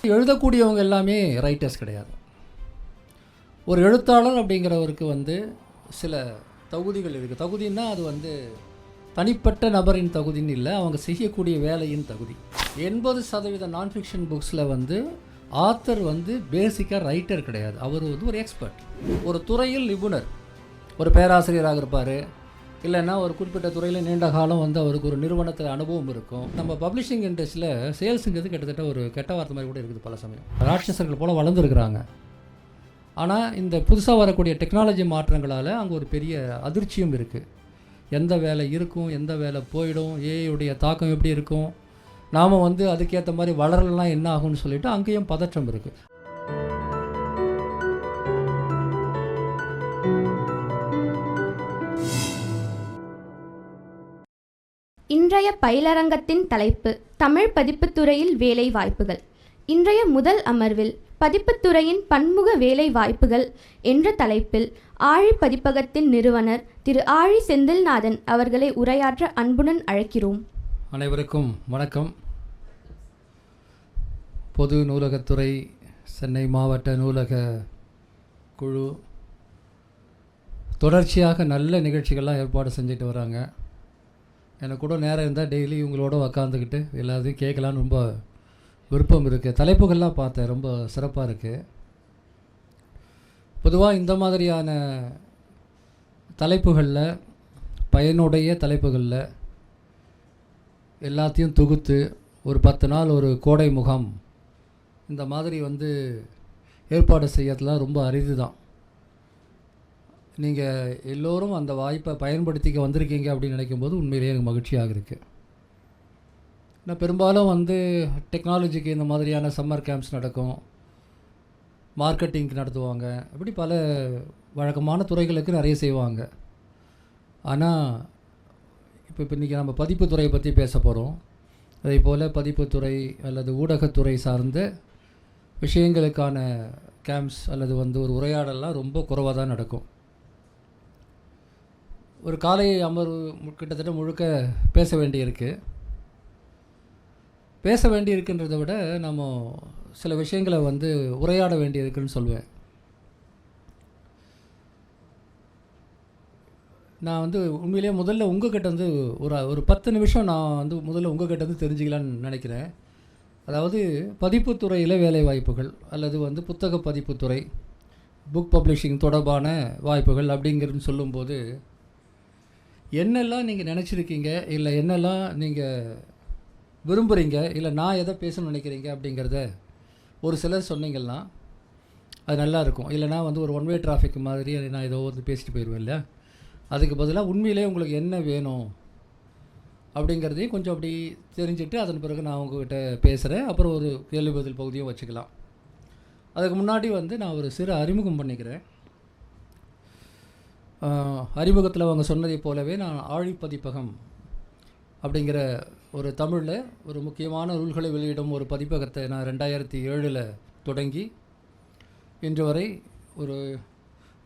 எழுதக்கூடியவங்க எல்லாமே ரைட்டர்ஸ் கிடையாது. ஒரு எழுத்தாளர் அப்படிங்கிறவருக்கு வந்து சில தகுதிகள் இருக்குது. தகுதின்னா அது வந்து தனிப்பட்ட நபரின் தகுதின்னு இல்லை, அவங்க செய்யக்கூடிய வேலையின் தகுதி. 80% நான்ஃபிக்ஷன் புக்ஸில் வந்து ஆத்தர் வந்து பேசிக்காக ரைட்டர் கிடையாது. அவர் வந்து ஒரு எக்ஸ்பர்ட், ஒரு துறையில் நிபுணர், ஒரு பேராசிரியராக இருப்பார், இல்லைன்னா ஒரு குறிப்பிட்ட துறையில் நீண்ட காலம் வந்து அவருக்கு ஒரு நிறுவனத்தில் அனுபவம் இருக்கும். நம்ம பப்ளிஷிங் இண்டஸ்ட்ரியில் சேல்ஸுங்கிறது கிட்டத்தட்ட ஒரு கெட்ட வார்த்தை மாதிரி கூட இருக்குது. பல சமயம் ராட்சசர்கள் போல் வளர்ந்துருக்குறாங்க. ஆனால் இந்த புதுசாக வரக்கூடிய டெக்னாலஜி மாற்றங்களால் அங்கே ஒரு பெரிய அதிர்ச்சியும் இருக்குது. எந்த வேலை இருக்கும், எந்த வேலை போயிடும், ஏஐயுடைய தாக்கம் எப்படி இருக்கும், நாம் வந்து அதுக்கேற்ற மாதிரி வளரலாம் என்ன ஆகும்னு சொல்லிட்டு அங்கேயும் பதற்றம் இருக்குது. இன்றைய பயிலரங்கத்தின் தலைப்பு தமிழ் பதிப்புத்துறையில் வேலை வாய்ப்புகள். இன்றைய முதல் அமர்வில் பதிப்புத்துறையின் பன்முக வேலை வாய்ப்புகள் என்ற தலைப்பில் ஆழி பதிப்பகத்தின் நிறுவனர் திரு ஆழி செந்தில்நாதன் அவர்களை உரையாற்ற அன்புடன் அழைக்கிறோம். அனைவருக்கும் வணக்கம். பொது நூலகத்துறை, சென்னை மாவட்ட நூலக குழு தொடர்ச்சியாக நல்ல நிகழ்ச்சிகள்லாம் ஏற்பாடு செஞ்சுட்டு வராங்க. எனக்கு கூட நேரம் இருந்தால் டெய்லி இவங்களோட உக்காந்துக்கிட்டு எல்லாத்தையும் கேட்கலான்னு ரொம்ப விருப்பம் இருக்குது. தலைப்புகள்லாம் பார்த்தேன், ரொம்ப சிறப்பாக இருக்குது. பொதுவாக இந்த மாதிரியான தலைப்புகளில், பயனுடைய தலைப்புகளில் எல்லாத்தையும் தொகுத்து ஒரு 10 நாள் ஒரு கோடை முகாம் இந்த மாதிரி வந்து ஏற்பாடு செய்யறதுலாம் ரொம்ப அரிது தான். நீங்கள் எல்லோரும் அந்த வாய்ப்பை பயன்படுத்திக்க வந்திருக்கீங்க அப்படின்னு நினைக்கும்போது உண்மையிலேயே எனக்கு மகிழ்ச்சியாக இருக்குது. ஏன்னா பெரும்பாலும் வந்து டெக்னாலஜிக்கு இந்த மாதிரியான சம்மர் கேம்ப்ஸ் நடக்கும், மார்க்கெட்டிங்க்கு நடத்துவாங்க, இப்படி பல வழக்கமான துறைகளுக்கு நிறைய செய்வாங்க. ஆனால் இப்போ இன்றைக்கி நம்ம பதிப்புத்துறையை பற்றி பேச போகிறோம். அதே போல் பதிப்புத்துறை அல்லது ஊடகத்துறை சார்ந்த விஷயங்களுக்கான கேம்ப்ஸ் அல்லது வந்து ஒரு உரையாடலாம் ரொம்ப குறைவாக தான் நடக்கும். ஒரு காலை அமர்வு கிட்டத்தட்ட முழுக்க பேச வேண்டியிருக்குன்றதை விட நம்ம சில விஷயங்களை வந்து உரையாட வேண்டியிருக்குன்னு சொல்லுவேன். நான் வந்து உண்மையிலேயே முதல்ல உங்கள்கிட்ட வந்து ஒரு 10 நிமிஷம் நான் வந்து முதல்ல உங்கள்கிட்ட வந்து தெரிஞ்சுக்கலான்னு நினைக்கிறேன். அதாவது பதிப்புத்துறையில் வேலை வாய்ப்புகள் அல்லது வந்து புத்தக பதிப்புத்துறை, புக் பப்ளிஷிங் தொடர்பான வாய்ப்புகள் அப்படிங்கிறது சொல்லும்போது என்னெல்லாம் நீங்கள் நினச்சிருக்கீங்க, இல்லை என்னெல்லாம் நீங்கள் விரும்புகிறீங்க, இல்லை நான் எதை பேசணும்னு நினைக்கிறீங்க அப்படிங்கிறத ஒரு சிலர் சொன்னீங்கன்னா அது நல்லாயிருக்கும். இல்லைனா வந்து ஒரு ஒன் வே டிராஃபிக் மாதிரி நான் ஏதோ வந்து பேசிட்டு போயிடுவேன் இல்லையா. அதுக்கு பதிலாக உண்மையிலே உங்களுக்கு என்ன வேணும் அப்படிங்கிறதையும் கொஞ்சம் அப்படி தெரிஞ்சுட்டு அதன் பிறகு நான் உங்கள்கிட்ட பேசுகிறேன். அப்புறம் ஒரு கேள்வி பதில் பகுதியும் வச்சுக்கலாம். அதுக்கு முன்னாடி வந்து நான் ஒரு சிறு அறிமுகம் பண்ணிக்கிறேன். அறிமுகத்தில் அவங்க சொன்னதை போலவே நான் ஆழி பதிப்பகம் அப்படிங்கிற ஒரு தமிழில் ஒரு முக்கியமான நூல்களை வெளியிடும் ஒரு பதிப்பகத்தை நான் 2007 தொடங்கி இன்று வரை ஒரு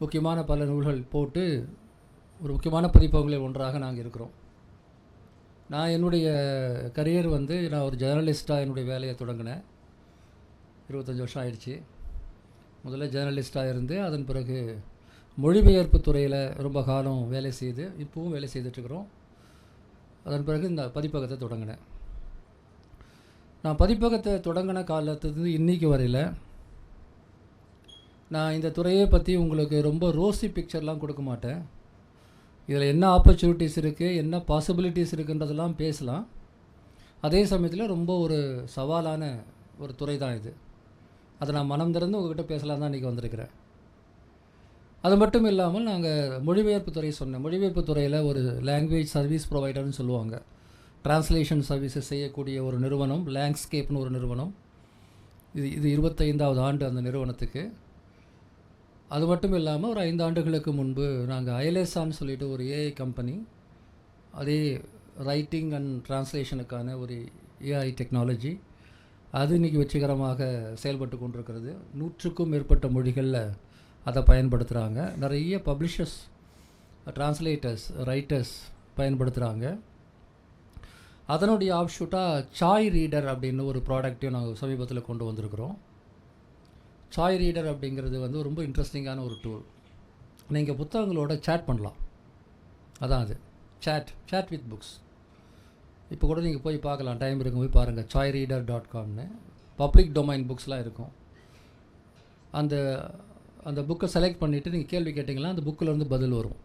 முக்கியமான பல நூல்கள் போட்டு ஒரு முக்கியமான பதிப்பகங்களில் ஒன்றாக நாங்கள் இருக்கிறோம். நான் என்னுடைய கரியர் வந்து நான் ஒரு ஜேர்னலிஸ்ட்டாக என்னுடைய வேலையை தொடங்கினேன். 25 வருஷம் ஆயிடுச்சு. முதல்ல ஜேர்னலிஸ்ட்டாக இருந்து அதன் பிறகு மொழிபெயர்ப்பு துறையில் ரொம்ப காலம் வேலை செய்து இப்போவும் வேலை செய்துட்ருக்குறோம். அதன் பிறகு இந்த பதிப்பகத்தை தொடங்கினேன். நான் பதிப்பகத்தை தொடங்கின காலத்துலேருந்து இன்றைக்கி வரையில் நான் இந்த துறையை பற்றி உங்களுக்கு ரொம்ப ரோசி பிக்சர்லாம் கொடுக்க மாட்டேன். இதில் என்ன ஆப்பர்ச்சுனிட்டிஸ் இருக்குது, என்ன பாசிபிலிட்டிஸ் இருக்குன்றதெல்லாம் பேசலாம். அதே சமயத்தில் ரொம்ப ஒரு சவாலான ஒரு துறை தான் இது. அதை நான் மனம் திறந்து உங்கள்கிட்ட பேசலாம் தான் இன்றைக்கி வந்திருக்கிறேன். அது மட்டும் இல்லாமல் நாங்கள் மொழிபெயர்ப்பு துறை சொன்னேன். மொழிபெயர்ப்பு துறையில் ஒரு லாங்குவேஜ் சர்வீஸ் ப்ரொவைடர்னு சொல்லுவாங்க. டிரான்ஸ்லேஷன் சர்வீஸஸ் செய்யக்கூடிய ஒரு நிறுவனம், லேங்க்ஸ்கேப்னு ஒரு நிறுவனம். இது 25வது ஆண்டு அந்த நிறுவனத்துக்கு. அது மட்டும் இல்லாமல் ஒரு 5 ஆண்டுகளுக்கு முன்பு நாங்கள் ஐலேசான்னு சொல்லிட்டு ஒரு ஏஐ கம்பெனி, அதே ரைட்டிங் அண்ட் டிரான்ஸ்லேஷனுக்கான ஒரு ஏஐ டெக்னாலஜி, அது இன்றைக்கி வெற்றிகரமாக செயல்பட்டு கொண்டிருக்கிறது. 100க்கும் மேற்பட்ட மொழிகளில் அதை பயன்படுத்துகிறாங்க. நிறைய பப்ளிஷர்ஸ், டிரான்ஸ்லேட்டர்ஸ், ரைட்டர்ஸ் பயன்படுத்துகிறாங்க. அதனுடைய ஆப்ஷூட்டாக சாய் ரீடர் அப்படின்னு ஒரு ப்ராடக்ட்டையும் நாங்கள் சமீபத்தில் கொண்டு வந்திருக்கிறோம். சாய் ரீடர் அப்படிங்கிறது வந்து ரொம்ப இன்ட்ரெஸ்டிங்கான ஒரு டூல். நீங்கள் புத்தகங்களோட சேட் பண்ணலாம். அதான் அது சேட் வித் புக்ஸ். இப்போ கூட நீங்கள் போய் பார்க்கலாம், டைம் இருக்கும் போய் பாருங்கள், chaireader.comனு பப்ளிக் டொமைன் புக்ஸ்லாம் இருக்கும். அந்த புக்கை செலக்ட் பண்ணிவிட்டு நீங்கள் கேள்வி கேட்டிங்கன்னா அந்த புக்கிலேருந்து பதில் வரும்.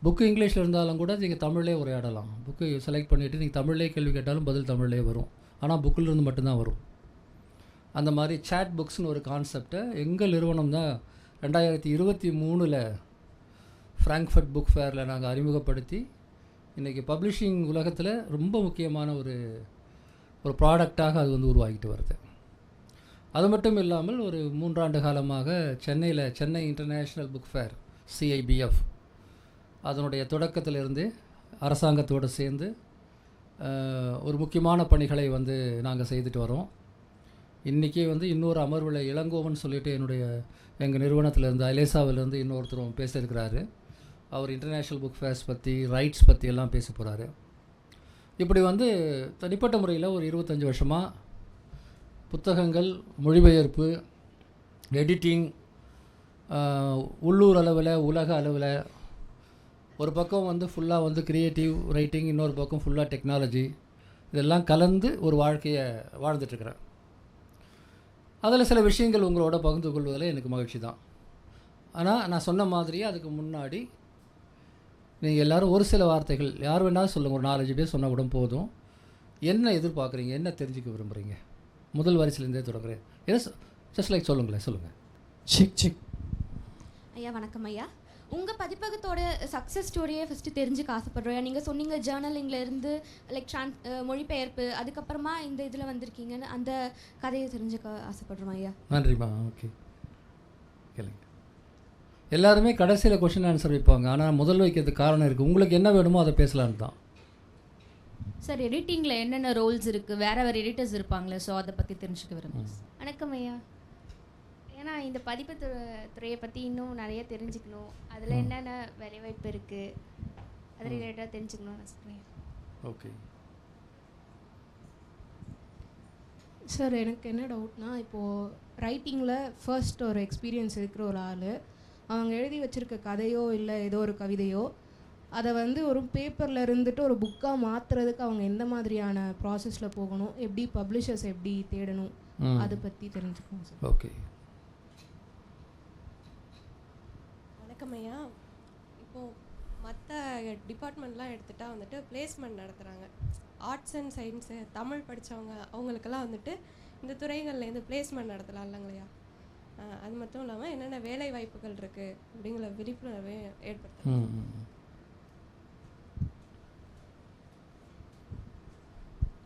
புக்கு இங்கிலீஷில் இருந்தாலும் கூட நீங்கள் தமிழ்லேயே உரையாடலாம். புக்கு செலக்ட் பண்ணிவிட்டு நீங்கள் தமிழ்லேயே கேள்வி கேட்டாலும் பதில் தமிழ்லேயே வரும். ஆனால் புக்கிலிருந்து மட்டும்தான் வரும். அந்த மாதிரி சேட் புக்ஸ்னு ஒரு கான்செப்டை எங்கள் நிறுவனம் தான் 2023 ஃப்ராங்க்ஃபர்ட் புக் ஃபேரில் நாங்கள் அறிமுகப்படுத்தி இன்றைக்கி பப்ளிஷிங் உலகத்தில் ரொம்ப முக்கியமான ஒரு ப்ராடக்டாக அது வந்து உருவாகிட்டு வருது. அது மட்டும் இல்லாமல் ஒரு 3 ஆண்டு காலமாக Chennai international book fair CIBF அதனுடைய தொடக்கத்திலிருந்து அரசாங்கத்தோடு சேர்ந்து ஒரு முக்கியமான பணிகளை வந்து நாங்கள் செய்துட்டு வரோம். இன்றைக்கி வந்து இன்னொரு அமர்வில் இளங்கோவன் சொல்லிவிட்டு எங்கள் நிறுவனத்திலேருந்து அலேசாவிலேருந்து இன்னொருத்தரும் பேசியிருக்கிறாரு. அவர் இன்டர்நேஷ்னல் புக் ஃபேர்ஸ் பற்றி, ரைட்ஸ் பற்றி எல்லாம் பேச போகிறாரு. இப்படி வந்து தனிப்பட்ட முறையில் ஒரு 25 வருஷமாக புத்தகங்கள், மொழிபெயர்ப்பு, எடிட்டிங், உள்ளூர் அளவில், உலக அளவில், ஒரு பக்கம் வந்து ஃபுல்லாக வந்து க்ரியேட்டிவ் ரைட்டிங், இன்னொரு பக்கம் ஃபுல்லாக டெக்னாலஜி, இதெல்லாம் கலந்து ஒரு வாழ்க்கையை வாழ்ந்துட்டுருக்கிறேன். அதில் சில விஷயங்கள் உங்களோட பகிர்ந்து கொள்வதில் எனக்கு மகிழ்ச்சி தான். ஆனால் நான் சொன்ன மாதிரியே அதுக்கு முன்னாடி நீங்கள் எல்லோரும் ஒரு சில வார்த்தைகள் யார் வேணாலும் சொல்லுங்கள், ஒரு 4-5 பேர் சொன்னால் கூட போதும். என்ன எதிர்பார்க்குறீங்க, என்ன தெரிஞ்சுக்க விரும்புகிறீங்க? முதல் வரிசையிலேருந்தே தொடங்குறேன். எஸ், ஜஸ்ட் லைக் சொல்லுங்கள். சிக் ஐயா வணக்கம் ஐயா. உங்கள் பதிப்பகத்தோட சக்ஸஸ் ஸ்டோரியை ஃபஸ்ட்டு தெரிஞ்சுக்க ஆசைப்படுறோம். நீங்கள் சொன்னீங்க ஜேர்னலிங்லேருந்து லைக் மொழிபெயர்ப்பு, அதுக்கப்புறமா இந்த இதில் வந்திருக்கீங்கன்னு, அந்த கதையை தெரிஞ்சுக்க ஆசைப்படுறோம் ஐயா. நன்றிம்மா. ஓகே, கேளுங்க. எல்லாருமே கடைசியில் கொஷின் ஆன்சர் வைப்பாங்க, ஆனால் முதல் வைக்கிறதுக்கு காரணம் இருக்குது. உங்களுக்கு என்ன வேணுமோ அதை பேசலான்னு தான். சார், எடிட்டிங்கில் என்னென்ன ரோல்ஸ் இருக்குது, வேறு எடிட்டர்ஸ் இருப்பாங்களே, ஸோ அதை பற்றி தெரிஞ்சுக்க விரும்புகிறேன். வணக்கம் ஐயா. ஏன்னா இந்த பதிப்பு துறையை பற்றி இன்னும் நிறைய தெரிஞ்சுக்கணும், அதில் என்னென்ன வேலைவாய்ப்பு இருக்குது, அது ரிலேட்டாக தெரிஞ்சுக்கணும்னு ஆசைப்படுறேன். ஓகே சார், எனக்கு என்ன டவுட்னா, இப்போது ரைட்டிங்கில் ஃபர்ஸ்ட் ஒரு எக்ஸ்பீரியன்ஸ் இருக்கிற ஒரு ஆள், அவங்க எழுதி வச்சுருக்க கதையோ இல்லை ஏதோ ஒரு கவிதையோ, அதை வந்து ஒரு பேப்பரில் இருந்துட்டு ஒரு புக்காக மாற்றுறதுக்கு அவங்க எந்த மாதிரியான ப்ராசஸில் போகணும், எப்படி பப்ளிஷர்ஸ் எப்படி தேடணும், அதை பற்றி தெரிஞ்சுக்கணும் சார். ஓகே. வணக்கம் ஐயா. இப்போது மற்ற டிபார்ட்மெண்ட்லாம் எடுத்துகிட்டா வந்துட்டு பிளேஸ்மெண்ட் நடத்துகிறாங்க. ஆர்ட்ஸ் அண்ட் சயின்ஸு, தமிழ் படித்தவங்க அவங்களுக்கெல்லாம் வந்துட்டு இந்த துறைகள்லேருந்து பிளேஸ்மெண்ட் நடத்தலாம் இல்லைங்களையா? அது மட்டும் இல்லாமல் என்னென்ன வேலை வாய்ப்புகள் இருக்குது அப்படிங்கிற விழிப்புணர்வை ஏற்படுத்தலாம்.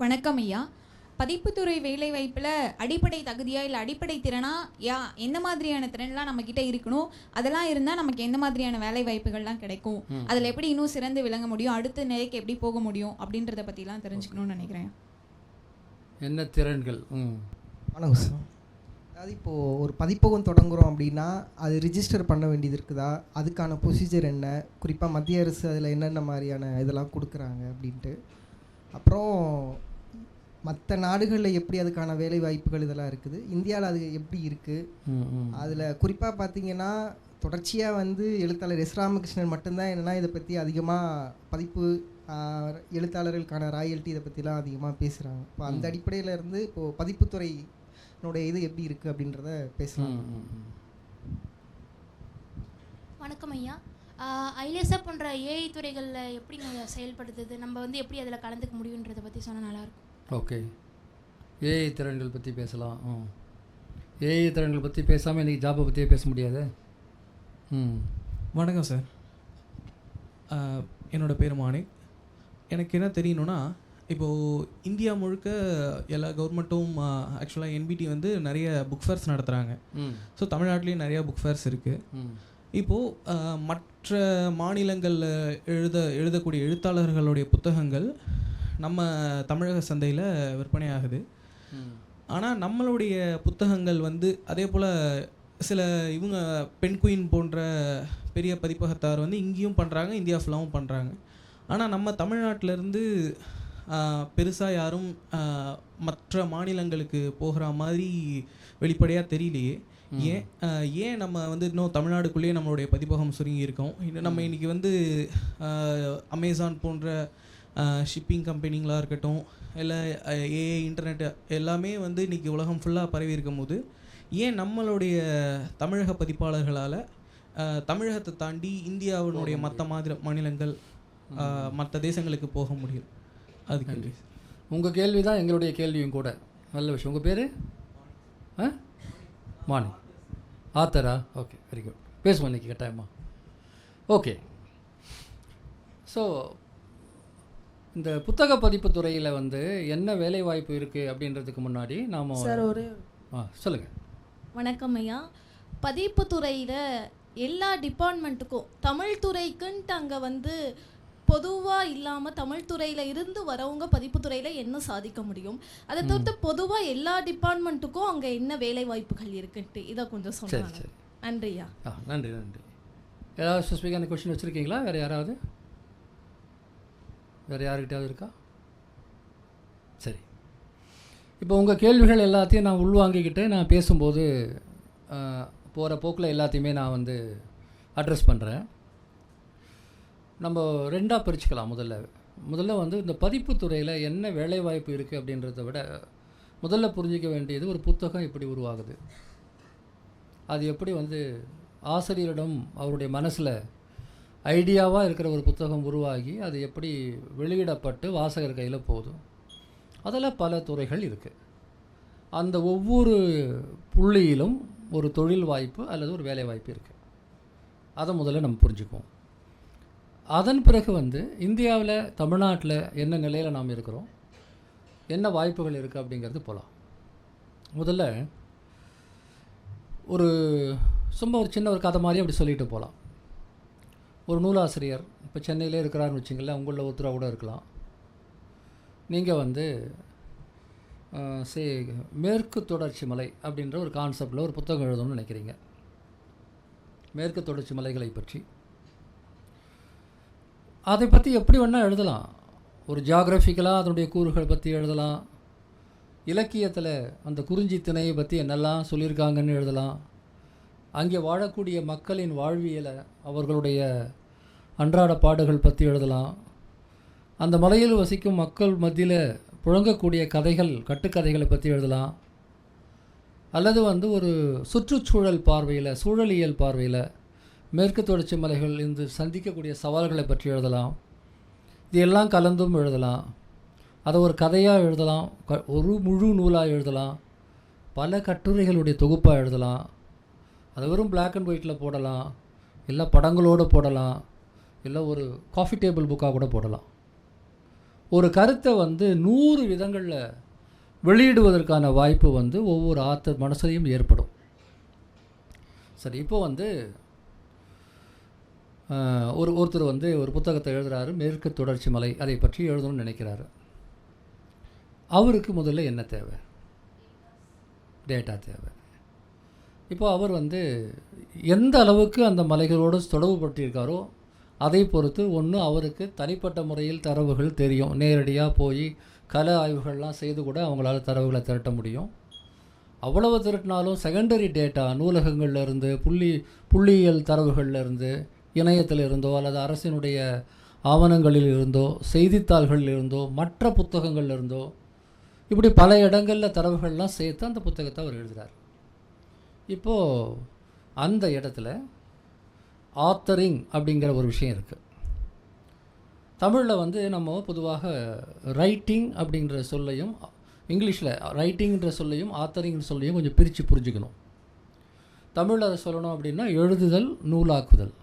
வணக்கம் ஐயா. பதிப்புத்துறை வேலை வாய்ப்பில் அடிப்படை தகுதியா இல்லை அடிப்படை திறனா, எந்த மாதிரியான திறன்லாம் நம்மக்கிட்ட இருக்கணும், அதெல்லாம் இருந்தால் நமக்கு எந்த மாதிரியான வேலை வாய்ப்புகள்லாம் கிடைக்கும், அதில் எப்படி இன்னும் சிறந்து விளங்க முடியும், அடுத்த நிலைக்கு எப்படி போக முடியும் அப்படின்றத பற்றிலாம் தெரிஞ்சுக்கணும்னு நினைக்கிறேன். என்ன திறன்கள்? வணக்கம் சார். அதாவது இப்போது ஒரு பதிப்பகம் தொடங்குகிறோம் அப்படின்னா அது ரிஜிஸ்டர் பண்ண வேண்டியது இருக்குதா, அதுக்கான ப்ரொசீஜர் என்ன, குறிப்பாக மத்திய அரசு அதில் என்னென்ன மாதிரியான இதெல்லாம் கொடுக்குறாங்க அப்படின்ட்டு, அப்புறம் மற்ற நாடுகளில் எப்படி அதுக்கான வேலை வாய்ப்புகள் இதெல்லாம் இருக்குது, இந்தியாவில் அது எப்படி இருக்குது, அதில் குறிப்பாக பார்த்திங்கன்னா தொடர்ச்சியாக வந்து எழுத்தாளர் எஸ் ராமகிருஷ்ணன் மட்டும்தான் என்னென்னா இதை பற்றி அதிகமாக பதிப்பு எழுத்தாளர்களுக்கான ராயல்ட்டி இதை பற்றிலாம் அதிகமாக பேசுகிறாங்க. இப்போ அந்த அடிப்படையில் இருந்து இப்போது பதிப்புத்துறையினுடைய இது எப்படி இருக்குது அப்படின்றத பேசலாம். வணக்கம் ஐயா. ஐலேசா போன்ற ஏஐ துறைகளில் எப்படி செயல்படுத்துது, நம்ம வந்து எப்படி அதில் கலந்துக்க முடியுன்றதை பற்றி சொன்னால் நல்லாயிருக்கும். ஓகே, ஏஐ திறன்கள் பற்றி பேசலாம். ஏஐ திறன்கள் பற்றி பேசாமல் இன்றைக்கி ஜாப்பை பற்றியே பேச முடியாது. வணக்கம் சார், என்னோடய பேர் மாணிக். எனக்கு என்ன தெரியணுன்னா, இப்போது இந்தியா முழுக்க எல்லா கவர்மெண்ட்டும் ஆக்சுவலாக என்பிடி வந்து நிறைய புக் ஃபேர்ஸ் நடத்துகிறாங்க. ஸோ தமிழ்நாட்டிலையும் நிறையா புக் ஃபேர்ஸ் இருக்குது. இப்போது மற்ற மாநிலங்களில் எழுதக்கூடிய எழுத்தாளர்களுடைய புத்தகங்கள் நம்ம தமிழக சந்தையில் விற்பனை ஆகுது. ஆனால் நம்மளுடைய புத்தகங்கள் வந்து அதே போல் சில இவங்க பென்குயின் போன்ற பெரிய பதிப்பகத்தார் வந்து இங்கேயும் பண்ணுறாங்க, இந்தியா ஃபுல்லாகவும் பண்ணுறாங்க. ஆனால் நம்ம தமிழ்நாட்டிலேருந்து பெருசாக யாரும் மற்ற மாநிலங்களுக்கு போகிற மாதிரி வெளிப்படையாக தெரியலையே. ஏன் நம்ம வந்து இன்னும் தமிழ்நாடுக்குள்ளேயே நம்மளுடைய பதிப்பகம் சுருங்கி இருக்கோம். இன்னும் நம்ம இன்றைக்கி வந்து அமேசான் போன்ற ஷிப்பிங் கம்பெனிங்களாக இருக்கட்டும், இல்லை ஏஐ இன்டர்நெட் எல்லாமே வந்து இன்றைக்கி உலகம் ஃபுல்லாக பரவி இருக்கும் போது ஏன் நம்மளுடைய தமிழக பதிப்பாளர்களால் தமிழகத்தை தாண்டி இந்தியாவினுடைய மற்ற மாநிலங்கள் மற்ற தேசங்களுக்கு போக முடியும்? அது கேள்வி. உங்கள் கேள்வி தான் எங்களுடைய கேள்வியும் கூட. நல்ல விஷயம். உங்கள் பேர்? மாணி. ஆத்தரா? Okay, very good. பேசுவோம் இன்றைக்கி கட்டாயமா. ஓகே. ஸோ இந்த புத்தக பதிப்பு துறையில் வந்து என்ன வேலை வாய்ப்பு இருக்குது அப்படின்றதுக்கு முன்னாடி நாம் சொல்லுங்கள். வணக்கம் ஐயா. பதிப்பு துறையில் எல்லா டிபார்ட்மெண்ட்டுக்கும் தமிழ் துறைக்குன்ட்டு அங்கே வந்து பொதுவாக இல்லாமல் தமிழ் துறையில் இருந்து வரவங்க பதிப்பு துறையில் என்ன சாதிக்க முடியும், அதை தவிர்த்து பொதுவாக எல்லா டிபார்ட்மெண்ட்டுக்கும் அங்கே என்ன வேலை வாய்ப்புகள் இருக்குன்ட்டு இதை கொஞ்சம் சொல்லுங்கள். நன்றியா. நன்றி. ஏதாவது ஸ்பெசிஃபிக்கான கொஸ்டின் வச்சுருக்கீங்களா? வேறு யாராவது? வேறு யாருக்கிட்டாவது இருக்கா? சரி. இப்போ உங்கள் கேள்விகள் எல்லாத்தையும் நான் உள்வாங்கிக்கிட்டு நான் பேசும்போது போகிற போக்கில் எல்லாத்தையுமே நான் வந்து அட்ரஸ் பண்ணுறேன். நம்ம ரெண்டாக பிரிச்சுக்கலாம். முதல்ல வந்து இந்த பதிப்பு துறையில் என்ன வேலைவாய்ப்பு இருக்குது அப்படின்றத விட முதல்ல புரிஞ்சிக்க வேண்டியது ஒரு புத்தகம் எப்படி உருவாகுது, அது எப்படி வந்து ஆசிரியரிடம் அவருடைய மனசில் ஐடியாவாக இருக்கிற ஒரு புத்தகம் உருவாகி அது எப்படி வெளியிடப்பட்டு வாசகர் கையில் போதும். அதில் பல துறைகள் இருக்குது. அந்த ஒவ்வொரு புள்ளியிலும் ஒரு தொழில் வாய்ப்பு அல்லது ஒரு வேலை வாய்ப்பு இருக்குது. அதை முதல்ல நம்ம புரிஞ்சுக்குவோம். அதன் பிறகு வந்து இந்தியாவில் தமிழ்நாட்டில் என்ன நிலையில் நாம் இருக்கிறோம், என்ன வாய்ப்புகள் இருக்குது அப்படிங்கிறது போகலாம். முதல்ல ஒரு சும்மா ஒரு சின்ன ஒரு கதை மாதிரி அப்படி சொல்லிட்டு போகலாம். ஒரு நூலாசிரியர் இப்போ சென்னையிலே இருக்கிறாருன்னு வச்சிங்களேன், உங்களில் ஒருத்தராக கூட இருக்கலாம். நீங்கள் வந்து மேற்கு தொடர்ச்சி மலை அப்படின்ற ஒரு கான்செப்டில் ஒரு புத்தகம் எழுதணும்னு நினைக்கிறீங்க. மேற்கு தொடர்ச்சி மலைகளை பற்றி அதை பற்றி எப்படி வேணால் எழுதலாம். ஒரு ஜியாகிரபிக்கலாக அதனுடைய கூறுகள் பற்றி எழுதலாம். இலக்கியத்தில் அந்த குறிஞ்சி திணையை பற்றி என்னெல்லாம் சொல்லியிருக்காங்கன்னு எழுதலாம். அங்கே வாழக்கூடிய மக்களின் வாழ்வியலை, அவர்களுடைய அன்றாட பாடுகள் பற்றி எழுதலாம். அந்த மலையில் வசிக்கும் மக்கள் மத்தியில் புழங்கக்கூடிய கதைகள், கட்டுக்கதைகளை பற்றி எழுதலாம். அல்லது வந்து ஒரு சுற்றுச்சூழல் பார்வையில், சூழலியல் பார்வையில் மேற்கு தொடர்ச்சி மலைகள் இருந்து சந்திக்கக்கூடிய சவால்களை பற்றி எழுதலாம். இது எல்லாம் கலந்தும் எழுதலாம். அதை ஒரு கதையாக எழுதலாம், ஒரு முழு நூலாக எழுதலாம், பல கட்டுரைகளுடைய தொகுப்பாக எழுதலாம். அதை வெறும் பிளாக் அண்ட் ஒயிட்டில் போடலாம், இல்லை படங்களோடு போடலாம், இல்லை ஒரு காஃபி டேபிள் புக்காக கூட போடலாம். ஒரு கருத்தை வந்து 100 விதங்களில் வெளியிடுவதற்கான வாய்ப்பு வந்து ஒவ்வொரு ஆத்தர் மனசிலையும் ஏற்படும். சரி, இப்போ வந்து ஒருத்தர் வந்து ஒரு புத்தகத்தை எழுதுகிறாரு, மேற்கு தொடர்ச்சி மலை அதை பற்றி எழுதணும்னு நினைக்கிறாரு. அவருக்கு முதல்ல என்ன தேவை? டேட்டா தேவை. இப்போ அவர் வந்து எந்த அளவுக்கு அந்த மலைகளோடு தொடர்புபடுத்தியிருக்காரோ அதை பொறுத்து ஒன்று அவருக்கு தனிப்பட்ட முறையில் தரவுகள் தெரியும். நேரடியாக போய் கள ஆய்வுகள்லாம் செய்து கூட அவங்களால தரவுகளை திரட்ட முடியும். அவ்வளவு திரட்டினாலும் செகண்டரி டேட்டா நூலகங்கள்லேருந்து, புள்ளியியல் தரவுகள்லேருந்து, இணையத்தில் இருந்தோ அல்லது அரசினுடைய ஆவணங்களில் இருந்தோ, செய்தித்தாள்களில் இருந்தோ, மற்ற புத்தகங்களில் இருந்தோ, இப்படி பல இடங்களில் தரவுகள்லாம் சேர்த்து அந்த புத்தகத்தை அவர் எழுதுகிறார். இப்போது அந்த இடத்துல ஆத்தரிங் அப்படிங்கிற ஒரு விஷயம் இருக்குது. தமிழில் வந்து நம்ம பொதுவாக ரைட்டிங் அப்படிங்கிற சொல்லையும், இங்கிலீஷில் ரைட்டிங்கிற சொல்லையும் ஆத்தரிங்கிற சொல்லையும் கொஞ்சம் பிரித்து புரிஞ்சுக்கணும். தமிழில் அதை சொல்லணும் அப்படின்னா எழுதுதல், நூலாக்குதல்.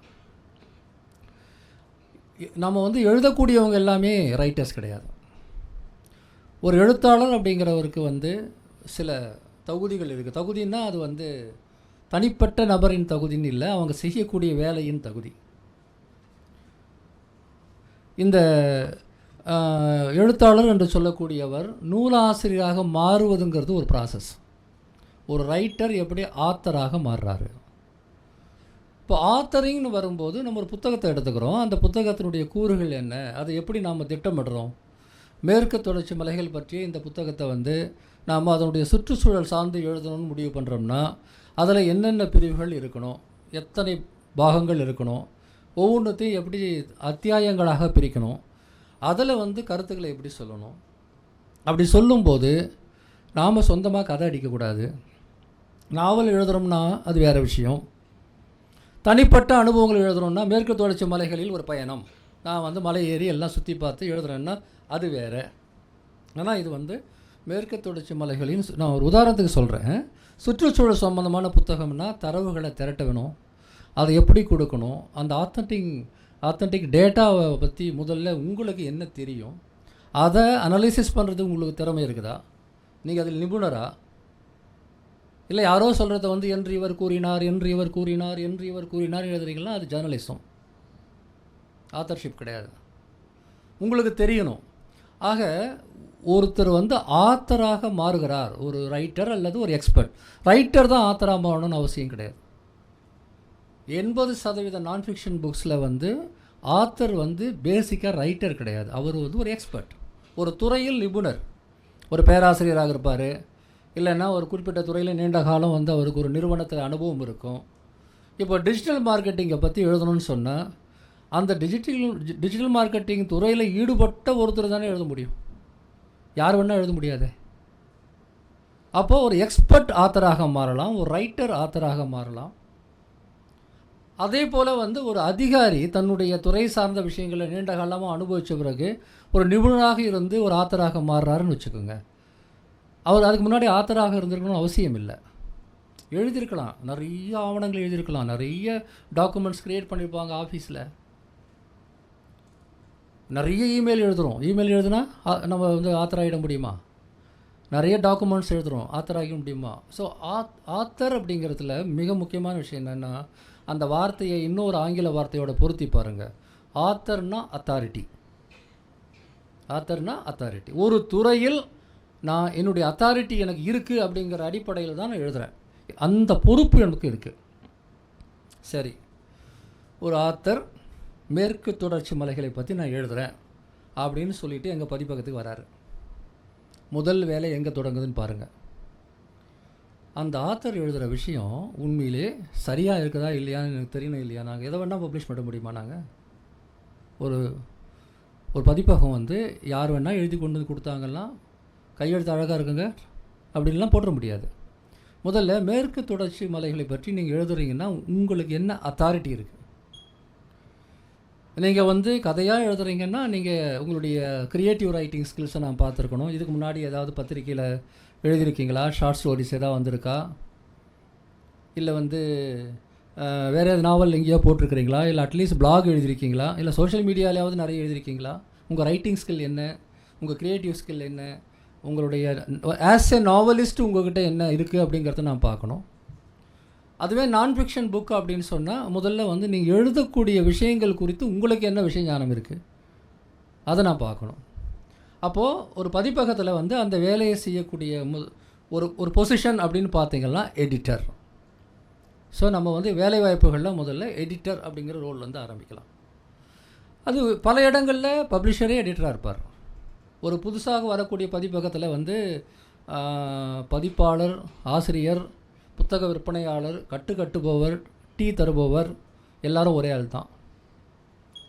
நம்ம வந்து எழுதக்கூடியவங்க எல்லாமே ரைட்டர்ஸ் கிடையாது. ஒரு எழுத்தாளர் அப்படிங்கிறவருக்கு வந்து சில தகுதிகள் இருக்குது. தகுதின்னா அது வந்து தனிப்பட்ட நபரின் தகுதின்னு இல்லை, அவங்க செய்யக்கூடிய வேலையின் தகுதி. இந்த எழுத்தாளர் என்று சொல்லக்கூடியவர் நூலாசிரியராக மாறுவதுங்கிறது ஒரு ப்ராசஸ். ஒரு ரைட்டர் எப்படி ஆத்தராக மாறுறாரு. இப்போ ஆத்தரிங்னு வரும்போது நம்ம ஒரு புத்தகத்தை எடுத்துக்கிறோம். அந்த புத்தகத்தினுடைய கூறுகள் என்ன, அதை எப்படி நாம் திட்டமிடுறோம். மேற்கு தொடர்ச்சி மலைகள் பற்றிய இந்த புத்தகத்தை வந்து நாம் அதனுடைய சுற்றுச்சூழல் சார்ந்து எழுதணும்னு முடிவு பண்ணுறோம்னா அதில் என்னென்ன பிரிவுகள் இருக்கணும், எத்தனை பாகங்கள் இருக்கணும், ஒவ்வொன்றத்தையும் எப்படி அத்தியாயங்களாக பிரிக்கணும், அதில் வந்து கருத்துக்களை எப்படி சொல்லணும். அப்படி சொல்லும்போது நாம் சொந்தமாக கதை அடிக்கக்கூடாது. நாவல் எழுதுகிறோம்னா அது வேறு விஷயம். தனிப்பட்ட அனுபவங்கள் எழுதுகிறோம்னா மேற்கு தொடர்ச்சி மலைகளில் ஒரு பயணம், நான் வந்து மலை ஏறி எல்லாம் சுற்றி பார்த்து எழுதுறேன்னா அது வேறு. ஆனால் இது வந்து மேற்கு தொடர்ச்சி மலைகளின் நான் ஒரு உதாரணத்துக்கு சொல்கிறேன். சுற்றுச்சூழல் சம்பந்தமான புத்தகம்னா தரவுகளை திரட்ட வேணும், அதை எப்படி கொடுக்கணும், அந்த ஆத்தன்டிக் டேட்டாவை பற்றி முதல்ல உங்களுக்கு என்ன தெரியும், அதை அனலைசிஸ் பண்ணுறது உங்களுக்கு திறமை இருக்குதா, நீங்கள் அதில் நிபுணரா, இல்லை யாரோ சொல்கிறத வந்து என்று இவர் கூறினார் எழுதுறீங்களா, அது ஜேர்னலிசம், ஆத்தர்ஷிப் கிடையாது. உங்களுக்கு தெரியணும். ஆக ஒருத்தர் வந்து ஆத்தராக மாறுகிறார், ஒரு ரைட்டர் அல்லது ஒரு எக்ஸ்பர்ட். ரைட்டர் தான் ஆத்தராக மாறணும்னு அவசியம் கிடையாது. 80% நான் ஃபிக்ஷன் புக்ஸில் வந்து ஆத்தர் வந்து பேசிக்காக ரைட்டர் கிடையாது, அவர் வந்து ஒரு எக்ஸ்பர்ட், ஒரு துறையில் நிபுணர், ஒரு பேராசிரியராக இருப்பார், இல்லைன்னா ஒரு குறிப்பிட்ட துறையில் நீண்ட காலம் வந்து அவருக்கு ஒரு நிறுவனத்தில் அனுபவம் இருக்கும். இப்போ டிஜிட்டல் மார்க்கெட்டிங்கை பற்றி எழுதணும்னு சொன்னால் அந்த டிஜிட்டல் மார்க்கெட்டிங் துறையில் ஈடுபட்ட ஒருத்தர் தானே எழுத முடியும், யார் வேணால் எழுத முடியாது. அப்போது ஒரு எக்ஸ்பர்ட் ஆத்தராக மாறலாம், ஒரு ரைட்டர் ஆத்தராக மாறலாம். அதே போல் வந்து ஒரு அதிகாரி தன்னுடைய துறை சார்ந்த விஷயங்களை நீண்ட காலமாக அனுபவித்த பிறகு ஒரு நிபுணராக இருந்து ஒரு ஆத்தராக மாறுறாருன்னு வச்சுக்கோங்க. அவர் அதுக்கு முன்னாடி ஆத்தராக இருந்திருக்கணும்னு அவசியம் இல்லை. எழுதியிருக்கலாம், நிறைய ஆவணங்கள் எழுதியிருக்கலாம், நிறைய டாக்குமெண்ட்ஸ் க்ரியேட் பண்ணியிருப்பாங்க ஆஃபீஸில், நிறைய இமெயில் எழுதுகிறோம். இமெயில் எழுதுனா நம்ம வந்து ஆத்தராகிட முடியுமா? நிறைய டாக்குமெண்ட்ஸ் எழுதுகிறோம், ஆத்தராகிட முடியுமா? ஸோ ஆத்தர் அப்படிங்கிறதுல மிக முக்கியமான விஷயம் என்னென்னா, அந்த வார்த்தையை இன்னொரு ஆங்கில வார்த்தையோட பொருத்தி பாருங்கள். ஆத்தர்னா அத்தாரிட்டி. ஒரு துறையில் நான் என்னுடைய அத்தாரிட்டி எனக்கு இருக்குது அப்படிங்கிற அடிப்படையில் தான் நான் எழுதுகிறேன், அந்த பொறுப்பு எனக்கு இருக்குது. சரி, ஒரு ஆத்தர் மேற்கு தொடர்ச்சி மலைகளை பற்றி நான் எழுதுகிறேன் அப்படின்னு சொல்லிவிட்டு எங்கள் பதிப்பகத்துக்கு வராரு. முதல் வேலை எங்கே தொடங்குதுன்னு பாருங்கள். அந்த ஆத்தர் எழுதுகிற விஷயம் உண்மையிலே சரியாக இருக்குதா இல்லையான்னு எனக்கு தெரியணும். இல்லையா நாங்கள் எதை வேணால் பப்ளிஷ் பண்ண முடியுமா? நாங்கள் ஒரு பதிப்பகம் வந்து யார் வேணால் எழுதி கொண்டு வந்து கொடுத்தாங்கன்னா கையெழுத்து அழகாக இருக்குங்க அப்படின்லாம் போட முடியாது. முதல்ல மேற்கு தொடர்ச்சி மலைகளை பற்றி நீங்கள் எழுதுறீங்கன்னா உங்களுக்கு என்ன அத்தாரிட்டி இருக்குது? நீங்கள் வந்து கதையாக எழுதுறீங்கன்னா நீங்கள் உங்களுடைய க்ரியேட்டிவ் ரைட்டிங் ஸ்கில்ஸை நான் பார்த்துருக்கணும். இதுக்கு முன்னாடி ஏதாவது பத்திரிக்கையில் எழுதியிருக்கீங்களா? ஷார்ட் ஸ்டோரிஸ் ஏதாவது வந்திருக்கா? இல்லை வந்து வேறு ஏதாவது நாவல் எங்கேயோ போட்டிருக்கிறீங்களா? இல்லை அட்லீஸ்ட் பிளாக் எழுதியிருக்கீங்களா? இல்லை சோஷியல் மீடியாவிலாவது நிறைய எழுதியிருக்கீங்களா? உங்கள் ரைட்டிங் ஸ்கில் என்ன? உங்கள் க்ரியேட்டிவ் ஸ்கில் என்ன? உங்களுடைய ஆஸ் எ நாவலிஸ்ட் உங்கள்கிட்ட என்ன இருக்குது அப்படிங்கிறத நான் பார்க்கணும். அதுவே நான் ஃபிக்ஷன் புக் அப்படின்னு சொன்னால் முதல்ல வந்து நீங்கள் எழுதக்கூடிய விஷயங்கள் குறித்து உங்களுக்கு என்ன விஷய ஞானம் இருக்குது அதை நான் பார்க்கணும். அப்போது ஒரு பதிப்பகத்தில் வந்து அந்த வேலையை செய்யக்கூடிய ஒரு பொசிஷன் அப்படின்னு பார்த்தீங்கன்னா எடிட்டர். ஸோ நம்ம வந்து வேலைவாய்ப்புகளில் முதல்ல எடிட்டர் அப்படிங்கிற ரோல் வந்து ஆரம்பிக்கலாம். அது பல இடங்களில் பப்ளிஷரே எடிட்டராக இருப்பார். ஒரு புதுசாக வரக்கூடிய பதிப்பகத்தில் வந்து பதிப்பாளர், ஆசிரியர், புத்தக விற்பனையாளர், கட்டுபவர், டீ தருபவர் எல்லாரும் ஒரே ஆள் தான்.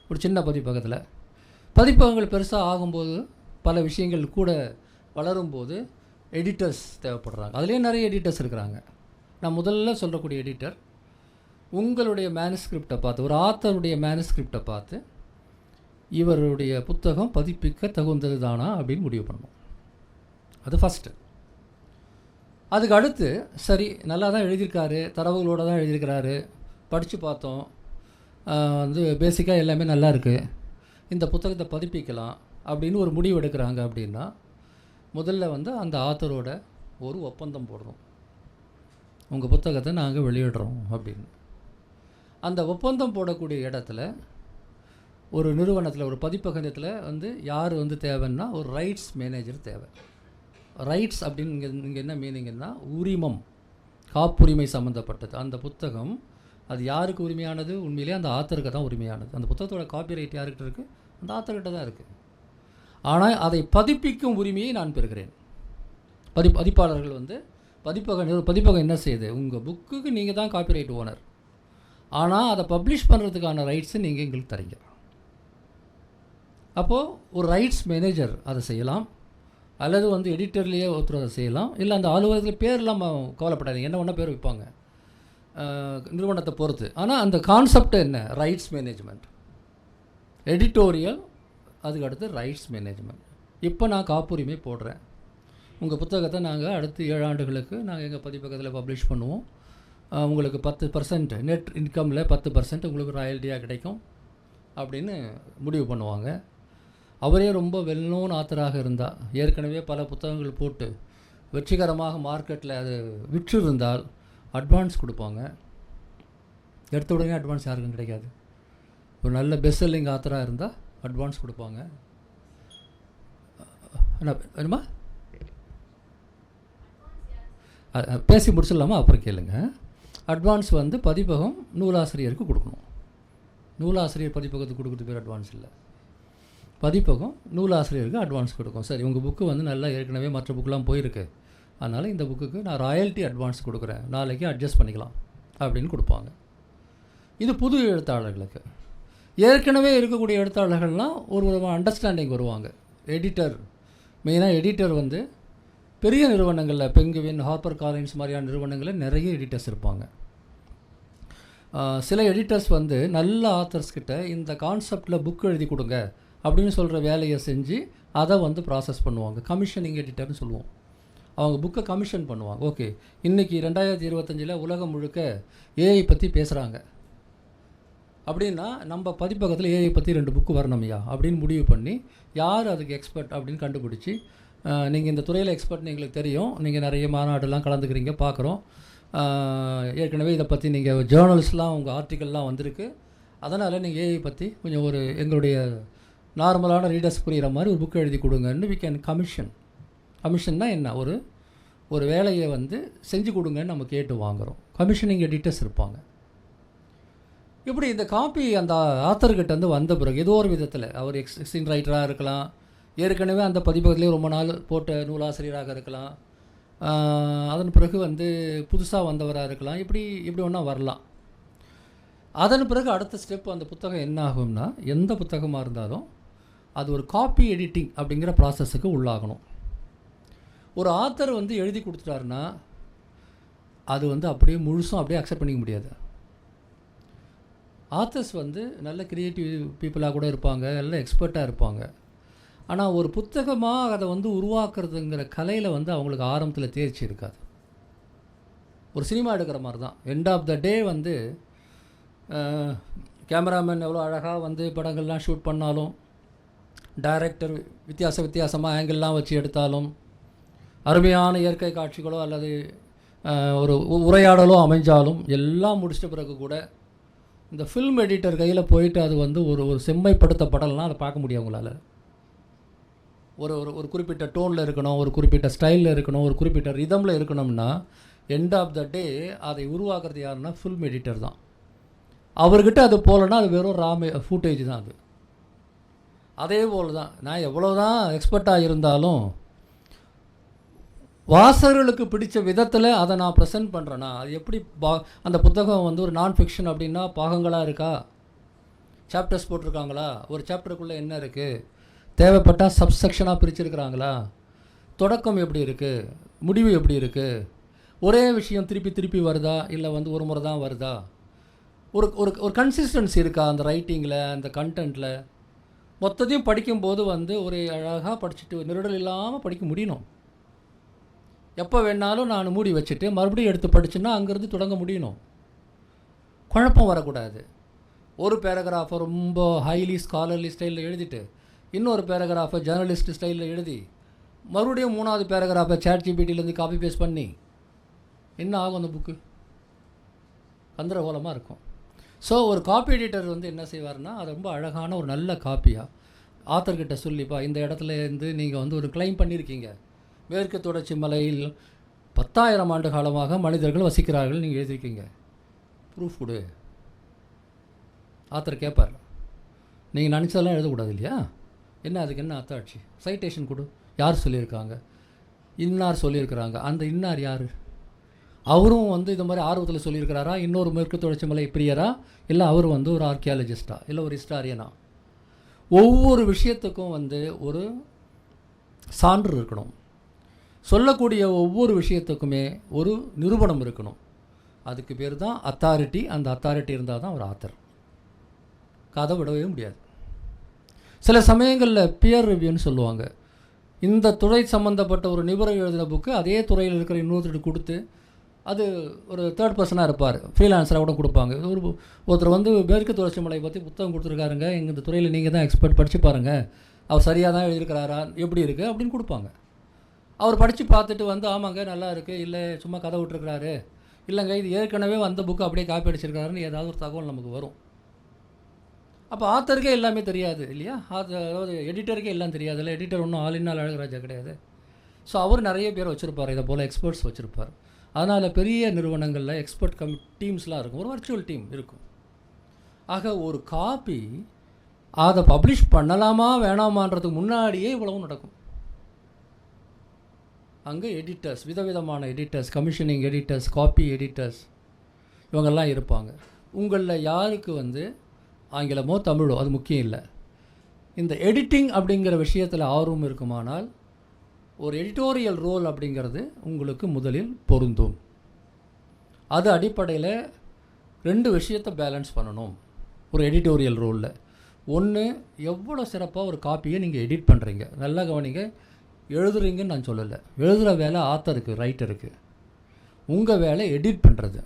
ஒரு சின்ன பதிப்பகங்கள் பெருசாக ஆகும்போது பல விஷயங்கள் கூட வளரும்போது எடிட்டர்ஸ் தேவைப்படுறாங்க. அதுலேயே நிறைய எடிட்டர்ஸ் இருக்கிறாங்க. நான் முதல்ல சொல்லக்கூடிய எடிட்டர் உங்களுடைய மேனுஸ்கிரிப்டை பார்த்து, ஒரு ஆத்தருடைய மேனுஸ்கிரிப்டை பார்த்து இவருடைய புத்தகம் பதிப்பிக்க தகுந்தது தானா அப்படின்னு முடிவு பண்ணணும். அது ஃபஸ்ட்டு. அதுக்கு அடுத்து சரி நல்லா தான் எழுதியிருக்காரு, தரவுகளோடு தான் எழுதியிருக்கிறாரு, படித்து பார்த்தோம், வந்து பேசிக்காக எல்லாமே நல்லா இருக்குது, இந்த புத்தகத்தை பதிப்பிக்கலாம் அப்படின்னு ஒரு முடிவு எடுக்கிறாங்க. அப்படின்னா முதல்ல வந்து அந்த ஆத்தரோட ஒரு ஒப்பந்தம் போடணும். உங்கள் புத்தகத்தை நாங்கள் வெளியிடுறோம் அப்படின்னு. அந்த ஒப்பந்தம் போடக்கூடிய இடத்துல ஒரு நிறுவனத்தில், ஒரு பதிப்பகத்தில் வந்து யார் வந்து தேவைன்னா ஒரு ரைட்ஸ் மேனேஜர் தேவை. ரைட்ஸ் அப்படின்னு இங்கே என்ன மீனிங்கன்னா உரிமம், காப்புரிமை சம்மந்தப்பட்டது. அந்த புத்தகம் அது யாருக்கு உரிமையானது? உண்மையிலே அந்த ஆத்தருக்கு தான் உரிமையானது. அந்த புத்தகத்தோட காப்பிரைட் யார்கிட்ட இருக்குது? அந்த ஆத்தர்கிட்ட தான் இருக்குது. ஆனால் அதை பதிப்பிக்கும் உரிமையை நான் பெறுகிறேன். பதிப்பாளர்கள் வந்து பதிப்பகம் என்ன செய்யுது, உங்கள் புக்குக்கு நீங்கள் தான் காப்பிரைட் ஓனர், ஆனால் அதை பப்ளிஷ் பண்ணுறதுக்கான ரைட்ஸை நீங்கள் எங்களுக்கு தரீங்க. அப்போது ஒரு ரைட்ஸ் மேனேஜர் அதை செய்யலாம், அல்லது வந்து எடிட்டர்லேயே ஒருத்தர் அதை செய்யலாம், இல்லை அந்த அலுவலகத்தில் பேர்லாம் கவலைப்படாதீங்க, என்ன ஒன்றா பேர் வைப்பாங்க நிறுவனத்தை பொறுத்து. ஆனால் அந்த கான்செப்ட் என்ன, ரைட்ஸ் மேனேஜ்மெண்ட், எடிட்டோரியல், அதுக்கு அடுத்து ரைட்ஸ் மேனேஜ்மெண்ட். இப்போ நான் காப்புரிமை போடுறேன், உங்கள் புத்தகத்தை நாங்கள் அடுத்து 7 ஆண்டுகளுக்கு நாங்கள் எங்கள் பதிப்பகத்தில் பப்ளிஷ் பண்ணுவோம், உங்களுக்கு 10% நெட் இன்கமில் 10% உங்களுக்கு ராயல்ட்டியாக கிடைக்கும் அப்படின்னு முடிவு பண்ணுவாங்க. அவரே ரொம்ப வெல்நோன் ஆத்தராக இருந்தால், ஏற்கனவே பல புத்தகங்கள் போட்டு வெற்றிகரமாக மார்க்கெட்டில் அது விற்று இருந்தால் அட்வான்ஸ் கொடுப்பாங்க. எடுத்த உடனே அட்வான்ஸ் யாருக்கும் கிடைக்காது. ஒரு நல்ல பெஸ்ட் செல்லிங் ஆத்தராக இருந்தால் அட்வான்ஸ் கொடுப்பாங்க. என்னம்மா பேசி முடிச்சிடலாமா, அப்புறம் கேளுங்க. அட்வான்ஸ் வந்து பதிப்பகம் நூலாசிரியருக்கு கொடுக்கணும். நூலாசிரியர் பதிப்பகத்துக்கு கொடுக்குறது பேர் அட்வான்ஸ் இல்லை, பதிப்பகம் நூலாசிரியருக்கு அட்வான்ஸ் கொடுக்கும். சரி, உங்கள் புக்கு வந்து நல்லா ஏற்கனவே மற்ற புக்கெலாம் போயிருக்கு, அதனால் இந்த புக்குக்கு நான் ராயல்ட்டி அட்வான்ஸ் கொடுக்குறேன், நாளைக்கு அட்ஜஸ்ட் பண்ணிக்கலாம் அப்படின்னு கொடுப்பாங்க. இது புது எழுத்தாளர்களுக்கு. ஏற்கனவே இருக்கக்கூடிய எழுத்தாளர்கள்லாம் ஒரு விதமான அண்டர்ஸ்டாண்டிங் வருவாங்க. எடிட்டர், மெயினாக எடிட்டர் வந்து பெரிய நிறுவனங்களில் பெங்குவின், ஹார்பர் காலின்ஸ் மாதிரியான நிறுவனங்களில் நிறைய எடிட்டர்ஸ் இருப்பாங்க. சில எடிட்டர்ஸ் வந்து நல்ல ஆத்தர்ஸ் கிட்ட இந்த கான்செப்டில் புக் எழுதி கொடுங்க அப்படின்னு சொல்கிற வேலையை செஞ்சு அதை வந்து ப்ராசஸ் பண்ணுவாங்க. கமிஷனிங் எடிட்டர்னு சொல்லுவோம். அவங்க புக்கை கமிஷன் பண்ணுவாங்க. ஓகே, இன்றைக்கி 2025 உலகம் முழுக்க ஏஐ பற்றி பேசுகிறாங்க அப்படின்னா நம்ம பதிப்பகத்தில் ஏஐ பற்றி 2 புக்கு வரணுமையா அப்படின்னு முடிவு பண்ணி யார் அதுக்கு எக்ஸ்பர்ட் அப்படின்னு கண்டுபிடிச்சி, நீங்கள் இந்த துறையில் எக்ஸ்பர்ட்னு எங்களுக்கு தெரியும், நீங்கள் நிறைய மாநாடுலாம் கலந்துக்கிறீங்க பார்க்குறோம், ஏற்கனவே இதை பற்றி நீங்கள் ஜேர்னல்ஸ்லாம் உங்கள் ஆர்டிக்கல்லாம் வந்திருக்கு, அதனால் நீங்கள் ஏஐ பற்றி கொஞ்சம் ஒரு எங்களுடைய நார்மலான ரீடர்ஸ் புரிகிற மாதிரி ஒரு புக்கு எழுதி கொடுங்கன்னு வி கேன் கமிஷன். கமிஷன்னா என்ன, ஒரு வேலையை வந்து செஞ்சு கொடுங்கன்னு நம்ம கேட்டு வாங்குகிறோம். கமிஷனிங் எடிட்டர்ஸ் இருப்பாங்க. இப்படி இந்த காப்பி அந்த ஆத்தர்கிட்ட வந்து வந்த பிறகு ஏதோ ஒரு விதத்தில் அவர் எக்ஸின் ரைட்டராக இருக்கலாம், ஏற்கனவே அந்த பதிப்பகத்திலே ரொம்ப நாள் போட்ட நூலாசிரியராக இருக்கலாம், அதன் பிறகு வந்து புதுசாக வந்தவராக இருக்கலாம், இப்படி ஒன்றா வரலாம். அதன் பிறகு அடுத்த ஸ்டெப் அந்த புத்தகம் என்ன ஆகும்னா, எந்த புத்தகமாக இருந்தாலும் அது ஒரு காப்பி எடிட்டிங் அப்படிங்கிற ப்ராசஸுக்கு உள்ளாகணும். ஒரு ஆத்தர் வந்து எழுதி கொடுத்துட்டாருன்னா அது வந்து அப்படியே முழுசும் அப்படியே அக்செப்ட் பண்ணிக்க முடியாது. ஆத்தர்ஸ் வந்து நல்ல க்ரியேட்டிவ் பீப்புளாக கூட இருப்பாங்க, நல்ல எக்ஸ்பர்ட்டாக இருப்பாங்க. ஆனால் ஒரு புத்தகமாக அதை வந்து உருவாக்குறதுங்கிற கலையில் வந்து அவங்களுக்கு ஆரம்பத்தில் தேர்ச்சி இருக்காது. ஒரு சினிமா எடுக்கிற மாதிரி தான். எண்ட் ஆஃப் த டே வந்து கேமராமேன் எவ்வளோ அழகாக வந்து படங்கள்லாம் ஷூட் பண்ணாலும், டைரக்டர் வித்தியாசமாக ஆங்கிள்லாம் வச்சு எடுத்தாலும், அருமையான இயற்கை காட்சிகளோ அல்லது ஒரு உரையாடலோ அமைஞ்சாலும், எல்லாம் முடிச்சிட்ட பிறகு கூட இந்த ஃபில்ம் எடிட்டர் கையில் போயிட்டு அது வந்து ஒரு செம்மைப்படுத்தப்படலைன்னா அதை பார்க்க முடியும் அவங்களால. ஒரு குறிப்பிட்ட டோனில் இருக்கணும், ஒரு குறிப்பிட்ட ஸ்டைலில் இருக்கணும், ஒரு குறிப்பிட்ட ரிதமில் இருக்கணும்னா எண்ட் ஆஃப் த டே அதை உருவாக்குறது யாருன்னா ஃபில்ம் எடிட்டர் தான். அவர்கிட்ட அது போகலன்னா அது வெறும் ஃபுட்டேஜ் தான் அது. அதே போல் தான் நான் எவ்வளோ தான் எக்ஸ்பர்ட்டாக இருந்தாலும் வாசகர்களுக்கு பிடிச்ச விதத்தில் அதை நான் ப்ரெசென்ட் பண்ணுறேன்னா, அது எப்படி அந்த புத்தகம் வந்து ஒரு நான் ஃபிக்ஷன் அப்படின்னா பாகங்களாக இருக்கா, சாப்டர்ஸ் போட்டிருக்காங்களா, ஒரு சாப்டருக்குள்ளே என்ன இருக்குது, தேவைப்பட்டால் சப்செக்ஷனாக பிரிச்சுருக்கிறாங்களா, தொடக்கம் எப்படி இருக்குது, முடிவு எப்படி இருக்குது, ஒரே விஷயம் திருப்பி வருதா இல்லை வந்து ஒரு முறை தான் வருதா, ஒரு கன்சிஸ்டன்சி இருக்கா அந்த ரைட்டிங்கில், அந்த கண்டென்ட்டில், மொத்தத்தையும் படிக்கும்போது வந்து ஒரு அழகாக படிச்சுட்டு நெருடல் இல்லாமல் படிக்க முடியணும். எப்போ வேணாலும் நான் மூடி வச்சுட்டு மறுபடியும் எடுத்து படிச்சுன்னா அங்கேருந்து தொடங்க முடியணும். குழப்பம் வரக்கூடாது. ஒரு பேராகிராஃபை ரொம்ப ஹைலி ஸ்காலர்லி ஸ்டைலில் எழுதிட்டு இன்னொரு பேராகிராஃபை ஜேர்னலிஸ்ட் ஸ்டைலில் எழுதி மறுபடியும் 3வது பேராகிராஃபை ChatGPTலேருந்து காப்பி பேஸ்ட் பண்ணி என்ன ஆகும் அந்த புக்கு? கந்தரகோலமாக இருக்கும். ஸோ ஒரு காப்பி எடிட்டர் வந்து என்ன செய்வார்னா, அது ரொம்ப அழகான ஒரு நல்ல காப்பியாக ஆத்தர்கிட்ட சொல்லிப்பா, இந்த இடத்துல இருந்து நீங்கள் வந்து ஒரு கிளைம் பண்ணியிருக்கீங்க, மேற்கு தொடர்ச்சி மலையில் 10,000 ஆண்டு காலமாக மனிதர்கள் வசிக்கிறார்கள் நீங்கள் எழுதியிருக்கீங்க, ப்ரூஃப் கொடு. ஆத்தர் கேட்பார், நீங்கள் நினச்சதெல்லாம் எழுதக்கூடாது இல்லையா, என்ன அதுக்கு என்ன அத்தாட்சி? சைட்டேஷன் கொடு. யார் சொல்லியிருக்காங்க? இன்னார் சொல்லியிருக்கிறாங்க. அந்த இன்னார் யார்? அவரும் வந்து இது மாதிரி ஆர்வத்தில் சொல்லியிருக்கிறாரா? இன்னொரு மேற்கு தொடர்ச்சி மலை பிரியரா? இல்லை அவர் வந்து ஒரு ஆர்கியாலஜிஸ்டா? இல்லை ஒரு ஹிஸ்டாரியனா? ஒவ்வொரு விஷயத்துக்கும் வந்து ஒரு சான்று இருக்கணும். சொல்லக்கூடிய ஒவ்வொரு விஷயத்துக்குமே ஒரு நிரூபணம் இருக்கணும். அதுக்கு பேர் தான் அத்தாரிட்டி. அந்த அத்தாரிட்டி இருந்தால் தான் ஒரு ஆத்தர். கதை விடவே முடியாது. சில சமயங்களில் பியர் ரிவ்யூன்னு சொல்லுவாங்க. இந்த துறை சம்மந்தப்பட்ட ஒரு நிபுணர் எழுதின புக்கு அதே துறையில் இருக்கிற இன்னொருத்தருக்கு கொடுத்து, அது ஒரு தேர்ட் பர்சனாக இருப்பார், ஃப்ரீலான்ஸராக கூட கொடுப்பாங்க. ஒருத்தர் வந்து மேற்கு தொடர்ச்சி மலை பற்றி புத்தகம் கொடுத்துருக்காருங்க, எங்கள் இந்த துறையில் நீங்கள் தான் எக்ஸ்பர்ட், படித்து பாருங்கள், அவர் சரியாக தான் எழுதியிருக்கிறாரா, எப்படி இருக்குது அப்படின்னு கொடுப்பாங்க. அவர் படித்து பார்த்துட்டு வந்து ஆமாங்க நல்லா இருக்குது, இல்லை சும்மா கதை விட்டுருக்கிறாரு, இல்லைங்க இது ஏற்கனவே வந்த புக்கு அப்படியே காப்பி அடிச்சிருக்காருன்னு ஏதாவது ஒரு தகவல் நமக்கு வரும். அப்போ ஆத்தருக்கே எல்லாமே தெரியாது இல்லையா? அதாவது எடிட்டருக்கே எல்லாம் தெரியாது இல்லை. எடிட்டர் ஒன்றும் ஆளினால் அழகராஜா கிடையாது. ஸோ அவர் நிறைய பேர் வச்சுருப்பார், இதை போல் எக்ஸ்பர்ட்ஸ் வச்சுருப்பார். அதனால் பெரிய நிறுவனங்களில் எக்ஸ்பர்ட் டீம்ஸ்லாம் இருக்கும், ஒரு வர்ச்சுவல் டீம் இருக்கும். ஆக ஒரு காப்பி அதை பப்ளிஷ் பண்ணலாமா வேணாமான்றதுக்கு முன்னாடியே இவ்வளவும் நடக்கும். அங்கே எடிட்டர்ஸ், விதவிதமான editors, commissioning editors, copy editors, இவங்கெல்லாம் இருப்பாங்க. உங்களில் யாருக்கு வந்து ஆங்கிலமோ தமிழோ அது முக்கியம் இல்லை, இந்த எடிட்டிங் அப்படிங்கிற விஷயத்தில் ஆர்வம் இருக்குமானால் ஒரு எடிட்டோரியல் ரோல் அப்படிங்கிறது உங்களுக்கு முதலில் பொருந்தும். அது அடிப்படையில் 2 விஷயத்தை பேலன்ஸ் பண்ணணும் ஒரு எடிட்டோரியல் ரோலில். ஒன்று, எவ்வளோ சிறப்பாக ஒரு காப்பியை நீங்கள் எடிட் பண்ணுறீங்க. நல்லா கவனிங்க, எழுதுறீங்கன்னு நான் சொல்லலை. எழுதுகிற வேலை ஆத்தருக்கு, ரைட்டருக்கு. உங்கள் வேலை எடிட் பண்ணுறது.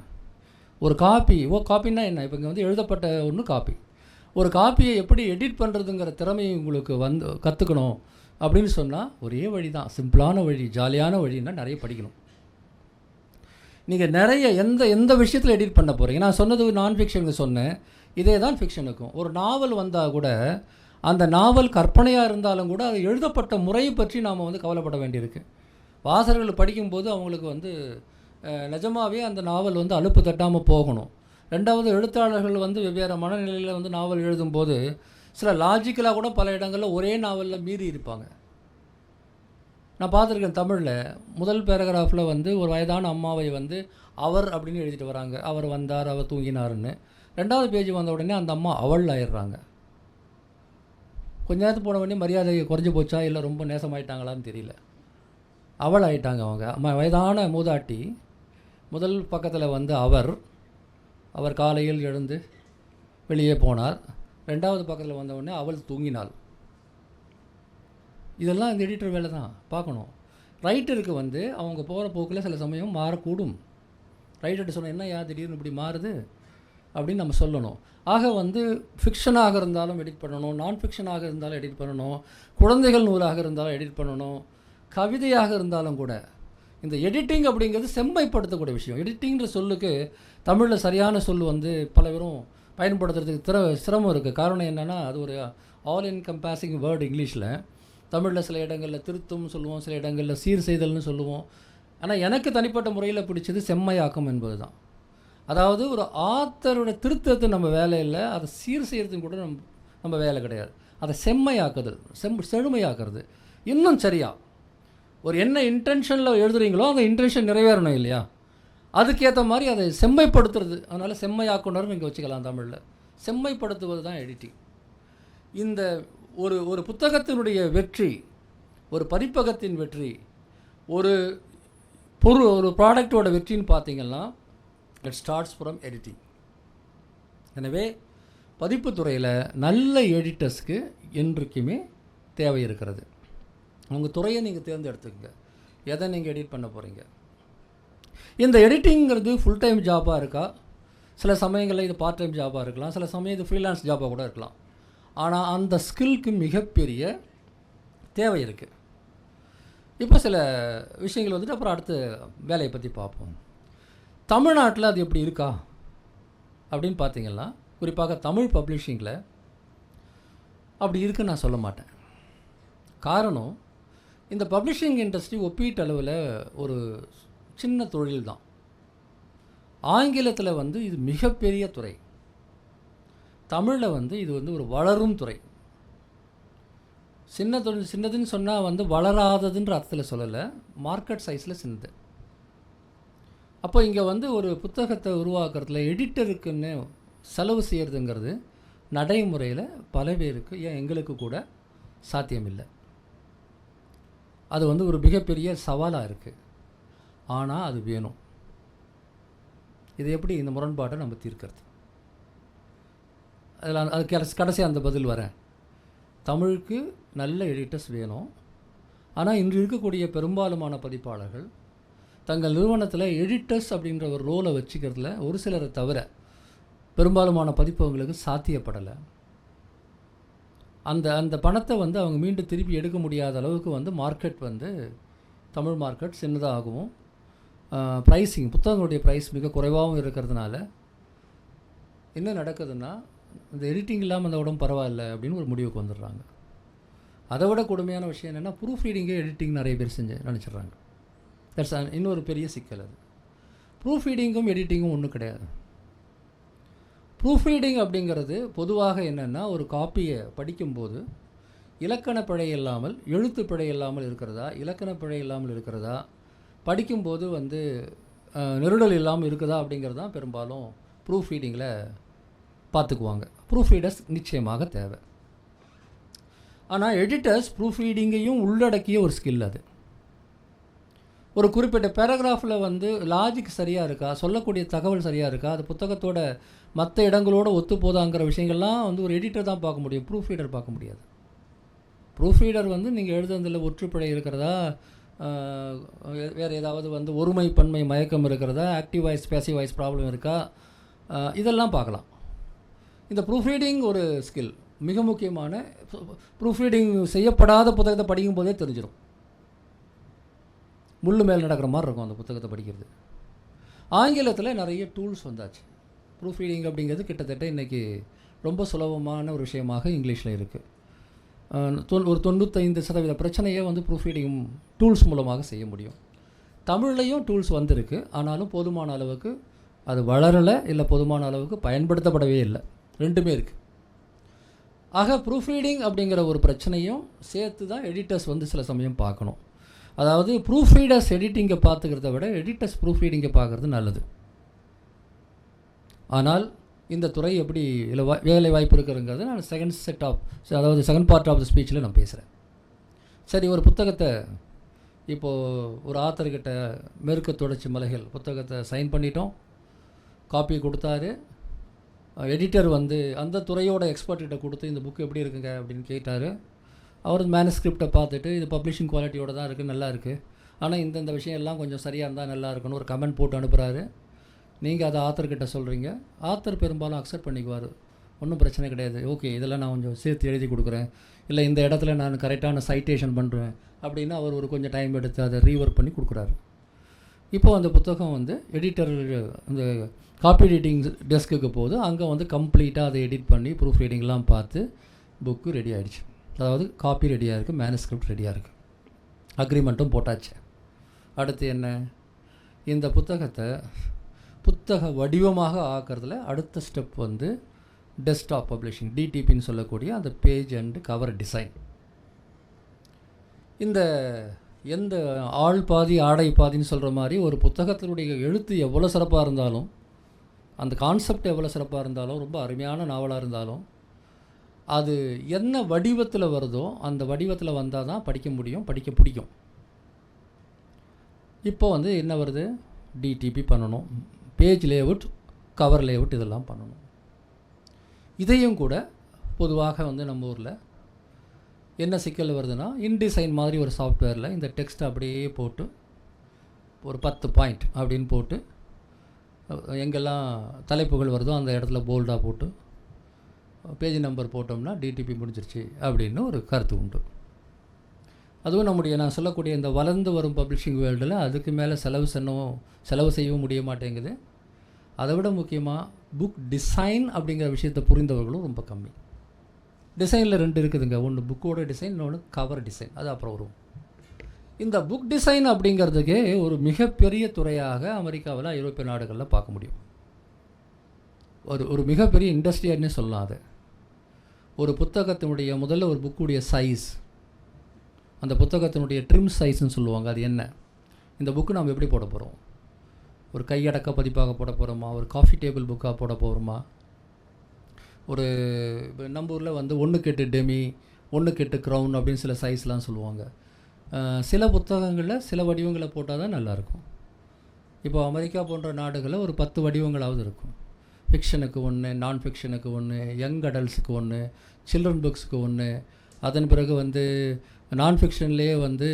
ஒரு காப்பின்னா என்ன? இப்போ இங்கே வந்து எழுதப்பட்ட ஒன்று காப்பி. ஒரு காப்பியை எப்படி எடிட் பண்ணுறதுங்கிற திறமையை உங்களுக்கு வந்து கற்றுக்கணும் அப்படின்னு சொன்னால் ஒரே வழி தான், சிம்பிளான வழி, ஜாலியான வழின்னா நிறைய படிக்கணும். நீங்கள் நிறைய எந்த விஷயத்தில் எடிட் பண்ண போகிறீங்க. நான் சொன்னது நான் ஃபிக்ஷனுக்கு சொன்னேன், இதே தான் ஃபிக்ஷனுக்கும். ஒரு நாவல் வந்தால் கூட அந்த நாவல் கற்பனையாக இருந்தாலும் கூட அது எழுதப்பட்ட முறையை பற்றி நாம் வந்து கவலைப்பட வேண்டியிருக்கு. வாசகர்கள் படிக்கும்போது அவங்களுக்கு வந்து நிஜமாகவே அந்த நாவல் வந்து அலுப்பு தட்டாமல் போகணும். ரெண்டாவது, எழுத்தாளர்கள் வந்து வெவ்வேறு மனநிலையில் வந்து நாவல் எழுதும்போது சில லாஜிக்கலாக கூட பல இடங்களில் ஒரே நாவலில் மீறி இருப்பாங்க. நான் பார்த்துருக்கேன் தமிழில் முதல் பேராகிராஃபில் வந்து ஒரு வயதான அம்மாவை வந்து அவர் அப்படின்னு எழுதிட்டு வராங்க, அவர் வந்தார், அவர் தூங்கினார்னு. 2வது பேஜ் வந்த உடனே அந்த அம்மா அவள் ஆயிடுறாங்க. கொஞ்ச நேரத்துக்கு போன உடனே மரியாதை குறைஞ்சி போச்சா இல்லை ரொம்ப நேசமாயிட்டாங்களான்னு தெரியல, அவள் ஆயிட்டாங்க அவங்க. அம்மா வயதான மூதாட்டி. முதல் பக்கத்தில் வந்து அவர் காலையில் எழுந்து வெளியே போனார். 2வது பக்கத்தில் வந்த உடனே அவள் தூங்கினாள். இதெல்லாம் இந்த எடிட்டர் வேலை தான் பார்க்கணும். ரைட்டருக்கு வந்து அவங்க போகிற போக்கில் சில சமயம் மாறக்கூடும். ரைட்டர்கிட்ட சொன்ன என்ன திடீர்னு இப்படி மாறுது அப்படின்னு நம்ம சொல்லணும். ஆக வந்து ஃபிக்ஷனாக இருந்தாலும் எடிட் பண்ணணும், நான் ஃபிக்ஷனாக இருந்தாலும் எடிட் பண்ணணும், குழந்தைகள் நூலாக இருந்தாலும் எடிட் பண்ணணும், கவிதையாக இருந்தாலும் கூட. இந்த எடிட்டிங் அப்படிங்கிறது செம்மைப்படுத்தக்கூடிய விஷயம். எடிட்டிங்கிற சொல்லுக்கு தமிழில் சரியான சொல் வந்து பல பேரும் பயன்படுத்துறதுக்கு சிரமம் இருக்குது. காரணம் என்னென்னா, அது ஒரு ஆல் என்கம்பேசிங் வேர்டு இங்கிலீஷில். தமிழில் சில இடங்களில் திருத்தம்னு சொல்லுவோம், சில இடங்களில் சீர் செய்தல்னு சொல்லுவோம். ஆனால் எனக்கு தனிப்பட்ட முறையில் பிடிச்சது செம்மையாக்கம் என்பது தான். அதாவது ஒரு ஆத்தரோட திருத்தத்தை நம்ம வேலை இல்லை, அதை சீர் செய்கிறதுக்கு கூட நம்ம வேலை கிடையாது. அதை செம்மையாக்குதல், செழுமையாக்குறது. இன்னும் சரியா ஒரு என்ன இன்டென்ஷனில் எழுதுறீங்களோ அந்த இன்டென்ஷன் நிறைவேறணும் இல்லையா? அதுக்கேற்ற மாதிரி அதை செம்மைப்படுத்துறது. அதனால் செம்மையாக்குனர்னு இங்கே வச்சுக்கலாம். தமிழில் செம்மைப்படுத்துவது தான் எடிட்டிங். இந்த ஒரு புத்தகத்தினுடைய வெற்றி, ஒரு பதிப்பகத்தின் வெற்றி, ஒரு ப்ராடக்டோட வெற்றின்னு பார்த்தீங்கன்னா இட் ஸ்டார்ட்ஸ் ஃப்ரம் எடிட்டிங். எனவே பதிப்புத்துறையில் நல்ல எடிட்டர்ஸ்க்கு என்றைக்குமே தேவை இருக்கிறது. உங்கள் துறையை நீங்கள் தேர்ந்தெடுத்துக்கங்க, எதை நீங்கள் எடிட் பண்ண போகிறீங்க. இந்த எடிட்டிங்கிறது ஃபுல் டைம் ஜாபாக இருக்கா? சில சமயங்களில் இது பார்ட் டைம் ஜாபாக இருக்கலாம், சில சமயம் இது ஃப்ரீலான்ஸ் ஜாபாக கூட இருக்கலாம். ஆனால் அந்த ஸ்கில்க்கு மிகப்பெரிய தேவை இருக்குது. இப்போ சில விஷயங்கள் வந்துட்டு அப்புறம் அடுத்த வேலையை பற்றி பார்ப்போம். தமிழ்நாட்டில் அது எப்படி இருக்கா அப்படின்னு பார்த்தீங்கன்னா, குறிப்பாக தமிழ் பப்ளிஷிங்கில் அப்படி இருக்குன்னு நான் சொல்ல மாட்டேன். காரணம், இந்த பப்ளிஷிங் இண்டஸ்ட்ரி ஒப்பீட்டளவில் ஒரு சின்ன தொழில் தான். ஆங்கிலத்தில் வந்து இது மிகப்பெரிய துறை, தமிழில் வந்து இது வந்து ஒரு வளரும் துறை. சின்னதுன்னு சொன்னால் வந்து வளராததுன்ற அர்த்தத்தில் சொல்லலை, மார்க்கெட் சைஸில் சின்னது. அப்போ இங்கே வந்து ஒரு புத்தகத்தை உருவாக்குறதுல எடிட்டருக்குன்னு செலவு செய்கிறதுங்கிறது நடைமுறையில் பல பேருக்கு, ஏன் எங்களுக்கு கூட சாத்தியமில்லை. அது வந்து ஒரு மிகப்பெரிய சவாலாக இருக்குது. ஆனால் அது வேணும். இது எப்படி இந்த முரண்பாட்டை நம்ம தீர்க்கிறது? அதில் அது கடைசி அந்த பதில் வரேன். தமிழுக்கு நல்ல எடிட்டர்ஸ் வேணும். ஆனால் இன்று இருக்கக்கூடிய பெரும்பாலுமான பதிப்பாளர்கள் தங்கள் நிறுவனத்தில் எடிட்டர்ஸ் அப்படின்ற ஒரு ரோலை வச்சுக்கிறதுல ஒரு சிலரை தவிர பெரும்பாலுமான பதிப்பகங்களுக்கு சாத்தியப்படலை. அந்த பணத்தை வந்து அவங்க மீண்டும் திருப்பி எடுக்க முடியாத அளவுக்கு வந்து மார்க்கெட் வந்து தமிழ் மார்க்கெட் சின்னதாகவும் ப்ரைஸிங் புத்தகங்களுடைய ப்ரைஸ் மிக குறைவாகவும் இருக்கிறதுனால என்ன நடக்குதுன்னா, இந்த எடிட்டிங் இல்லாமல் அந்த உடம்பு பரவாயில்ல அப்படின்னு ஒரு முடிவுக்கு வந்துடுறாங்க. அதை விட கொடுமையான விஷயம் என்னென்னா, ப்ரூஃப் ரீடிங்கே எடிட்டிங் நிறைய பேர் நினச்சிட்றாங்க. தட்ஸ் இன்னொரு பெரிய சிக்கல். அது ப்ரூஃப் ரீடிங்கும் எடிட்டிங்கும் ஒன்றும் கிடையாது. ப்ரூஃப் ரீடிங் அப்படிங்கிறது பொதுவாக என்னென்னா, ஒரு காப்பியை படிக்கும்போது இலக்கண பிழை இல்லாமல், எழுத்து பிழை இல்லாமல் இருக்கிறதா, இலக்கண பிழை இல்லாமல் இருக்கிறதா, படிக்கும்போது வந்து நெருடல் இல்லாமல் இருக்குதா அப்படிங்கிறது தான் பெரும்பாலும் ப்ரூஃப் ரீடிங்கில் பார்த்துக்குவாங்க. ப்ரூஃப் ரீடர்ஸ் நிச்சயமாக தேவை. ஆனால் எடிட்டர்ஸ் ப்ரூஃப் ரீடிங்கையும் உள்ளடக்கிய ஒரு ஸ்கில். அது ஒரு குறிப்பிட்ட பேராகிராஃபில் வந்து லாஜிக் சரியாக இருக்கா, சொல்லக்கூடிய தகவல் சரியாக இருக்கா, அது புத்தகத்தோட மற்ற இடங்களோட ஒத்து போதாங்கிற விஷயங்கள்லாம் வந்து ஒரு எடிட்டர் தான் பார்க்க முடியும், ப்ரூஃப் ரீடர் பார்க்க முடியாது. ப்ரூஃப் ரீடர் வந்து நீங்கள் எழுதுறதில் ஒற்றுப்பிழை இருக்கிறதா, வேறு ஏதாவது வந்து ஒருமை பன்மை மயக்கம் இருக்கிறதா, active voice passive voice problem இருக்கா, இதெல்லாம் பார்க்கலாம். இந்த ப்ரூஃப் ரீடிங் ஒரு ஸ்கில் மிக முக்கியமான. ப்ரூஃப் ரீடிங் செய்யப்படாத புத்தகத்தை படிக்கும் போதே தெரிஞ்சிடும். முள்ளு மேல் நடக்கிற மாதிரி இருக்கும் அந்த புத்தகத்தை படிக்கிறது. ஆங்கிலத்தில் நிறைய டூல்ஸ் வந்தாச்சு. ப்ரூஃப் ரீடிங் அப்படிங்கிறது கிட்டத்தட்ட இன்றைக்கி ரொம்ப சுலபமான ஒரு விஷயமாக இங்கிலீஷில் இருக்குது. ஒரு 95% பிரச்சனையே வந்து ப்ரூஃப் ரீடிங் டூல்ஸ் மூலமாக செய்ய முடியும். தமிழ்லையும் டூல்ஸ் வந்திருக்கு, ஆனாலும் போதுமான அளவுக்கு அது வளரலை, இல்லை போதுமான அளவுக்கு பயன்படுத்தப்படவே இல்லை. ரெண்டுமே இருக்குது. ஆக ப்ரூஃப் ரீடிங் அப்படிங்கிற ஒரு பிரச்சனையும் சேர்த்து தான் எடிட்டர்ஸ் வந்து சில சமயம் பார்க்கணும். அதாவது ப்ரூஃப் ரீடர்ஸ் எடிட்டிங்கை பார்த்துக்கிறத விட எடிட்டர்ஸ் ப்ரூஃப் ரீடிங்கை பார்க்குறது நல்லது. ஆனால் இந்த துறை எப்படி இல்லை வேலை வாய்ப்பு இருக்கிறங்கிறது நான் செகண்ட் பார்ட் ஆஃப் த ஸ்பீச்சில் நான் பேசுகிறேன். சரி, ஒரு புத்தகத்தை இப்போது ஒரு ஆத்தர்கிட்ட மேற்கு தொடர்ச்சி மலைகள் புத்தகத்தை சைன் பண்ணிட்டோம், காப்பி கொடுத்தாரு. எடிட்டர் வந்து அந்த துறையோட எக்ஸ்பர்ட்டிட்ட கொடுத்து இந்த புக்கு எப்படி இருக்குங்க அப்படின்னு கேட்டார். அவர் மேனுஸ்கிரிப்டை பார்த்துட்டு இது பப்ளிஷிங் குவாலிட்டியோடு தான் இருக்குது, நல்லா இருக்குது, ஆனால் இந்த விஷயம் எல்லாம் கொஞ்சம் சரியாக இருந்தால் நல்லா இருக்குன்னு ஒரு கமெண்ட் போட்டு அனுப்புகிறாரு. நீங்கள் அதை ஆத்தர்கிட்ட சொல்கிறீங்க. ஆத்தர் பெரும்பாலும் அக்செப்ட் பண்ணிக்குவார், ஒன்றும் பிரச்சனை கிடையாது, ஓகே இதெல்லாம் நான் கொஞ்சம் சேர்த்து எழுதி கொடுக்குறேன், இல்லை இந்த இடத்துல நான் கரெக்டான சைட்டேஷன் பண்ணுறேன் அப்படின்னு அவர் ஒரு கொஞ்சம் டைம் எடுத்து அதை ரீவொர்க் பண்ணி கொடுக்குறாரு. இப்போது அந்த புத்தகம் வந்து எடிட்டர் அந்த காப்பி எடிட்டிங் டெஸ்க்குக்கு போகுது. அங்கே வந்து கம்ப்ளீட்டாக அதை எடிட் பண்ணி ப்ரூஃப் ரீடிங்லாம் பார்த்து புக்கு ரெடி ஆகிடுச்சு. அதாவது காப்பி ரெடியாக இருக்குது, மேனுஸ்கிரிப்ட் ரெடியாக இருக்குது, அக்ரிமெண்ட்டும் போட்டாச்சு. அடுத்து என்ன, இந்த புத்தகத்தை புத்தக வடிவமாக ஆக்கிறதுல அடுத்த ஸ்டெப் வந்து டெஸ்க்டாப் பப்ளிஷிங், டிடிபின்னு சொல்லக்கூடிய அந்த பேஜ் அண்டு கவர் டிசைன். இந்த எந்த ஆள் பாதி ஆடை பாதின்னு சொல்கிற மாதிரி ஒரு புத்தகத்தினுடைய எழுத்து எவ்வளோ சிறப்பாக இருந்தாலும், அந்த கான்செப்ட் எவ்வளோ சிறப்பாக இருந்தாலும், ரொம்ப அருமையான நாவலாக இருந்தாலும், அது என்ன வடிவத்தில் வருதோ அந்த வடிவத்தில் வந்தால் தான் படிக்க முடியும், படிக்க பிடிக்கும். இப்போ வந்து என்ன வருது, டிடிபி பண்ணணும், பேஜ் லேஅவுட், கவர் லேஅவுட் இதெல்லாம் பண்ணணும். இதையும் கூட பொதுவாக வந்து நம்ம ஊரில் என்ன சிக்கல் வருதுன்னா, இன்டிசைன் மாதிரி ஒரு சாஃப்ட்வேரில் இந்த டெக்ஸ்ட் அப்படியே போட்டு ஒரு 10 பாயிண்ட் அப்படின்னு போட்டு எங்கெல்லாம் தலைப்புகள் வருதோ அந்த இடத்துல போல்டாக போட்டு பேஜ் நம்பர் போட்டோம்னா டிடிபி முடிஞ்சிருச்சு அப்படின்னு ஒரு கருத்து உண்டு. அதுவும் நம்முடைய நான் சொல்லக்கூடிய இந்த வளர்ந்து வரும் பப்ளிஷிங் வேர்ல்டில் அதுக்கு மேலே செலவு செய்யவும் முடிய மாட்டேங்குது. அதை விட முக்கியமாக புக் டிசைன் அப்படிங்கிற விஷயத்தை புரிந்தவர்களும் ரொம்ப கம்மி. டிசைனில் 2 இருக்குதுங்க, ஒன்று புக்கோட டிசைன், இன்னொன்று கவர் டிசைன், அது அப்புறம் வரும். இந்த புக் டிசைன் அப்படிங்கிறதுக்கே ஒரு மிகப்பெரிய துறையாக அமெரிக்காவில் ஐரோப்பிய நாடுகளில் பார்க்க முடியும். ஒரு மிகப்பெரிய இண்டஸ்ட்ரியானே சொல்லலாம். அது ஒரு புத்தகத்தினுடைய முதல்ல ஒரு புக்குடைய சைஸ் அந்த புத்தகத்தினுடைய ட்ரிம் சைஸ்ன்னு சொல்லுவாங்க. அது என்ன, இந்த புக்கு நம்ம எப்படி போட போகிறோம்? ஒரு கையடக்க பதிப்பாக போட போகிறோமா, ஒரு காஃபி டேபிள் புக்காக போட போகிறோமா, ஒரு நம்ம ஊரில் வந்து 1:8 டெமி, 1:8 க்ரௌன் அப்படின்னு சில சைஸ்லாம் சொல்லுவாங்க. சில புத்தகங்களில் சில வடிவங்களை போட்டால் தான் நல்லாயிருக்கும். இப்போ அமெரிக்கா போன்ற நாடுகளில் ஒரு 10 வடிவங்களாவது இருக்கும். ஃபிக்ஷனுக்கு ஒன்று, நான் ஃபிக்ஷனுக்கு ஒன்று, யங் அடல்ட்ஸுக்கு ஒன்று, சில்ட்ரன் புக்ஸுக்கு ஒன்று. அதன் பிறகு வந்து நான் ஃபிக்ஷன்லேயே வந்து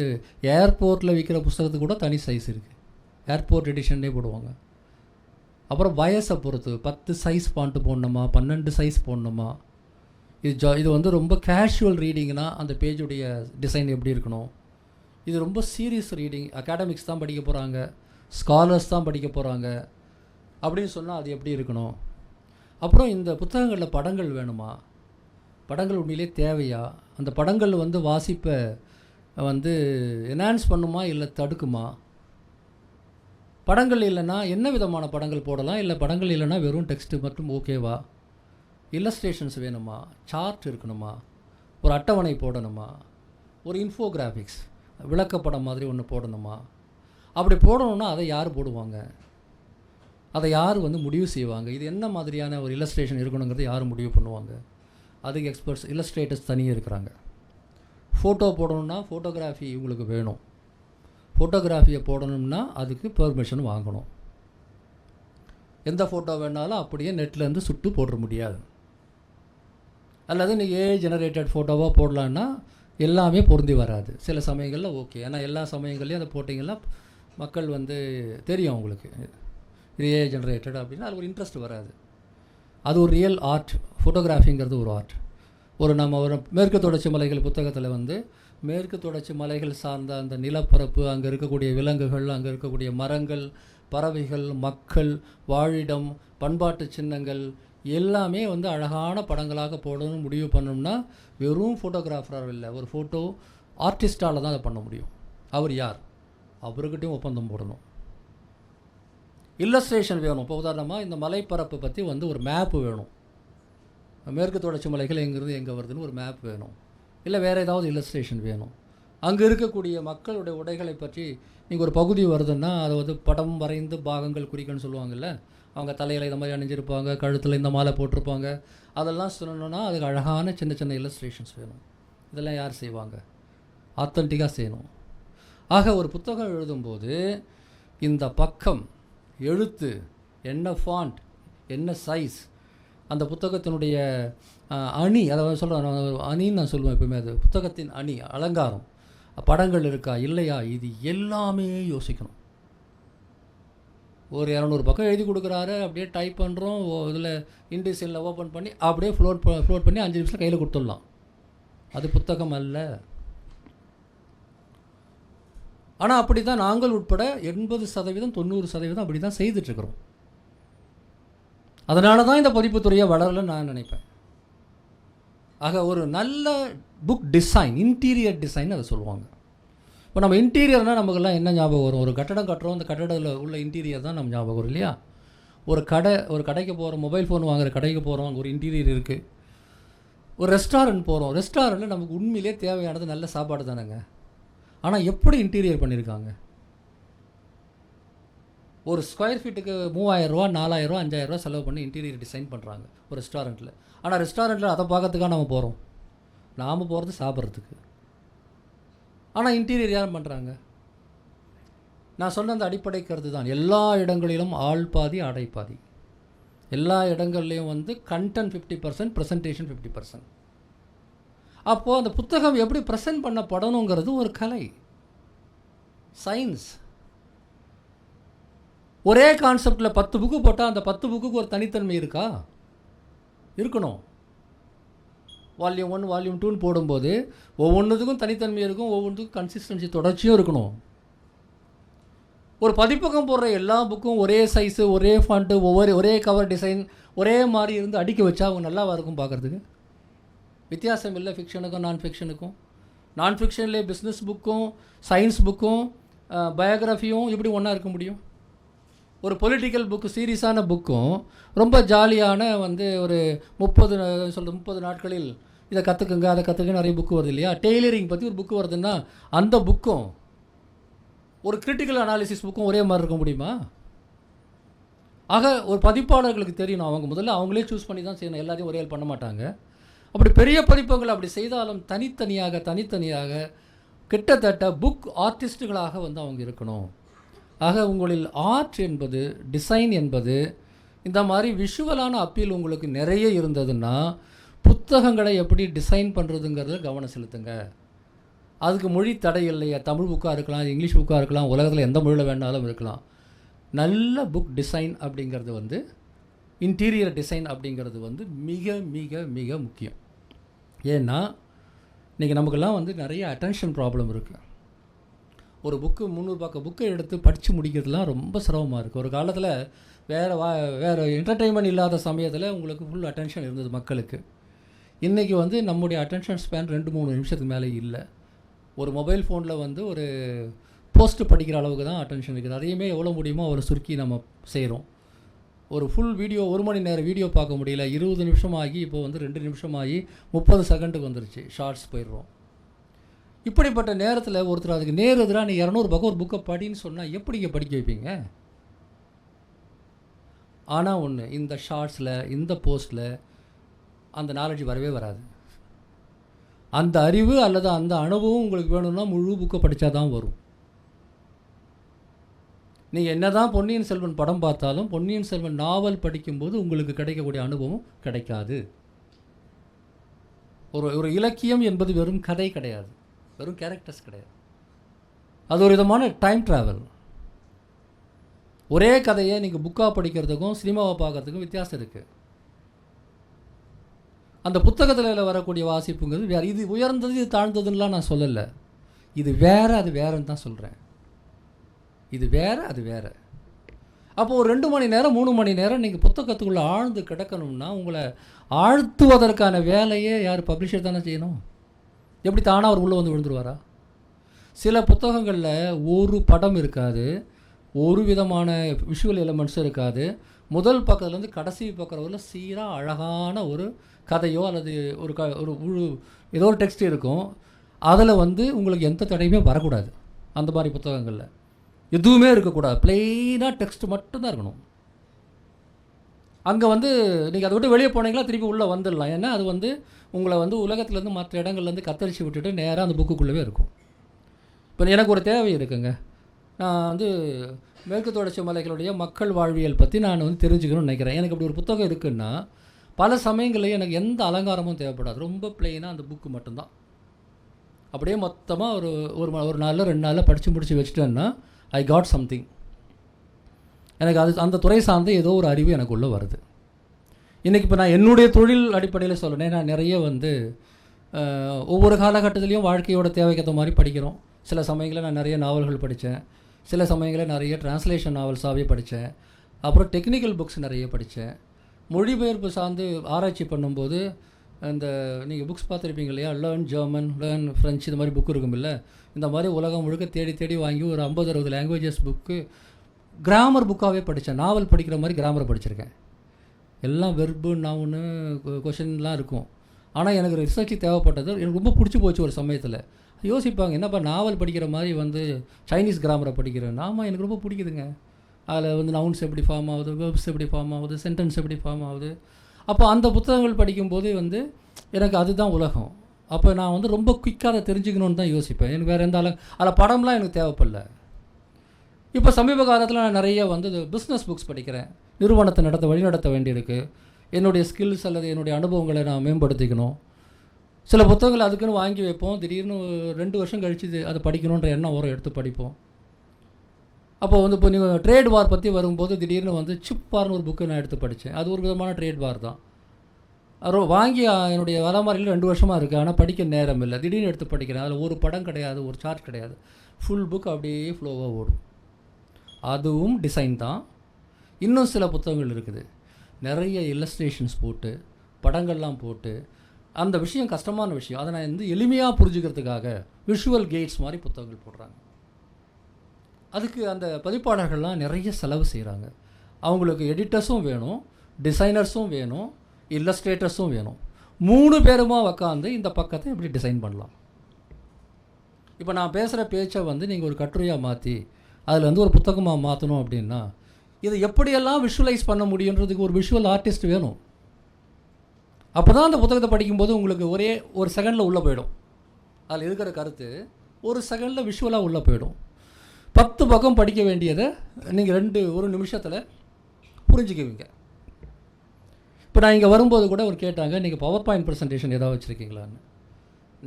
ஏர்போர்ட்டில் விற்கிற புத்தகத்துக்கு கூட தனி சைஸ் இருக்குது. ஏர்போர்ட் எடிஷன்லேயே போடுவாங்க. அப்புறம் வயசை பொறுத்து 10 சைஸ் பாண்ட்டு போடணுமா, 12 சைஸ் போடணுமா. இது வந்து ரொம்ப கேஷுவல் ரீடிங்னா அந்த பேஜுடைய டிசைன் எப்படி இருக்கணும். இது ரொம்ப சீரியஸ் ரீடிங், அகாடமிக்ஸ் தான் படிக்க போகிறாங்க, ஸ்காலர்ஸ் தான் படிக்க போகிறாங்க அப்படின்னு சொன்னால் அது எப்படி இருக்கணும். அப்புறம் இந்த புத்தகங்களில் படங்கள் வேணுமா, படங்கள் உண்மையிலே தேவையா, அந்த படங்கள் வந்து வாசிப்பை வந்து என்ஹான்ஸ் பண்ணுமா இல்லை தடுக்குமா. படங்கள் இல்லைன்னா என்ன விதமான படங்கள் போடலாம், இல்லை படங்கள் இல்லைன்னா வெறும் டெக்ஸ்ட்டு மட்டும் ஓகேவா, இல்லஸ்ட்ரேஷன்ஸ் வேணுமா, சார்ட் இருக்கணுமா, ஒரு அட்டவணை போடணுமா, ஒரு இன்ஃபோகிராஃபிக்ஸ் விளக்கப்படம் மாதிரி ஒன்று போடணுமா. அப்படி போடணுன்னா அதை யார் போடுவாங்க, அதை யார் வந்து முடிவு செய்வாங்க, இது என்ன மாதிரியான ஒரு இல்லஸ்ட்ரேஷன் இருக்கணுங்கிறது யார் முடிவு பண்ணுவாங்க. அதுக்கு எக்ஸ்பர்ட்ஸ் இல்லஸ்ட்ரேட்டர்ஸ் தனியாக இருக்கிறாங்க. ஃபோட்டோ போடணுன்னா ஃபோட்டோகிராஃபி உங்களுக்கு வேணும். ஃபோட்டோகிராஃபியை போடணும்னா அதுக்கு பெர்மிஷன் வாங்கணும். எந்த ஃபோட்டோ வேணாலும் அப்படியே நெட்லேருந்து சுட்டு போட முடியாது. அல்லது நீங்கள் ஜெனரேட்டட் ஃபோட்டோவாக போடலான்னா எல்லாமே பொருந்தி வராது. சில சமயங்களில் ஓகே, ஏன்னா எல்லா சமயங்கள்லையும் அதை போட்டிங்கன்னா மக்கள் வந்து தெரியும் அவங்களுக்கு இது ஜெனரேட்டட் அப்படின்னா அது ஒரு இன்ட்ரெஸ்ட் வராது. அது ஒரு ரியல் ஆர்ட். ஃபோட்டோகிராஃபிங்கிறது ஒரு ஆர்ட். நம்ம ஒரு மேற்கு தொடர்ச்சி மலைகள் புத்தகத்தில் வந்து மேற்கு தொடர்ச்சி மலைகள் சார்ந்த அந்த நிலப்பரப்பு, அங்கே இருக்கக்கூடிய விலங்குகள், அங்கே இருக்கக்கூடிய மரங்கள், பறவைகள், மக்கள், வாழிடம், பண்பாட்டு சின்னங்கள் எல்லாமே வந்து அழகான படங்களாக போடணும்னு முடிவு பண்ணோம்னா வெறும் ஃபோட்டோகிராஃபராக இல்லை, ஒரு ஃபோட்டோ ஆர்டிஸ்டால் தான் அதை பண்ண முடியும். அவர் யார், அவர்கிட்டையும் ஒப்பந்தம் போடணும். இல்லஸ்ட்ரேஷன் வேணும். இப்போ உதாரணமாக இந்த மலைப்பரப்பை பற்றி வந்து ஒரு மேப்பு வேணும். மேற்கு தொடர்ச்சி மலைகள் எங்கேருந்து எங்கே வருதுன்னு ஒரு மேப் வேணும். இல்லை வேறு ஏதாவது இல்லஸ்ட்ரேஷன் வேணும். அங்கே இருக்கக்கூடிய மக்களுடைய உடைகளை பற்றி நீங்கள் ஒரு பகுதி வருதுன்னா அதை வந்து படம் வரைந்து பாகங்கள் குறிக்கணும்னு சொல்லுவாங்கள்ல. அவங்க தலையில் இந்த மாதிரி அணிஞ்சிருப்பாங்க, கழுத்தில் இந்த மாலை போட்டிருப்பாங்க. அதெல்லாம் சொல்லணுன்னா அதுக்கு அழகான சின்ன சின்ன இல்லஸ்ட்ரேஷன்ஸ் வேணும். இதெல்லாம் யார் செய்வாங்க? ஆத்தென்டிக்காக செய்யணும். ஆக ஒரு புத்தகம் எழுதும்போது இந்த பக்கம், எழுத்து, என்ன ஃபாண்ட், என்ன சைஸ், அந்த புத்தகத்தினுடைய அணி, அதை சொல்கிறேன் அணின்னு நான் சொல்லுவேன் எப்பவுமே. அது புத்தகத்தின் அணி, அலங்காரம், படங்கள் இருக்கா இல்லையா, இது எல்லாமே யோசிக்கணும். ஒரு 200 பக்கம் எழுதி கொடுக்குறாரு, அப்படியே டைப் பண்ணுறோம், இதில் இன்டிசைனில் ஓப்பன் பண்ணி அப்படியே ஃப்ளோட் பண்ணி 5 நிமிஷம் கையில் கொடுத்துடலாம். அது புத்தகம் அல்ல. ஆனால் அப்படி தான் நாங்கள் உட்பட 80% 90% அப்படி தான் செய்துட்ருக்குறோம். அதனால தான் இந்த பதிப்புத்துறையை வளரலன்னு நான் நினைப்பேன். ஆக ஒரு நல்ல புக் டிசைன், இன்டீரியர் டிசைன் அதை சொல்லுவாங்க. இப்போ நம்ம இன்டீரியர்னால் நமக்கெல்லாம் என்ன ஞாபகம் வரும்? ஒரு கட்டடம் கட்டுறோம், அந்த கட்டடத்தில் உள்ள இன்டீரியர் தான் நம்ம ஞாபகம் வரும் இல்லையா? ஒரு கடைக்கு போகிறோம், மொபைல் ஃபோன் வாங்குகிற கடைக்கு போகிறோம், அங்கே ஒரு இன்டீரியர் இருக்குது. ஒரு ரெஸ்டாரண்ட் போகிறோம், ரெஸ்டாரண்ட்டில் நமக்கு உண்மையிலே தேவையானது நல்ல சாப்பாடு தானேங்க. ஆனால் எப்படி இன்டீரியர் பண்ணியிருக்காங்க? ஒரு ஸ்கொயர் ஃபீட்டுக்கு 3000 ரூபா, 4000 ரூபா, 5000 ரூபா செலவு பண்ணி இன்டீரியர் டிசைன் பண்ணுறாங்க ஒரு ரெஸ்டாரண்ட்டில். ஆனால் ரெஸ்டாரண்ட்டில் அதை பார்க்கறதுக்காக நம்ம போகிறோம், நாம் போகிறது சாப்பிட்றதுக்கு. ஆனால் இன்டீரியர் யாரும் பண்ணுறாங்க? நான் சொன்ன அந்த அடிப்படை கருத்து தான். எல்லா இடங்களிலும் ஆள் பாதி ஆடை பாதி. எல்லா இடங்கள்லையும் வந்து கண்டென்ட் 50%, ப்ரெசன்டேஷன் 50%. அப்போது அந்த புத்தகம் எப்படி ப்ரெசென்ட் பண்ணப்படணுங்கிறது ஒரு கலை, சயின்ஸ். ஒரே கான்செப்டில் 10 புக்கு போட்டால் அந்த 10 புக்குக்கு ஒரு தனித்தன்மை இருக்கா? இருக்கணும். வால்யூம் 1 வால்யூம் 2ன்னு போடும்போது ஒவ்வொன்றுத்துக்கும் தனித்தன்மை இருக்கும், ஒவ்வொன்றுத்துக்கும் கன்சிஸ்டன்சி, தொடர்ச்சியும் இருக்கணும். ஒரு பதிப்பகம் போடுற எல்லா புக்கும் ஒரே சைஸு, ஒரே ஃபாண்ட்டு, ஒரே கவர் டிசைன், ஒரே மாதிரி இருந்து அடுக்கி வச்சா அவங்க நல்லாவா இருக்கும் பார்க்குறதுக்கு? வித்தியாசம் இல்லை ஃபிக்ஷனுக்கும் நான் ஃபிக்ஷனுக்கும். நான் ஃபிக்ஷன்லேயே பிஸ்னஸ் புக்கும் சயின்ஸ் புக்கும் பயோகிராஃபியும் இப்படி ஒன்றா இருக்க முடியும்? ஒரு பொலிட்டிக்கல் புக்கு, சீரியஸான புக்கும் ரொம்ப ஜாலியான வந்து ஒரு 30 நாட்களில் இதை கற்றுக்குங்க அதை கற்றுக்க நிறைய புக்கு வருது இல்லையா. டெய்லரிங் பற்றி ஒரு புக்கு வருதுன்னா அந்த புக்கும் ஒரு கிரிட்டிக்கல் அனாலிசிஸ் புக்கும் ஒரே மாதிரி இருக்க முடியுமா? ஆக ஒரு பதிப்பாளர்களுக்கு தெரியணும், அவங்க முதல்ல அவங்களே சூஸ் பண்ணி தான் செய்யணும், எல்லாத்தையும் ஒரே பண்ண மாட்டாங்க. அப்படி பெரிய பதிப்பகங்கள் அப்படி செய்தாலும் தனித்தனியாக கிட்டத்தட்ட புக் ஆர்டிஸ்ட்டுகளாக வந்து அவங்க இருக்கணும். ஆக உங்களில் ஆர்ட் என்பது, டிசைன் என்பது, இந்த மாதிரி விஷுவலான அப்பீல் உங்களுக்கு நிறைய இருந்ததுன்னா புத்தகங்களை எப்படி டிசைன் பண்ணுறதுங்கிறத கவனம் செலுத்துங்க. அதுக்கு மொழி தடை இல்லையா, தமிழ் புக்காக இருக்கலாம், இங்கிலீஷ் புக்காக இருக்கலாம், உலகத்தில் எந்த மொழியில் வேணாலும் இருக்கலாம். நல்ல புக் டிசைன் அப்படிங்கிறது வந்து, இன்டீரியர் டிசைன் அப்படிங்கிறது வந்து மிக மிக மிக முக்கியம். ஏன்னா இன்றைக்கி நமக்கெல்லாம் வந்து நிறைய அட்டென்ஷன் ப்ராப்ளம் இருக்குது. ஒரு புக்கு 300 பக்கம் புக்கை எடுத்து படித்து முடிக்கிறதுலாம் ரொம்ப சிரமமாக இருக்குது. ஒரு காலத்தில் வேறு என்டர்டெயின்மெண்ட் இல்லாத சமயத்தில் உங்களுக்கு ஃபுல் அட்டென்ஷன் இருந்தது மக்களுக்கு. இன்றைக்கி வந்து நம்முடைய அட்டென்ஷன் ஸ்பேன் 2-3 நிமிஷத்துக்கு மேலே இல்லை. ஒரு மொபைல் ஃபோனில் வந்து ஒரு போஸ்ட்டு படிக்கிற அளவுக்கு தான் அட்டென்ஷன் இருக்குது. அதையுமே எவ்வளோ முடியுமோ அவ்வளோ சுருக்கி நம்ம செய்கிறோம். ஒரு ஃபுல் வீடியோ 1 மணி நேரம் வீடியோ பார்க்க முடியல, 20 நிமிஷம் ஆகி இப்போ வந்து 2 நிமிஷம் ஆகி 30 செகண்டுக்கு வந்துருச்சு, ஷார்ட்ஸ் போயிடுறோம். இப்படிப்பட்ட நேரத்தில் ஒருத்தர் அதுக்கு எதிராக நீ 200 பக்கம் ஒரு புக்கை படின்னு சொன்னால் எப்படிங்க படிக்க வைப்பீங்க? ஆனால் ஒன்று, இந்த ஷார்ட்ஸில் இந்த போஸ்ட்டில் அந்த நாலேஜ் வரவே வராது. அந்த அறிவு அல்லது அந்த அனுபவம் உங்களுக்கு வேணும்னா முழு புக்கை படித்தா தான் வரும். நீங்கள் என்ன தான் பொன்னியின் செல்வன் படம் பார்த்தாலும் பொன்னியின் செல்வன் நாவல் படிக்கும்போது உங்களுக்கு கிடைக்கக்கூடிய அனுபவம் கிடைக்காது. ஒரு இலக்கியம் என்பது வெறும் கதை கிடையாது, வெறும் கேரக்டர்ஸ் கிடையாது. அது ஒரு விதமான டைம் ட்ராவல். ஒரே கதையை நீங்கள் புக்காக படிக்கிறதுக்கும் சினிமாவை பார்க்குறதுக்கும் வித்தியாசம் இருக்குது. அந்த புத்தகத்தில் வரக்கூடிய வாசிப்புங்கிறது வேறு. இது உயர்ந்தது இது தாழ்ந்ததுன்னெலாம் நான் சொல்லலை. இது வேறு அது வேறுன்னு தான் சொல்கிறேன். இது வேறு அது வேறு. அப்போது ஒரு 2 மணி நேரம் 3 மணி நேரம் நீங்கள் புத்தகத்துக்குள்ளே ஆழ்ந்து கிடக்கணும்னா உங்களை ஆழ்த்துவதற்கான வேலையே யார்? பப்ளிஷர் தானே செய்யணும். எப்படி தானாக அவர் உள்ளே வந்து விழுந்துருவாரா? சில புத்தகங்களில் ஒரு படம் இருக்காது, ஒரு விதமான விஷுவல் எலிமெண்ட்ஸும் இருக்காது. முதல் பக்கத்துலேருந்து கடைசி பக்கம் வரல சீராக அழகான ஒரு கதையோ அல்லது ஒரு ஏதோ ஒரு டெக்ஸ்ட் இருக்கும். அதில் வந்து உங்களுக்கு எந்த தடையுமே வரக்கூடாது. அந்த மாதிரி புத்தகங்களில் எதுவுமே இருக்கக்கூடாது, பிளெயினாக டெக்ஸ்ட் மட்டும்தான் இருக்கணும். அங்கே வந்து நீங்கள் அதை விட்டு வெளியே போனீங்களா திருப்பி உள்ளே வந்துடலாம். ஏன்னா அது வந்து உங்களை வந்து உலகத்துலேருந்து மற்ற இடங்கள்லேருந்து கத்தரிச்சு விட்டுட்டு நேராக அந்த புக்குக்குள்ளவே இருக்கும். இப்போ எனக்கு ஒரு தேவை இருக்குங்க. நான் வந்து மேற்கு தொடர்ச்சி மலைகளுடைய மக்கள் வாழ்வியல் பற்றி நான் வந்து தெரிஞ்சுக்கணும்னு நினைக்கிறேன். எனக்கு அப்படி ஒரு புத்தகம் இருக்குன்னா பல சமயங்களில் எனக்கு எந்த அலங்காரமும் தேவைப்படாது, ரொம்ப பிளெயினாக அந்த புக்கு மட்டும்தான். அப்படியே மொத்தமாக ஒரு நாளில் 2 நாளில் படித்து முடித்து வச்சுட்டேன்னா ஐ காட் சம்திங். எனக்கு அந்த துறை சார்ந்த ஏதோ ஒரு அறிவு எனக்குள்ளே வருது. இன்றைக்கி இப்போ நான் என்னுடைய தொழில் அடிப்படையில் சொல்லணேன். நான் நிறைய வந்து ஒவ்வொரு காலகட்டத்திலையும் வாழ்க்கையோட தேவைக்கேற்ற மாதிரி படிக்கிறோம். சில சமயங்களில் நான் நிறைய நாவல்கள் படித்தேன், சில சமயங்களில் நிறைய டிரான்ஸ்லேஷன் நாவல்ஸாகவே படித்தேன். அப்புறம் டெக்னிக்கல் புக்ஸ் நிறைய படித்தேன். மொழிபெயர்ப்பு சார்ந்து ஆராய்ச்சி பண்ணும்போது இந்த நீங்கள் புக்ஸ் பார்த்துருப்பீங்க இல்லையா, லேர்ன் ஜெர்மன், லேர்ன் ஃப்ரெஞ்சு, இந்த மாதிரி புக்கு இருக்கும் இல்லை. இந்த மாதிரி உலகம் முழுக்க தேடி வாங்கி ஒரு 50-60 லாங்குவேஜஸ் புக்கு கிராமர் புக்காகவே படித்தேன். நாவல் படிக்கிற மாதிரி கிராமர் படிச்சிருக்கேன். எல்லாம் வெர்பு நவுனு கொஷின்லாம் இருக்கும். ஆனால் எனக்கு ரிசர்ச் தேவைப்பட்டது. எனக்கு ரொம்ப பிடிச்சி போச்சு. ஒரு சமயத்தில் யோசிப்பாங்க, என்னப்பா நாவல் படிக்கிற மாதிரி வந்து சைனீஸ் கிராமரை படிக்கிறேன். ஆமாம், எனக்கு ரொம்ப பிடிக்குதுங்க. அதில் வந்து நவுன்ஸ் எப்படி ஃபார்ம் ஆகுது, வெர்ப்ஸ் எப்படி ஃபார்ம் ஆகுது, சென்டென்ஸ் எப்படி ஃபார்ம் ஆகுது. அப்போ அந்த புத்தகங்கள் படிக்கும்போது வந்து எனக்கு அதுதான் உலகம். அப்போ நான் வந்து ரொம்ப குயிக்காக அதை தெரிஞ்சுக்கணுன்னு தான் யோசிப்பேன். எனக்கு வேறு எந்த அதில் படம்லாம் எனக்கு தேவைப்படல. இப்போ சமீப காலத்தில் நான் நிறைய வந்து பிஸ்னஸ் புக்ஸ் படிக்கிறேன். நிறுவனத்தை வழிநடத்த வேண்டியிருக்கு. என்னுடைய ஸ்கில்ஸ் அல்லது என்னுடைய அனுபவங்களை நான் மேம்படுத்திக்கணும். சில புத்தகங்கள் அதுக்குன்னு வாங்கி வைப்போம். திடீர்னு 2 வருஷம் கழிச்சு அதை படிக்கணுன்ற எண்ணம் வரும், எடுத்து படிப்போம். அப்போ வந்து இப்போ நீங்கள் ட்ரேட் வார் பற்றி வரும்போது திடீர்னு வந்து சிப் வார்னு ஒரு புக்கு நான் எடுத்து படித்தேன். அது ஒரு விதமான ட்ரேட் வார் தான். அது வாங்கி என்னுடைய வலமாரியில் 2 வருஷமாக இருக்குது, ஆனால் படிக்க நேரம் இல்லை. திடீர்னு எடுத்து படிக்கிறேன். அதில் ஒரு படம் கிடையாது, ஒரு சார்ட் கிடையாது, ஃபுல் புக் அப்படியே ஃப்ளோவாக ஓடும். அதுவும் டிசைன் தான். இன்னும் சில புத்தகங்கள் இருக்குது, நிறைய இல்லஸ்ட்ரேஷன்ஸ் போட்டு படங்கள்லாம் போட்டு அந்த விஷயம் கஷ்டமான விஷயம். அதை நான் வந்து எளிமையாக புரிஞ்சுக்கிறதுக்காக விஷுவல் கெய்ட்ஸ் மாதிரி புத்தகங்கள் போடுறாங்க. அதுக்கு அந்த பதிப்பாளர்கள்லாம் நிறைய செலவு செய்கிறாங்க. அவங்களுக்கு எடிட்டர்ஸும் வேணும், டிசைனர்ஸும் வேணும், இல்லஸ்ட்ரேட்டர்ஸும் வேணும். 3 பேருமா உக்காந்து இந்த பக்கத்தை எப்படி டிசைன் பண்ணலாம். இப்போ நான் பேசுகிற பேச்சை வந்து நீங்கள் ஒரு கட்டுரையாக மாற்றி அதில் வந்து ஒரு புத்தகமாக மாற்றணும் அப்படின்னா இதை எப்படியெல்லாம் விஷுவலைஸ் பண்ண முடியுன்றதுக்கு ஒரு விஷுவல் ஆர்டிஸ்ட் வேணும். அப்போ தான் அந்த புத்தகத்தை படிக்கும்போது உங்களுக்கு ஒரே ஒரு செகண்டில் உள்ளே போயிடும். அதில் இருக்கிற கருத்து ஒரு செகண்டில் விஷுவலாக உள்ளே போயிடும். 10 பக்கம் படிக்க வேண்டியதை நீங்கள் ஒரு நிமிஷத்தில் புரிஞ்சுக்குவீங்க. இப்போ நான் இங்கே வரும்போது கூட ஒரு கேட்டாங்க, நீங்கள் பவர் பாயிண்ட் ப்ரெசன்டேஷன் ஏதாவது வச்சுருக்கீங்களான்னு.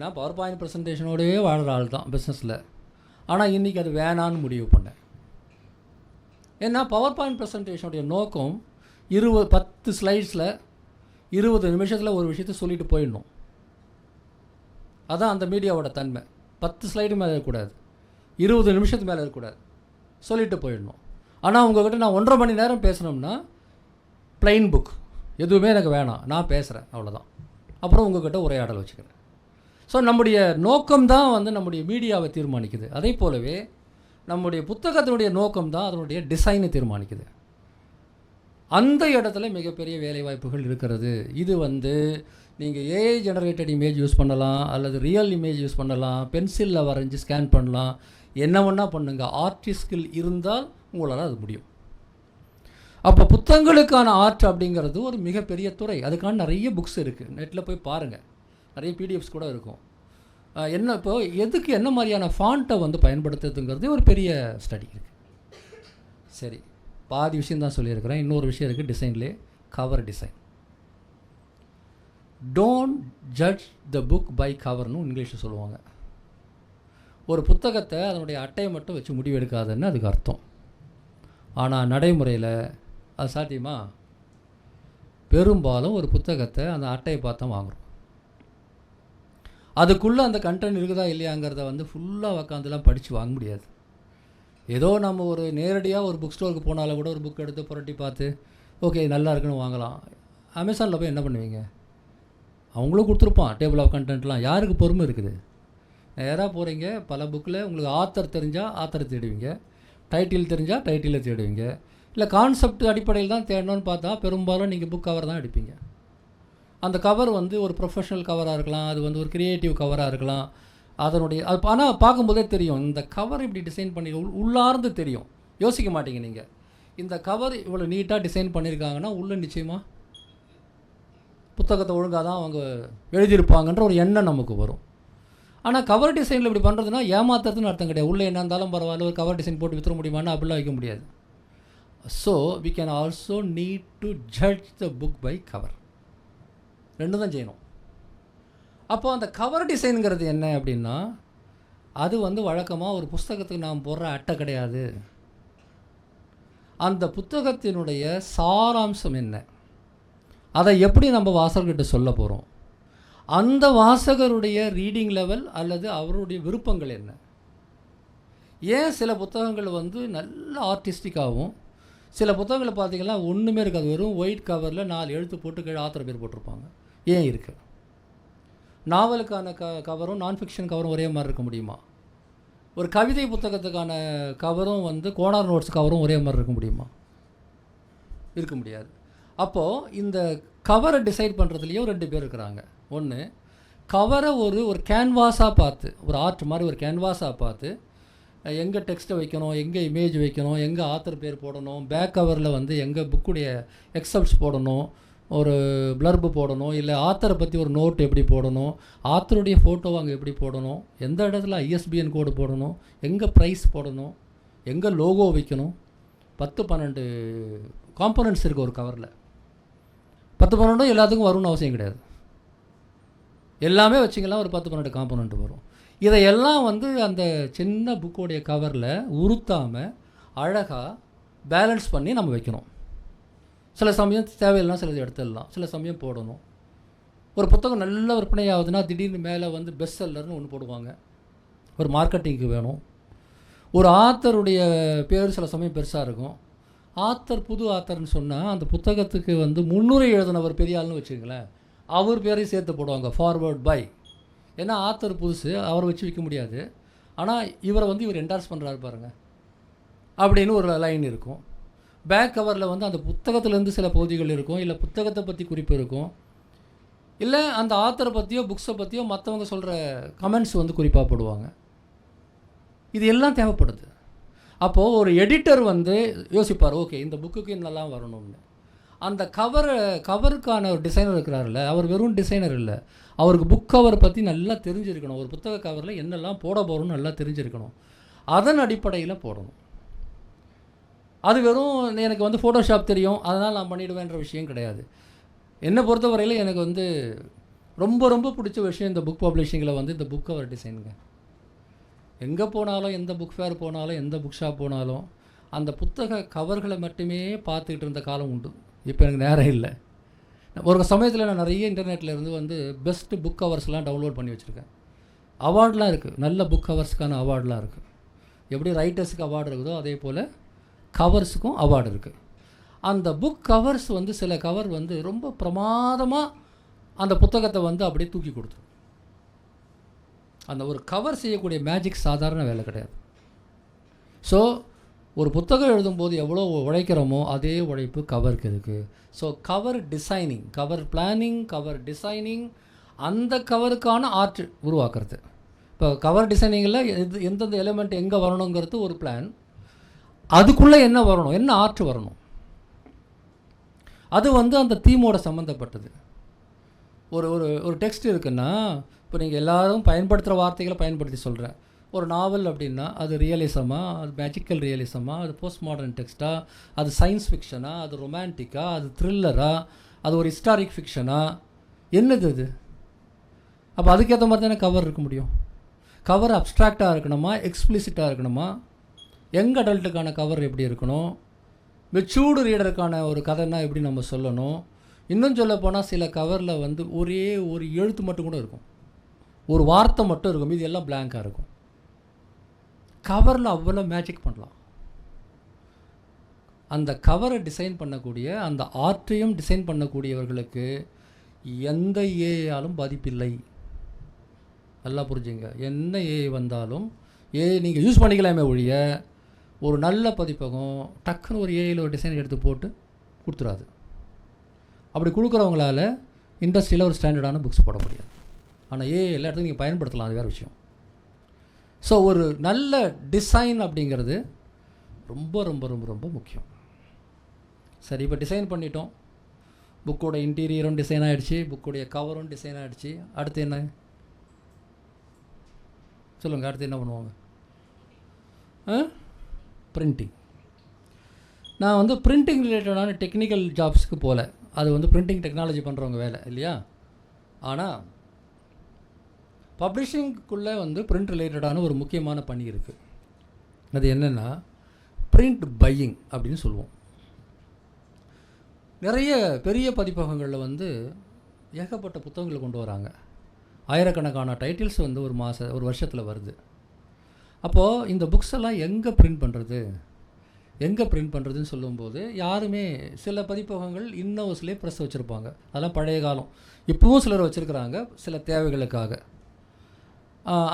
நான் பவர் பாயிண்ட் ப்ரெசன்டேஷனோடையே வாழ்கிற ஆள் தான் பிஸ்னஸில். ஆனால் இன்றைக்கி அது வேணான்னு முடிவு பண்ணேன். ஏன்னா பவர் பாயிண்ட் ப்ரெசன்டேஷனுடைய நோக்கம் 10 ஸ்லைட்ஸில் 20 நிமிஷத்தில் ஒரு விஷயத்தை சொல்லிட்டு போயிடணும். அதுதான் அந்த மீடியாவோட தன்மை. 10 ஸ்லைடு மேலே இருக்கக்கூடாது, 20 நிமிஷத்துக்கு மேலே இருக்கக்கூடாது, சொல்லிட்டு போயிடணும். ஆனால் உங்கள்கிட்ட நான் 1.5 மணி நேரம் பேசணும்னா ப்ளைன் புக் எதுவுமே எனக்கு வேணாம், நான் பேசுகிறேன் அவ்வளோதான். அப்புறம் உங்கள்கிட்ட உரையாடல் வச்சுக்கிறேன். ஸோ நம்முடைய நோக்கம்தான் வந்து நம்முடைய மீடியாவை தீர்மானிக்குது. அதே போலவே நம்முடைய புத்தகத்தினுடைய நோக்கம்தான் அதனுடைய டிசைனை தீர்மானிக்குது. அந்த இடத்துல மிகப்பெரிய வேலைவாய்ப்புகள் இருக்கிறது. இது வந்து நீங்கள் ஏஐ ஜெனரேட்டட் இமேஜ் யூஸ் பண்ணலாம், அல்லது ரியல் இமேஜ் யூஸ் பண்ணலாம், பென்சிலில் வரைஞ்சி ஸ்கேன் பண்ணலாம், என்ன வேணால் பண்ணுங்கள். ஆர்டிஸ்ட் ஸ்கில் இருந்தால் உங்களால் அது முடியும். அப்போ புத்தகங்களுக்கான ஆர்ட் அப்படிங்கிறது ஒரு மிகப்பெரிய துறை. அதுக்கான நிறைய புக்ஸ் இருக்குது, நெட்டில் போய் பாருங்கள், நிறைய பிடிஎஃப்ஸ் கூட இருக்கும். என்ன இப்போ எதுக்கு என்ன மாதிரியான ஃபாண்ட்டை வந்து பயன்படுத்துறதுங்கிறது ஒரு பெரிய ஸ்டடி இருக்குது. சரி, பாதி விஷயம் தான் சொல்லியிருக்கிறேன். இன்னொரு விஷயம் இருக்குது டிசைன்லேயே, cover design. Don't judge the book by கவர்னு இங்கிலீஷில் சொல்லுவாங்க. ஒரு புத்தகத்தை அதனுடைய அட்டையை மட்டும் வச்சு முடிவெடுக்காதுன்னு அதுக்கு அர்த்தம். ஆனால் நடைமுறையில் அது சாத்தியமா? பெரும்பாலும் ஒரு புத்தகத்தை அந்த அட்டையை பார்த்தா வாங்குகிறோம். அதுக்குள்ளே அந்த கண்டென்ட் இருக்குதா இல்லையாங்கிறத வந்து ஃபுல்லாக உக்காந்துலாம் படித்து வாங்க முடியாது. ஏதோ நம்ம ஒரு நேரடியாக ஒரு புக் ஸ்டோருக்கு போனாலும் கூட ஒரு புக் எடுத்து புரட்டி பார்த்து ஓகே நல்லா இருக்குன்னு வாங்கலாம். அமேசானில் போய் என்ன பண்ணுவீங்க? அவங்களும் கொடுத்துருப்பான் டேபிள் ஆஃப் கண்டென்ட்லாம். யாருக்கு பொறுமை இருக்குது? நேராக போகிறீங்க, பல புக்கில் உங்களுக்கு ஆத்தர் தெரிஞ்சால் ஆத்தரை தேடுவீங்க, டைட்டில் தெரிஞ்சால் டைட்டிலை தேடுவீங்க, இல்லை கான்செப்ட் அடிப்படையில் தான் தேடணும்னு பார்த்தா பெரும்பாலும் நீங்கள் புக் கவர் தான் எடுப்பீங்க. அந்த கவர் வந்து ஒரு ப்ரொஃபஷனல் கவராக இருக்கலாம், அது வந்து ஒரு க்ரியேட்டிவ் கவராக இருக்கலாம். அதனுடைய அது ஆனால் பார்க்கும்போதே தெரியும் இந்த கவர் இப்படி டிசைன் பண்ணி உள்ளார்ந்து தெரியும். யோசிக்க மாட்டீங்க நீங்கள், இந்த கவர் இவ்வளோ நீட்டாக டிசைன் பண்ணியிருக்காங்கன்னா உள்ளே நிச்சயமாக புத்தகத்தை ஒழுங்காக தான் அவங்க எழுதியிருப்பாங்கன்ற ஒரு எண்ணம் நமக்கு வரும். ஆனால் கவர் டிசைனில் இப்படி பண்ணுறதுனா ஏமாத்துறதுன்னு அர்த்தம் கிடையாது. உள்ளே என்ன இருந்தாலும் பரவாயில்ல, ஒரு கவர் டிசைன் போட்டு வித்துற முடியுமான்னு அப்படிலாம் வைக்க முடியாது. So we can also need to judge the book by cover. ரெண்டு தான் செய்யணும். அப்போது அந்த கவர் டிசைனுங்கிறது என்ன அப்படின்னா, அது வந்து வழக்கமாக ஒரு புத்தகத்துக்கு நாம் போடுற அட்டை கிடையாது. அந்த புத்தகத்தினுடைய சாராம்சம் என்ன, அதை எப்படி நம்ம வாசகர்கிட்ட சொல்ல போகிறோம், அந்த வாசகருடைய ரீடிங் லெவல் அல்லது அவருடைய விருப்பங்கள் என்ன. ஏன் சில புத்தகங்கள் வந்து நல்ல ஆர்டிஸ்டிக்காகவும் சில புத்தகங்களை பார்த்திங்கன்னா ஒன்றுமே இருக்காது, வெறும் ஒயிட் கவரில் 4 எழுத்து போட்டு கீழே ஆத்தர் பேர் போட்டிருப்பாங்க. ஏன் இருக்குது? நாவலுக்கான கவரும் நான் ஃபிக்ஷன் கவரும் ஒரே மாதிரி இருக்க முடியுமா? ஒரு கவிதை புத்தகத்துக்கான கவரும் வந்து கோனார் நோட்ஸ் கவரும் ஒரே மாதிரி இருக்க முடியுமா? இருக்க முடியாது. அப்போது இந்த கவரை டிசைட் பண்ணுறதுலேயே 2 பேர் இருக்கிறாங்க. ஒன்று, கவரை ஒரு கேன்வாஸாக பார்த்து, ஒரு ஆர்ட் மாதிரி ஒரு கேன்வாஸாக பார்த்து எங்கே டெக்ஸ்ட்டை வைக்கணும், எங்கே இமேஜ் வைக்கணும், எங்கே ஆத்தர் பேர் போடணும், பேக் கவரில் வந்து எங்கே புக்குடைய எக்ஸப்ட்ஸ் போடணும், ஒரு ப்ளர்பு போடணும், இல்லை ஆத்தரை பற்றி ஒரு நோட் எப்படி போடணும், ஆத்தருடைய ஃபோட்டோ அங்கே எப்படி போடணும், எந்த இடத்துல ISBN கோடு போடணும், எங்கே ப்ரைஸ் போடணும், எங்கே லோகோ வைக்கணும். 10-12 காம்பனன்ட்ஸ் இருக்குது ஒரு கவரில். 10-12 எல்லாத்துக்கும் வரும்னு அவசியம் கிடையாது. எல்லாமே வச்சிங்கன்னா ஒரு 10-12 காம்பனண்ட் வரும். இதையெல்லாம் வந்து அந்த சின்ன புக்கோடைய கவரில் உறுத்தாமல் அழகாக பேலன்ஸ் பண்ணி நம்ம வைக்கணும். சில சமயம் தேவையில்லைனா சிலது எடுத்துடலாம், சில சமயம் போடணும். ஒரு புத்தகம் நல்ல விற்பனை ஆகுதுன்னா திடீர்னு மேலே வந்து பெஸ்ட் செல்லர்னு ஒன்று போடுவாங்க, ஒரு மார்க்கெட்டிங்க்கு வேணும். ஒரு ஆத்தருடைய பேர் சில சமயம் பெருசாக இருக்கும். ஆத்தர் புது ஆத்தர்னு சொன்னால் அந்த புத்தகத்துக்கு வந்து 300 எழுதினவர் பெரிய ஆள்னு வச்சுங்களேன், அவர் பேரையும் சேர்த்து போடுவாங்க, ஃபார்வர்ட் பை. ஏன்னா ஆத்தர் புதுசு, அவரை வச்சு விற்க முடியாது. ஆனால் இவரை வந்து இவர் என்டார்ஸ் பண்ணுறாரு பாருங்கள் அப்படின்னு ஒரு லைன் இருக்கும். பேக் கவரில் வந்து அந்த புத்தகத்துலேருந்து சில பகுதிகள் இருக்கும், இல்லை புத்தகத்தை பற்றி குறிப்பு இருக்கும். இல்லை அந்த ஆத்தரை பற்றியோ புக்ஸை பற்றியோ மற்றவங்க சொல்கிற கமெண்ட்ஸ் வந்து குறிப்பாக போடுவாங்க. இது எல்லாம் தேவைப்படுது. அப்போது ஒரு எடிட்டர் வந்து யோசிப்பார், ஓகே இந்த புக்குக்கு என்னெல்லாம் வரணும்னு. அந்த கவருக்கான ஒரு டிசைனர் இருக்கிறார்ல, அவர் வெறும் டிசைனர் இல்லை, அவருக்கு புக் கவர் பற்றி நல்லா தெரிஞ்சிருக்கணும். ஒரு புத்தக கவரில் என்னெல்லாம் போட போகிறோன்னு நல்லா தெரிஞ்சிருக்கணும். அதன் அடிப்படையில் போடணும். அது வெறும் எனக்கு வந்து ஃபோட்டோஷாப் தெரியும் அதனால் நான் பண்ணிவிடுவேன்ற விஷயம் கிடையாது. என்னை பொறுத்தவரையில் எனக்கு வந்து ரொம்ப ரொம்ப பிடிச்ச விஷயம் இந்த புக் பப்ளிஷிங்கில் வந்து இந்த புக் கவர் டிசைனுங்க. எங்கே போனாலும், எந்த புக் ஃபேர் போனாலும், எந்த புக் ஷாப் போனாலும் அந்த புத்தக கவர்களை மட்டுமே பார்த்துக்கிட்டு இருந்த காலம் உண்டு. இப்போ எனக்கு நேரம் இல்லை. ஒரு சமயத்தில் நான் நிறைய இன்டர்நெட்டில் இருந்து வந்து பெஸ்ட்டு புக் கவர்ஸ்லாம் டவுன்லோட் பண்ணி வச்சுருக்கேன். அவார்டெலாம் இருக்குது, நல்ல புக் கவர்ஸுக்கான அவார்டெலாம் இருக்குது. எப்படி ரைட்டர்ஸுக்கு அவார்டு இருக்குதோ அதே போல் கவர்ஸுக்கும் அவார்டு இருக்குது. அந்த புக் கவர்ஸ் வந்து சில கவர் வந்து ரொம்ப பிரமாதமாக அந்த புத்தகத்தை வந்து அப்படியே தூக்கி கொடுத்துரும். அந்த ஒரு கவர் செய்யக்கூடிய மேஜிக் சாதாரண வேலை கிடையாது. ஸோ ஒரு புத்தகம் எழுதும்போது எவ்வளோ உழைக்கிறோமோ அதே உழைப்பு கவருக்கு இருக்குது. So cover designing, cover planning, cover designing, அந்த கவருக்கான ஆர்ட் உருவாக்குறது. இப்போ கவர் டிசைனிங்கில் எந்தெந்த எலிமெண்ட் எங்கே வரணுங்கிறது ஒரு பிளான், அதுக்குள்ளே என்ன வரணும், என்ன ஆர்ட் வரணும், அது வந்து அந்த தீமோட சம்மந்தப்பட்டது. ஒரு ஒரு ஒரு டெக்ஸ்ட் இருக்குன்னா, இப்போ நீங்கள் எல்லோரும் பயன்படுத்துகிற வார்த்தைகளை பயன்படுத்தி சொல்கிறேன். ஒரு நாவல் அப்படின்னா அது ரியலிசமா, அது மேஜிக்கல் ரியலிசமா, அது போஸ்ட் மாடர்ன் டெக்ஸ்ட்டா, அது சயின்ஸ் ஃபிக்ஷனா, அது ரொமான்டிக்கா, அது த்ரில்லரா, அது ஒரு ஹிஸ்டாரிக் ஃபிக்ஷனா, என்னது அது? அப்போ அதுக்கேற்ற மாதிரி தானே கவர் இருக்க முடியும். கவர் அப்ட்ராக்டாக இருக்கணுமா, எக்ஸ்பிளிசிட்டாக இருக்கணுமா, யங் அடல்ட்டுக்கான கவர் எப்படி இருக்கணும், மெச்சூர்டு ரீடருக்கான ஒரு கதைன்னா எப்படி நம்ம சொல்லணும். இன்னும் சொல்ல போனால் சில கவரில் வந்து ஒரே ஒரு எழுத்து மட்டும் கூட இருக்கும், ஒரு வார்த்தை மட்டும் இருக்கும், இது எல்லாம் பிளாங்காக இருக்கும். கவரில் அவ்வளோ மேஜிக் பண்ணலாம். அந்த கவரை டிசைன் பண்ணக்கூடிய, அந்த ஆர்ட்டையும் டிசைன் பண்ணக்கூடியவர்களுக்கு எந்த ஏஆலும் பாதிப்பில்லை. நல்லா புரிஞ்சுங்க. என்ன ஏ வந்தாலும் நீங்கள் யூஸ் பண்ணிக்கலாமே ஒழிய ஒரு நல்ல பதிப்பகம் டக்குன்னு ஒரு ஏஐயில் ஒரு டிசைன் எடுத்து போட்டு கொடுத்துடாது. அப்படி கொடுக்குறவங்களால இண்டஸ்ட்ரியில் ஒரு ஸ்டாண்டர்டான புக்ஸ் போட முடியாது. ஆனால் எல்லா இடத்துக்கும் நீங்கள் பயன்படுத்தலாம், அது வேறு விஷயம். ஸோ ஒரு நல்ல டிசைன் அப்படிங்கிறது ரொம்ப ரொம்ப ரொம்ப ரொம்ப முக்கியம். சரி, இப்போ டிசைன் பண்ணிட்டோம், புக்கோட இன்டீரியரும் டிசைன் ஆகிடுச்சு, புக்கோடைய கவரும் டிசைன் ஆகிடுச்சு. அடுத்து என்ன சொல்லுங்கள்? அடுத்து என்ன பண்ணுவாங்க? பிரிண்டிங். நான் வந்து பிரிண்டிங் ரிலேட்டடான டெக்னிக்கல் ஜாப்ஸ்க்கு போகல, அது வந்து பிரிண்டிங் டெக்னாலஜி பண்ணுறவங்க வேலை இல்லையா. ஆனால் பப்ளிஷிங்குள்ளே வந்து பிரிண்ட் ரிலேட்டடான ஒரு முக்கியமான பணி இருக்குது. அது என்னென்னா பிரிண்ட் பையிங் அப்படின்னு சொல்லுவோம். நிறைய பெரிய பதிப்பகங்களில் வந்து ஏகப்பட்ட புத்தகங்களை கொண்டு வராங்க. ஆயிரக்கணக்கான டைட்டில்ஸ் வந்து ஒரு வருஷத்தில் வருது. அப்போது இந்த புக்ஸ் எல்லாம் எங்கே பிரிண்ட் பண்ணுறதுன்னு சொல்லும்போது யாருமே, சில பதிப்பகங்கள் இன்னோஸ்லேயே ப்ரெஸ் வச்சுருப்பாங்க, அதெல்லாம் பழைய காலம். இப்போவும் சிலர் வச்சுருக்கிறாங்க சில தேவைகளுக்காக.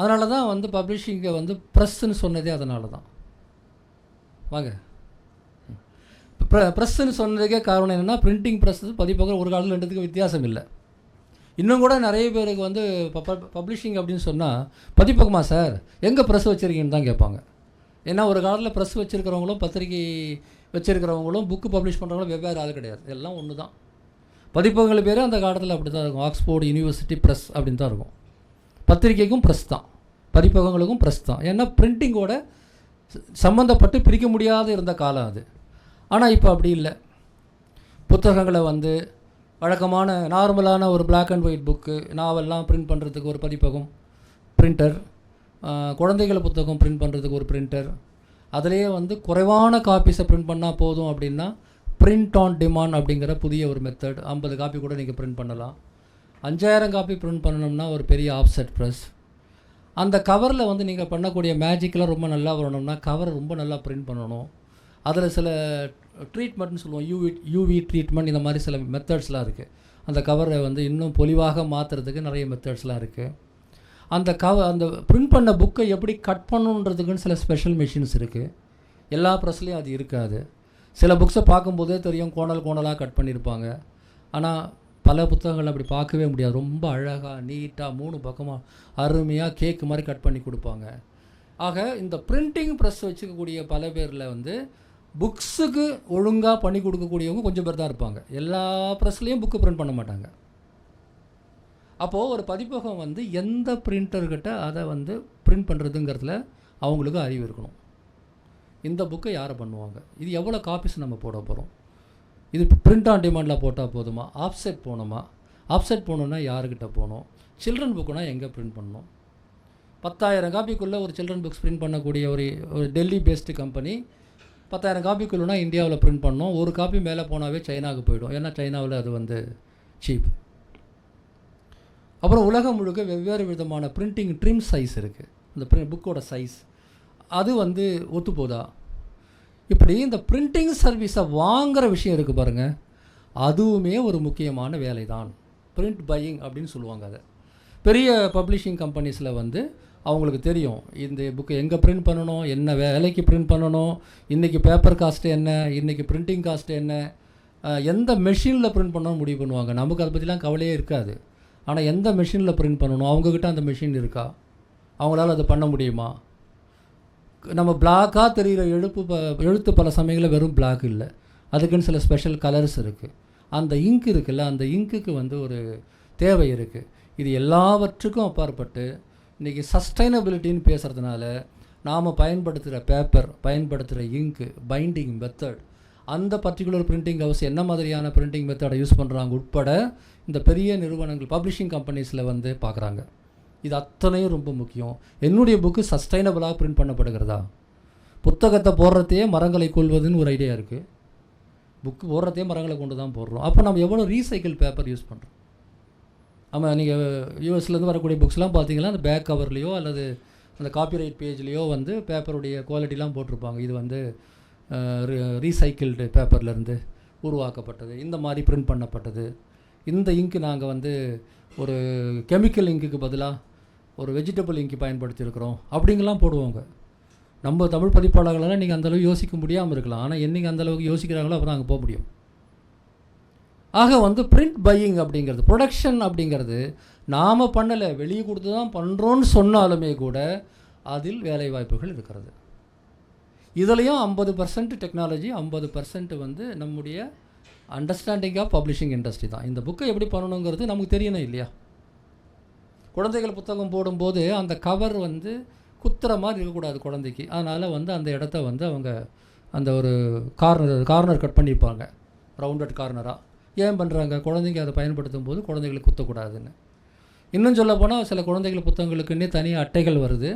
அதனால தான் வந்து பப்ளிஷிங்கை வந்து ப்ரெஸ்ஸுன்னு சொன்னதே அதனால தான். வாங்க, ப்ரெஸ்ஸுன்னு சொன்னதுக்கே காரணம் என்னென்னா, பிரிண்டிங் ப்ரெஸ் பதிப்பகம் ஒரு காலத்தில் ரெண்டுத்துக்கு வித்தியாசம் இல்லை. இன்னும் கூட நிறைய பேருக்கு வந்து பப்ளிஷிங் அப்படின்னு சொன்னால் பதிப்பகமா சார் எங்கே ப்ரெஸ் வச்சுருக்கீங்கன்னு தான் கேட்பாங்க. ஏன்னா ஒரு காலத்தில் ப்ரெஸ் வச்சுருக்கிறவங்களும் பத்திரிகை வச்சுருக்கிறவங்களும் புக்கு பப்ளிஷ் பண்ணுறவங்களும் வெவ்வேறு ஆள் கிடையாது, எல்லாம் ஒன்று தான். பதிப்பகங்கள் பேர் அந்த காலத்தில் அப்படி தான் இருக்கும், ஆக்ஸ்போர்ட் யூனிவர்சிட்டி ப்ரெஸ் அப்படின்னு தான் இருக்கும். பத்திரிகைக்கும் ப்ரெஸ் தான், பதிப்பகங்களுக்கும் ப்ரெஸ் தான். ஏன்னா பிரிண்டிங்கோட சம்மந்தப்பட்டு பிரிக்க முடியாத இருந்த காலம் அது. ஆனால் இப்போ அப்படி இல்லை. புத்தகங்களை வந்து வழக்கமான நார்மலான ஒரு பிளாக் அண்ட் ஒயிட் புக்கு, நாவல்லாம் பிரிண்ட் பண்ணுறதுக்கு ஒரு பதிப்பகம், பிரிண்டர், குழந்தைகள் புத்தகம் பிரிண்ட் பண்ணுறதுக்கு ஒரு பிரிண்டர், அதிலேயே வந்து குறைவான காப்பீஸை பிரிண்ட் பண்ணால் போதும் அப்படின்னா பிரிண்ட் ஆன் டிமாண்ட் அப்படிங்கிற புதிய ஒரு மெத்தட். 50 காப்பி கூட நீங்கள் பிரிண்ட் பண்ணலாம். 5000 காப்பி பிரிண்ட் பண்ணணும்னா ஒரு பெரிய ஆஃப்செட் ப்ரெஸ். அந்த கவரில் வந்து நீங்கள் பண்ணக்கூடிய மேஜிக்கெலாம் ரொம்ப நல்லா வரணும்னா கவரை ரொம்ப நல்லா பிரிண்ட் பண்ணணும். அதில் சில ட்ரீட்மெண்ட்னு சொல்லுவோம், யூவி ட்ரீட்மெண்ட், இந்த மாதிரி சில மெத்தட்ஸ்லாம் இருக்குது. அந்த கவரை வந்து இன்னும் பொலிவாக மாற்றுறதுக்கு நிறைய மெத்தட்ஸ்லாம் இருக்குது. அந்த பிரிண்ட் பண்ண புக்கை எப்படி கட் பண்ணணுன்றதுக்குன்னு சில ஸ்பெஷல் மிஷின்ஸ் இருக்குது. எல்லா ப்ரெஸ்லேயும் அது இருக்காது. சில புக்ஸை பார்க்கும்போதே தெரியும் கோணலாக கட் பண்ணியிருப்பாங்க. ஆனால் பல புத்தகங்கள் அப்படி பார்க்கவே முடியாது. ரொம்ப அழகாக நீட்டாக 3 பக்கமாக அருமையாக கேக்கு மாதிரி கட் பண்ணி கொடுப்பாங்க. ஆக இந்த பிரிண்டிங் ப்ரெஸ் வச்சுக்கக்கூடிய பல பேரில் வந்து புக்ஸுக்கு ஒழுங்காக பண்ணி கொடுக்கக்கூடியவங்க கொஞ்சம் பேர் தான் இருப்பாங்க. எல்லா ப்ரெஸ்லேயும் புக்கு பிரிண்ட் பண்ண மாட்டாங்க. அப்போது ஒரு பதிப்பகம் வந்து எந்த பிரிண்டர்கிட்ட அதை வந்து பிரிண்ட் பண்ணுறதுங்கிறதுல அவங்களுக்கு அறிவு இருக்கணும். இந்த புக்கை யாரை பண்ணுவாங்க, இது எவ்வளோ காப்பீஸ் நம்ம போட போகிறோம், இது பிரிண்ட் ஆன் டிமாண்டில் போட்டால் போதுமா, ஆஃப்செட் போகணுமா, ஆஃப்செட் போகணுன்னா யாருக்கிட்ட போகணும், சில்ட்ரன் புக்குனா எங்கே பிரிண்ட் பண்ணணும். 10,000 காப்பிக்குள்ளே ஒரு சில்ட்ரன் புக்ஸ் பிரிண்ட் பண்ணக்கூடிய ஒரு டெல்லி பேஸ்டு கம்பெனி 10,000 காப்பிக்குள்ளேனா இந்தியாவில் பிரிண்ட் பண்ணோம். ஒரு காப்பி மேலே போனாவே சைனாவுக்கு போயிடும். ஏன்னா சைனாவில் அது வந்து சீப். அப்புறம் உலகம் முழுக்க வெவ்வேறு விதமான பிரிண்டிங் ட்ரிம் சைஸ் இருக்குது. இந்த புக்கோட சைஸ் அது வந்து ஒத்து போதா. இப்படி இந்த பிரிண்டிங் சர்வீஸை வாங்குகிற விஷயம் இருக்குது பாருங்கள், அதுவுமே ஒரு முக்கியமான வேலை தான். பிரிண்ட் பையிங் அப்படின்னு சொல்லுவாங்க. அதை பெரிய பப்ளிஷிங் கம்பெனிஸில் வந்து அவங்களுக்கு தெரியும் இந்த புக்கை எங்கே பிரிண்ட் பண்ணணும், என்ன வேலைக்கு பிரிண்ட் பண்ணணும், இன்றைக்கி பேப்பர் காஸ்ட்டு என்ன, இன்றைக்கி பிரிண்டிங் காஸ்ட்டு என்ன, எந்த மெஷினில் பிரிண்ட் பண்ணணும் முடிவு பண்ணுவாங்க. நமக்கு அதை பற்றிலாம் கவலையே இருக்காது. ஆனால் எந்த மெஷினில் பிரிண்ட் பண்ணணும், அவங்கக்கிட்ட அந்த மெஷின் இருக்கா, அவங்களால அதை பண்ண முடியுமா. நம்ம பிளாக்காக தெரிகிற எழுத்து பல சமயங்களில் வெறும் பிளாக் இல்லை, அதுக்குன்னு சில ஸ்பெஷல் கலர்ஸ் இருக்குது. அந்த இங்க் இருக்குல்ல, அந்த இங்க்குக்கு வந்து ஒரு தேவை இருக்குது. இது எல்லாவற்றுக்கும் அப்பாற்பட்டு இன்றைக்கி சஸ்டைனபிலிட்டின்னு பேசுகிறதுனால நாம் பயன்படுத்துகிற பேப்பர், பயன்படுத்துகிற இங்க்கு, பைண்டிங் மெத்தட், அந்த பர்டிகுலர் பிரிண்டிங் ஹவுஸ் என்ன மாதிரியான பிரிண்டிங் மெத்தடை யூஸ் பண்ணுறாங்க உட்பட இந்த பெரிய நிறுவனங்கள் பப்ளிஷிங் கம்பெனிஸில் வந்து பார்க்குறாங்க. இது அத்தனையும் ரொம்ப முக்கியம். என்னுடைய புக்கு சஸ்டைனபிளாக பிரிண்ட் பண்ணப்படுகிறதா, புத்தகத்தை போடுறதையே மரங்களை கொள்வதுன்னு ஒரு ஐடியா இருக்குது. புக்கு போடுறதையே மரங்களை கொண்டு தான் போடுறோம். அப்போ நம்ம எவ்வளோ ரீசைக்கிள் பேப்பர் யூஸ் பண்ணுறோம். ஆமாம், நீங்கள் யூஎஸ்லேருந்து வரக்கூடிய புக்ஸ்லாம் பார்த்தீங்கன்னா அந்த பேக் கவர்லேயோ அல்லது அந்த காப்பிரைட் பேஜ்லேயோ வந்து பேப்பருடைய குவாலிட்டிலாம் போட்டிருப்பாங்க. இது வந்து ரீசைக்கிள்டு பேப்பர்லேருந்து உருவாக்கப்பட்டது, இந்த மாதிரி பிரிண்ட் பண்ணப்பட்டது. இந்த இங்கு நாங்கள் வந்து ஒரு கெமிக்கல் இங்குக்கு பதிலாக ஒரு வெஜிடபிள் இங்கு பயன்படுத்தியிருக்கிறோம் அப்படிங்கலாம் போடுவாங்க. நம்ம தமிழ் பதிப்பாளர்களெல்லாம் நீங்கள் அந்தளவுக்கு யோசிக்க முடியாமல் இருக்கலாம். ஆனால் என்றைக்கு அந்தளவுக்கு யோசிக்கிறாங்களோ அப்புறம் அங்கே போக முடியும். ஆக வந்து பிரிண்ட் பையிங் அப்படிங்கிறது, ப்ரொடக்ஷன் அப்படிங்கிறது நாம் பண்ணலை, வெளியே கொடுத்து தான் பண்ணுறோன்னு சொன்னாலுமே கூட அதில் வேலை வாய்ப்புகள் இருக்கிறது. இதுலேயும் 50% டெக்னாலஜி, 50% வந்து நம்முடைய அண்டர்ஸ்டாண்டிங் ஆஃப் பப்ளிஷிங் இண்டஸ்ட்ரி தான். இந்த புக்கை எப்படி பண்ணணுங்கிறது நமக்கு தெரியணும் இல்லையா. குழந்தைகள் புத்தகம் போடும்போது அந்த கவர் வந்து குத்துற மாதிரி இருக்கக்கூடாது குழந்தைக்கு. அதனால் வந்து அந்த இடத்த வந்து அவங்க அந்த ஒரு கார்னர் கட் பண்ணியிருப்பாங்க, ரவுண்டட் கார்னராக. ஏன் பண்ணுறாங்க, குழந்தைங்க அதை பயன்படுத்தும் போது குழந்தைகளுக்கு குத்தக்கூடாதுன்னு. இன்னும் சொல்ல போனால் சில குழந்தைகள் புத்தகங்களுக்குன்னே தனியாக அட்டைகள் வருது,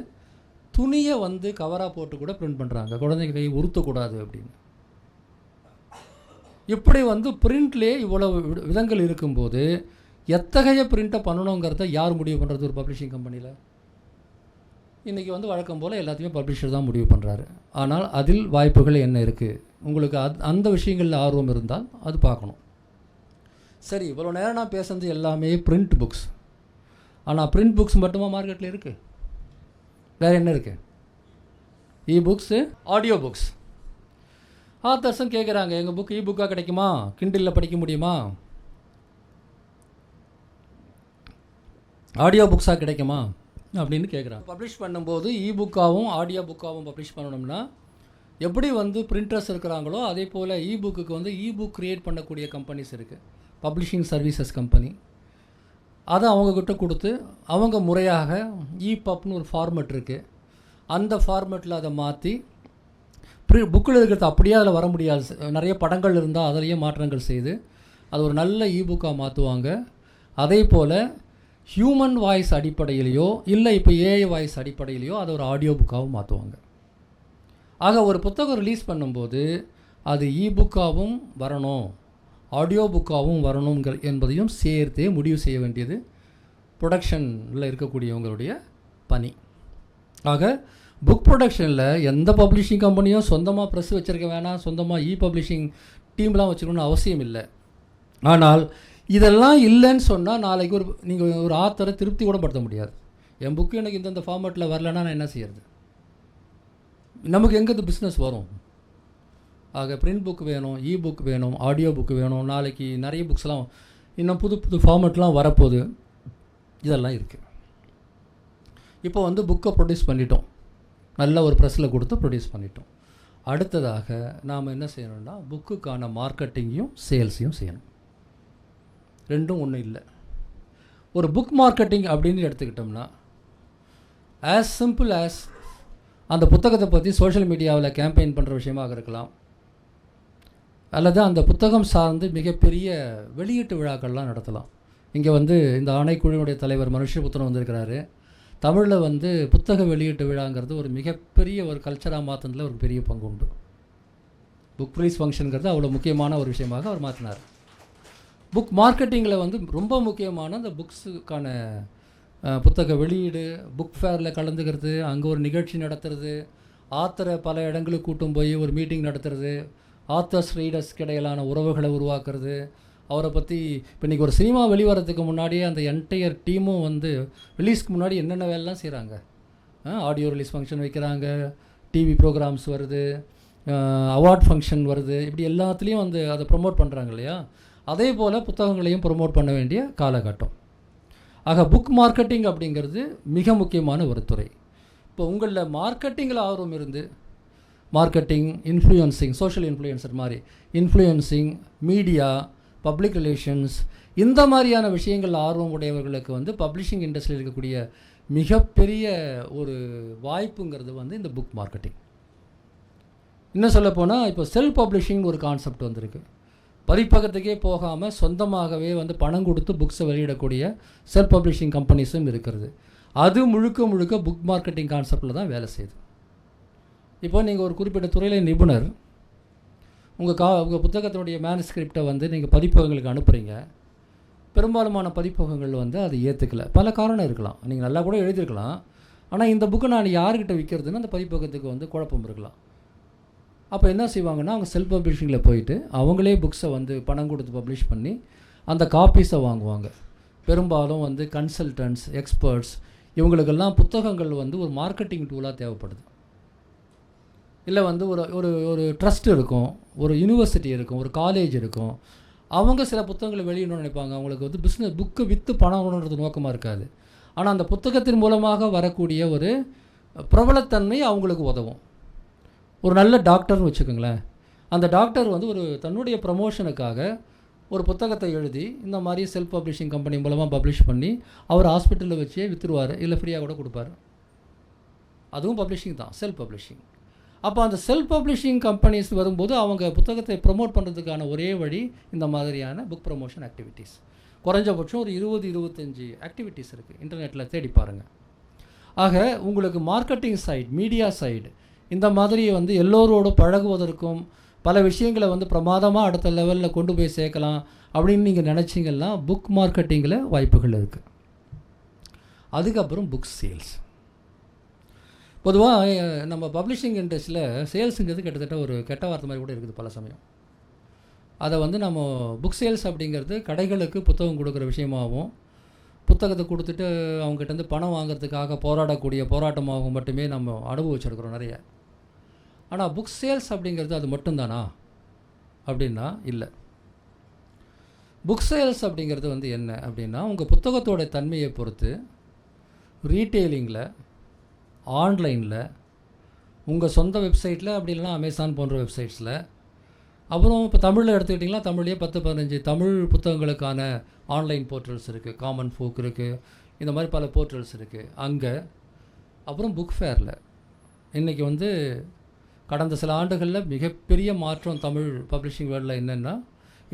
துணியை வந்து கவராக போட்டு கூட பிரிண்ட் பண்ணுறாங்க, குழந்தைங்க கை உறுத்தக்கூடாது அப்படின்னு. இப்படி வந்து பிரிண்ட்லேயே இவ்வளோ விதங்கள் இருக்கும்போது எத்தகைய பிரிண்ட்டை பண்ணணுங்கிறத யார் முடிவு பண்ணுறது ஒரு பப்ளிஷிங் கம்பெனியில்? இன்றைக்கி வந்து வழக்கம் போல் எல்லாத்தையுமே பப்ளிஷர் தான் முடிவு பண்ணுறாரு. ஆனால் அதில் வாய்ப்புகள் என்ன இருக்குது, உங்களுக்கு அந்த விஷயங்களில் ஆர்வம் இருந்தால் அது பார்க்கணும். சரி, இவ்வளோ நேரம் நான் பேசுறது எல்லாமே பிரிண்ட் புக்ஸ். ஆனால் பிரிண்ட் புக்ஸ் மட்டுமா மார்க்கெட்டில் இருக்குது? வேறு என்ன இருக்குது? இ புக்ஸு, ஆடியோ புக்ஸ். ஆத்தர்ஸும் கேட்குறாங்க, எங்கள் புக் இ புக்காக கிடைக்குமா, கிண்டிலில் படிக்க முடியுமா, ஆடியோ புக்ஸாக கிடைக்குமா அப்படின்னு கேட்குறாங்க. பப்ளிஷ் பண்ணும்போது இ புக்காகவும் ஆடியோ புக்காகவும் பப்ளிஷ் பண்ணணும்னா எப்படி வந்து பிரிண்டர்ஸ் இருக்கிறாங்களோ அதே போல் இ புக்குக்கு வந்து இ புக் க்ரியேட் பண்ணக்கூடிய கம்பெனிஸ் இருக்குது, பப்ளிஷிங் சர்வீசஸ் கம்பெனி. அதை அவங்கக்கிட்ட கொடுத்து அவங்க முறையாக இபப்னு ஒரு ஃபார்மெட் இருக்குது, அந்த ஃபார்மெட்டில் அதை மாற்றி புக்கில் இருக்கிறது அப்படியே அதில் வர முடியாது. நிறைய படங்கள் இருந்தால் அதிலேயே மாற்றங்கள் செய்து அது ஒரு நல்ல இபுக்காக மாற்றுவாங்க. அதே போல் ஹியூமன் வாய்ஸ் அடிப்படையிலையோ இல்லை இப்போ ஏஐ வாய்ஸ் அடிப்படையிலையோ அதை ஒரு ஆடியோ புக்காகவும் மாற்றுவாங்க. ஆக ஒரு புத்தகம் ரிலீஸ் பண்ணும்போது அது இபுக்காகவும் வரணும், ஆடியோ புக்காகவும் வரணும் என்பதையும் சேர்த்தே முடிவு செய்ய வேண்டியது ப்ரொடக்ஷனில் இருக்கக்கூடியவங்களுடைய பணி. ஆக புக் ப்ரொடக்ஷனில் எந்த பப்ளிஷிங் கம்பெனியும் சொந்தமாக ப்ரெஸ் வச்சுருக்க வேணாம், சொந்தமாக பப்ளிஷிங் டீம்லாம் வச்சுக்கணும்னு அவசியம் இல்லை. ஆனால் இதெல்லாம் இல்லைன்னு சொன்னால் நாளைக்கு நீங்கள் ஒரு ஆத்தரை திருப்தி கூட படுத்த முடியாது. என் புக்கு எனக்கு இந்தந்த ஃபார்மேட்டில் வரலன்னா நான் என்ன செய்கிறது, நமக்கு எங்கே பிஸ்னஸ் வரும்? ஆக பிரிண்ட் புக் வேணும், புக் வேணும், ஆடியோ புக் வேணும். நாளைக்கு நிறைய புக்ஸ்லாம் இன்னும் புது புது ஃபார்மேட்லாம் வரப்போகுது. இதெல்லாம் இருக்குது. இப்போ வந்து புக்கை ப்ரொடியூஸ் பண்ணிட்டோம், நல்ல ஒரு ப்ரெஸ்ஸில் கொடுத்து ப்ரொடியூஸ் பண்ணிட்டோம். அடுத்ததாக நாம் என்ன செய்யணும்னா புக்குக்கான மார்க்கெட்டிங்கையும் சேல்ஸையும் செய்யணும். ரெண்டும் ஒன்றும் இல்லை. ஒரு புக் மார்க்கெட்டிங் அப்படின்னு எடுத்துக்கிட்டோம்னா ஆஸ் சிம்பிள் ஆஸ் அந்த புத்தகத்தை பற்றி சோஷியல் மீடியாவில் கேம்பெயின் பண்ணுற விஷயமாக இருக்கலாம், அல்லது அந்த புத்தகம் சார்ந்து மிகப்பெரிய வெளியீட்டு விழாக்கள்லாம் நடத்தலாம். இங்கே வந்து இந்த ஆணைக்குழுவினுடைய தலைவர் மனுஷபுத்திரன் வந்திருக்கிறாரு. தமிழில் வந்து புத்தக வெளியீட்டு விழாங்கிறது ஒரு மிகப்பெரிய ஒரு கல்ச்சராக மாற்றினதில் ஒரு பெரிய பங்கு உண்டு. புக் ரிலீஸ் ஃபங்க்ஷனுங்கிறது அவ்வளோ முக்கியமான ஒரு விஷயமாக அவர் மாற்றினார். புக் மார்க்கெட்டிங்கில் வந்து ரொம்ப முக்கியமான அந்த புக்ஸுக்கான புத்தக வெளியீடு, புக் ஃபேரில் கலந்துக்கிறது, அங்கே ஒரு நிகழ்ச்சி நடத்துறது, ஆத்தரை பல இடங்களுக்கு கூட்டும் போய் ஒரு மீட்டிங் நடத்துறது, ஆத்தர்ஸ் ரீடர்ஸ்க்கு இடையிலான உறவுகளை உருவாக்குறது, அவரை பற்றி இப்போ இன்றைக்கி ஒரு சினிமா வெளிவரத்துக்கு முன்னாடியே அந்த என்டையர் டீமும் வந்து ரிலீஸ்க்கு முன்னாடி என்னென்ன வேலைலாம் செய்கிறாங்க. ஆடியோ ரிலீஸ் ஃபங்க்ஷன் வைக்கிறாங்க, டிவி ப்ரோக்ராம்ஸ் வருது, அவார்ட் ஃபங்க்ஷன் வருது, இப்படி எல்லாத்துலேயும் வந்து அதை ப்ரொமோட் பண்ணுறாங்க இல்லையா. அதே போல் புத்தகங்களையும் ப்ரொமோட் பண்ண வேண்டிய காலகட்டம். ஆக புக் மார்க்கெட்டிங் அப்படிங்கிறது மிக முக்கியமான ஒரு துறை. இப்போ உங்களில் மார்க்கெட்டிங்கில் ஆர்வம் இருந்து மார்க்கெட்டிங், இன்ஃப்ளூயன்சிங், சோஷியல் இன்ஃப்ளூயன்சர் மாதிரி இன்ஃப்ளூயன்சிங், மீடியா, பப்ளிக் ரிலேஷன்ஸ், இந்த மாதிரியான விஷயங்கள் ஆர்வம் உடையவர்களுக்கு வந்து பப்ளிஷிங் இண்டஸ்ட்ரியில் இருக்கக்கூடிய மிகப்பெரிய ஒரு வாய்ப்புங்கிறது வந்து இந்த புக் மார்க்கெட்டிங். இன்னும் சொல்லப்போனால் இப்போ செல்ஃப் பப்ளிஷிங் ஒரு கான்செப்ட் வந்திருக்கு. பதிப்பகத்துக்கே போகாமல் சொந்தமாகவே வந்து பணம் கொடுத்து புக்ஸை வெளியிடக்கூடிய செல்ஃப் பப்ளிஷிங் கம்பெனிஸும் இருக்கிறது. அது முழுக்க முழுக்க புக் மார்க்கெட்டிங் கான்செப்டில் தான் வேலை செய்யுது. இப்போ நீங்கள் ஒரு குறிப்பிட்ட துறையில் நிபுணர், உங்கள் புத்தகத்தினுடைய மேனுஸ்கிரிப்டை வந்து நீங்கள் பதிப்பகங்களுக்கு அனுப்புகிறீங்க. பெரும்பாலுமான பதிப்பகங்கள் வந்து அதை ஏற்றுக்கலை. பல காரணம் இருக்கலாம், நீங்கள் நல்லா கூட எழுதியிருக்கலாம். ஆனால் இந்த புக்கை நான் யார்கிட்ட விற்கிறதுன்னு அந்த பதிப்பகத்துக்கு வந்து குழப்பம் இருக்கலாம். அப்போ என்ன செய்வாங்கன்னா அவங்க செல்ஃப் பப்ளிஷிங்கில் போயிட்டு அவங்களே புக்ஸை வந்து பணம் கொடுத்து பப்ளிஷ் பண்ணி அந்த காப்பீஸை வாங்குவாங்க. பெரும்பாலும் வந்து கன்சல்டன்ட்ஸ், எக்ஸ்பர்ட்ஸ், இவங்களுக்கெல்லாம் புத்தகங்கள் வந்து ஒரு மார்க்கெட்டிங் டூலாக தேவைப்படுது. இல்லை வந்து ஒரு ஒரு ஒரு ட்ரஸ்ட் இருக்கும், ஒரு யூனிவர்சிட்டி இருக்கும், ஒரு காலேஜ் இருக்கும். அவங்க சில புத்தகங்களை வெளியிடணும்னு நினைப்பாங்க. அவங்களுக்கு வந்து பிஸ்னஸ் புக்கு விற்று பணம் வரணுன்றது நோக்கமாக இருக்காது. ஆனால் அந்த புத்தகத்தின் மூலமாக வரக்கூடிய ஒரு பிரபலத்தன்மை அவங்களுக்கு உதவும். ஒரு நல்ல டாக்டர்னு வச்சுக்கோங்களேன், அந்த டாக்டர் வந்து ஒரு தன்னுடைய ப்ரமோஷனுக்காக ஒரு புத்தகத்தை எழுதி இந்த மாதிரி செல்ஃப் பப்ளிஷிங் கம்பெனி மூலமாக பப்ளிஷ் பண்ணி அவர் ஹாஸ்பிட்டலில் வச்சே விற்றுருவார், இல்லை ஃப்ரீயாக கூட கொடுப்பார். அதுவும் பப்ளிஷிங் தான், செல்ஃப் பப்ளிஷிங். அப்போ அந்த செல்ஃப் பப்ளிஷிங் கம்பெனிஸ் வரும்போது அவங்க புத்தகத்தை ப்ரமோட் பண்ணுறதுக்கான ஒரே வழி இந்த மாதிரியான புக் ப்ரமோஷன் ஆக்டிவிட்டீஸ். குறைஞ்சபட்சம் ஒரு 20-25 ஆக்டிவிட்டீஸ் இருக்குது, இன்டர்நெட்டில் தேடி பாருங்கள். ஆக உங்களுக்கு மார்க்கெட்டிங் சைடு, மீடியா சைடு, இந்த மாதிரி வந்து எல்லோரோடு பழகுவதற்கும் பல விஷயங்களை வந்து பிரமாதமாக அடுத்த லெவலில் கொண்டு போய் சேர்க்கலாம் அப்படின்னு நீங்கள் நினச்சிங்கன்னா புக் மார்க்கெட்டிங்கில் வாய்ப்புகள் இருக்குது. அதுக்கப்புறம் புக் சேல்ஸ். பொதுவாக நம்ம பப்ளிஷிங் இண்டஸ்ட்ரியில் சேல்ஸுங்கிறது கிட்டத்தட்ட ஒரு கெட்ட வார்த்தை மாதிரி கூட இருக்குது பல சமயம். அதை வந்து நம்ம புக் சேல்ஸ் அப்படிங்கிறது கடைகளுக்கு புத்தகம் கொடுக்குற விஷயமாகவும், புத்தகத்தை கொடுத்துட்டு அவங்ககிட்டருந்து பணம் வாங்கிறதுக்காக போராடக்கூடிய போராட்டமாகவும் மட்டுமே நம்ம அனுபவிச்சிருக்கிறோம் நிறைய. ஆனால் புக் சேல்ஸ் அப்படிங்கிறது அது மட்டும்தானா அப்படின்னா இல்லை. புக் சேல்ஸ் அப்படிங்கிறது வந்து என்ன அப்படின்னா, உங்கள் புத்தகத்தோட தன்மையை பொறுத்து ரீட்டெயிலிங்கில், ஆன்லைனில், உங்கள் சொந்த வெப்சைட்டில், அப்படி இல்லைனா அமேசான் போன்ற வெப்சைட்ஸில், அப்புறம் இப்போ தமிழில் எடுத்துக்கிட்டிங்கன்னா தமிழ்லேயே 10-15 தமிழ் புத்தகங்களுக்கான ஆன்லைன் போர்ட்டல்ஸ் இருக்குது, காமன் ஃபோக் இருக்குது, இந்த மாதிரி பல போர்ட்டல்ஸ் இருக்குது அங்கே. அப்புறம் புக் ஃபேரில் இன்றைக்கி வந்து கடந்த சில ஆண்டுகளில் மிகப்பெரிய மாற்றம் தமிழ் பப்ளிஷிங் வேர்ல்டில் என்னென்னா,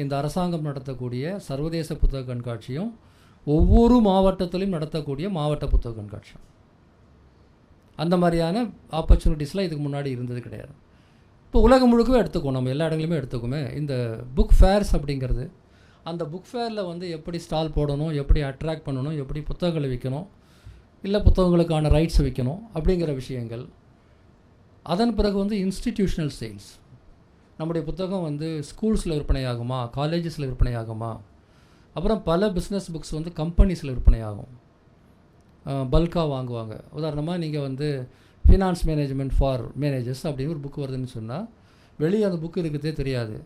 இந்த அரசாங்கம் நடத்தக்கூடிய சர்வதேச புத்தக கண்காட்சியும் ஒவ்வொரு மாவட்டத்திலையும் நடத்தக்கூடிய மாவட்ட புத்தக கண்காட்சியும். அந்த மாதிரியான ஆப்பர்ச்சுனிட்டிஸ்லாம் இதுக்கு முன்னாடி இருந்தது கிடையாது. இப்போ உலகம் முழுக்கவே எடுத்துக்கோம், நம்ம எல்லா இடங்களையுமே எடுத்துக்கோமே. இந்த புக் ஃபேர்ஸ் அப்படிங்கிறது, அந்த புக் ஃபேரில் வந்து எப்படி ஸ்டால் போடணும், எப்படி அட்ராக்ட் பண்ணணும், எப்படி புத்தகங்களை விற்கணும், இல்லை புத்தகங்களுக்கான ரைட்ஸ் விற்கணும் அப்படிங்கிற விஷயங்கள். அதன் பிறகு வந்து இன்ஸ்டிடியூஷனல் சேல்ஸ். நம்முடைய புத்தகம் வந்து ஸ்கூல்ஸில் விற்பனையாகுமா, காலேஜஸில் விற்பனையாகுமா, அப்புறம் பல பிஸ்னஸ் புக்ஸ் வந்து கம்பெனிஸில் விற்பனையாகும், பல்காக வாங்குவாங்க. உதாரணமாக நீங்கள் வந்து ஃபினான்ஸ் மேனேஜ்மெண்ட் ஃபார் மேனேஜர்ஸ் அப்படின்னு ஒரு புக் வருதுன்னு சொன்னால் வெளியே அந்த புக்கு இருக்கிறதே தெரியாது.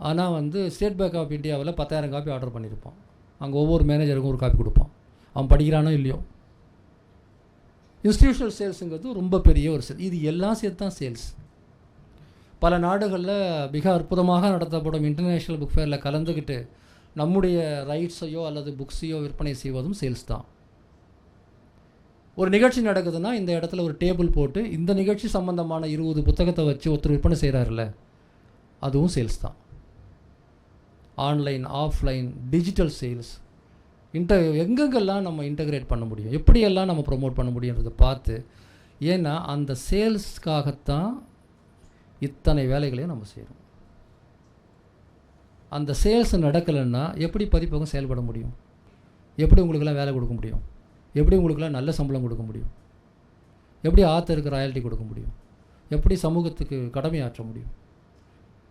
ஆனால் வந்து ஸ்டேட் பேங்க் ஆஃப் இந்தியாவில் 10,000 காப்பி ஆர்டர் பண்ணியிருப்போம். அங்கே ஒவ்வொரு மேனேஜருக்கும் ஒரு காப்பி கொடுப்பான். அவன் படிக்கிறானோ இல்லையோ. இன்ஸ்டிடியூஷனல் சேல்ஸுங்கிறது ரொம்ப பெரிய ஒரு சேல். இது எல்லாம் சேர்த்து தான் சேல்ஸ். பல நாடுகளில் மிக அற்புதமாக நடத்தப்படும் இன்டர்நேஷ்னல் புக் ஃபேரில் கலந்துக்கிட்டு நம்முடைய ரைட்ஸையோ அல்லது புக்ஸையோ விற்பனை செய்வதும் சேல்ஸ் தான். ஒரு நிகழ்ச்சி நடக்குதுன்னா இந்த இடத்துல ஒரு டேபிள் போட்டு இந்த நிகழ்ச்சி சம்மந்தமான 20 புத்தகத்தை வச்சு ஒருத்தர் விற்பனை செய்கிறாருல்ல, அதுவும் சேல்ஸ் தான். ஆன்லைன், ஆஃப்லைன், டிஜிட்டல் சேல்ஸ், எங்கெங்கெல்லாம் நம்ம இன்டகிரேட் பண்ண முடியும், எப்படியெல்லாம் நம்ம ப்ரொமோட் பண்ண முடியுன்றதை பார்த்து, ஏன்னா அந்த சேல்ஸ்க்காகத்தான் இத்தனை வேலைகளையும் நம்ம செய்கிறோம். அந்த சேல்ஸ் நடக்கலைன்னா எப்படி பதிப்பகம் செயல்பட முடியும்? எப்படி உங்களுக்கெல்லாம் வேலை கொடுக்க முடியும்? எப்படி உங்களுக்கெல்லாம் நல்ல சம்பளம் கொடுக்க முடியும்? எப்படி ஆத்தருக்கு ராயல்ட்டி கொடுக்க முடியும்? எப்படி சமூகத்துக்கு கடமையாற்ற முடியும்?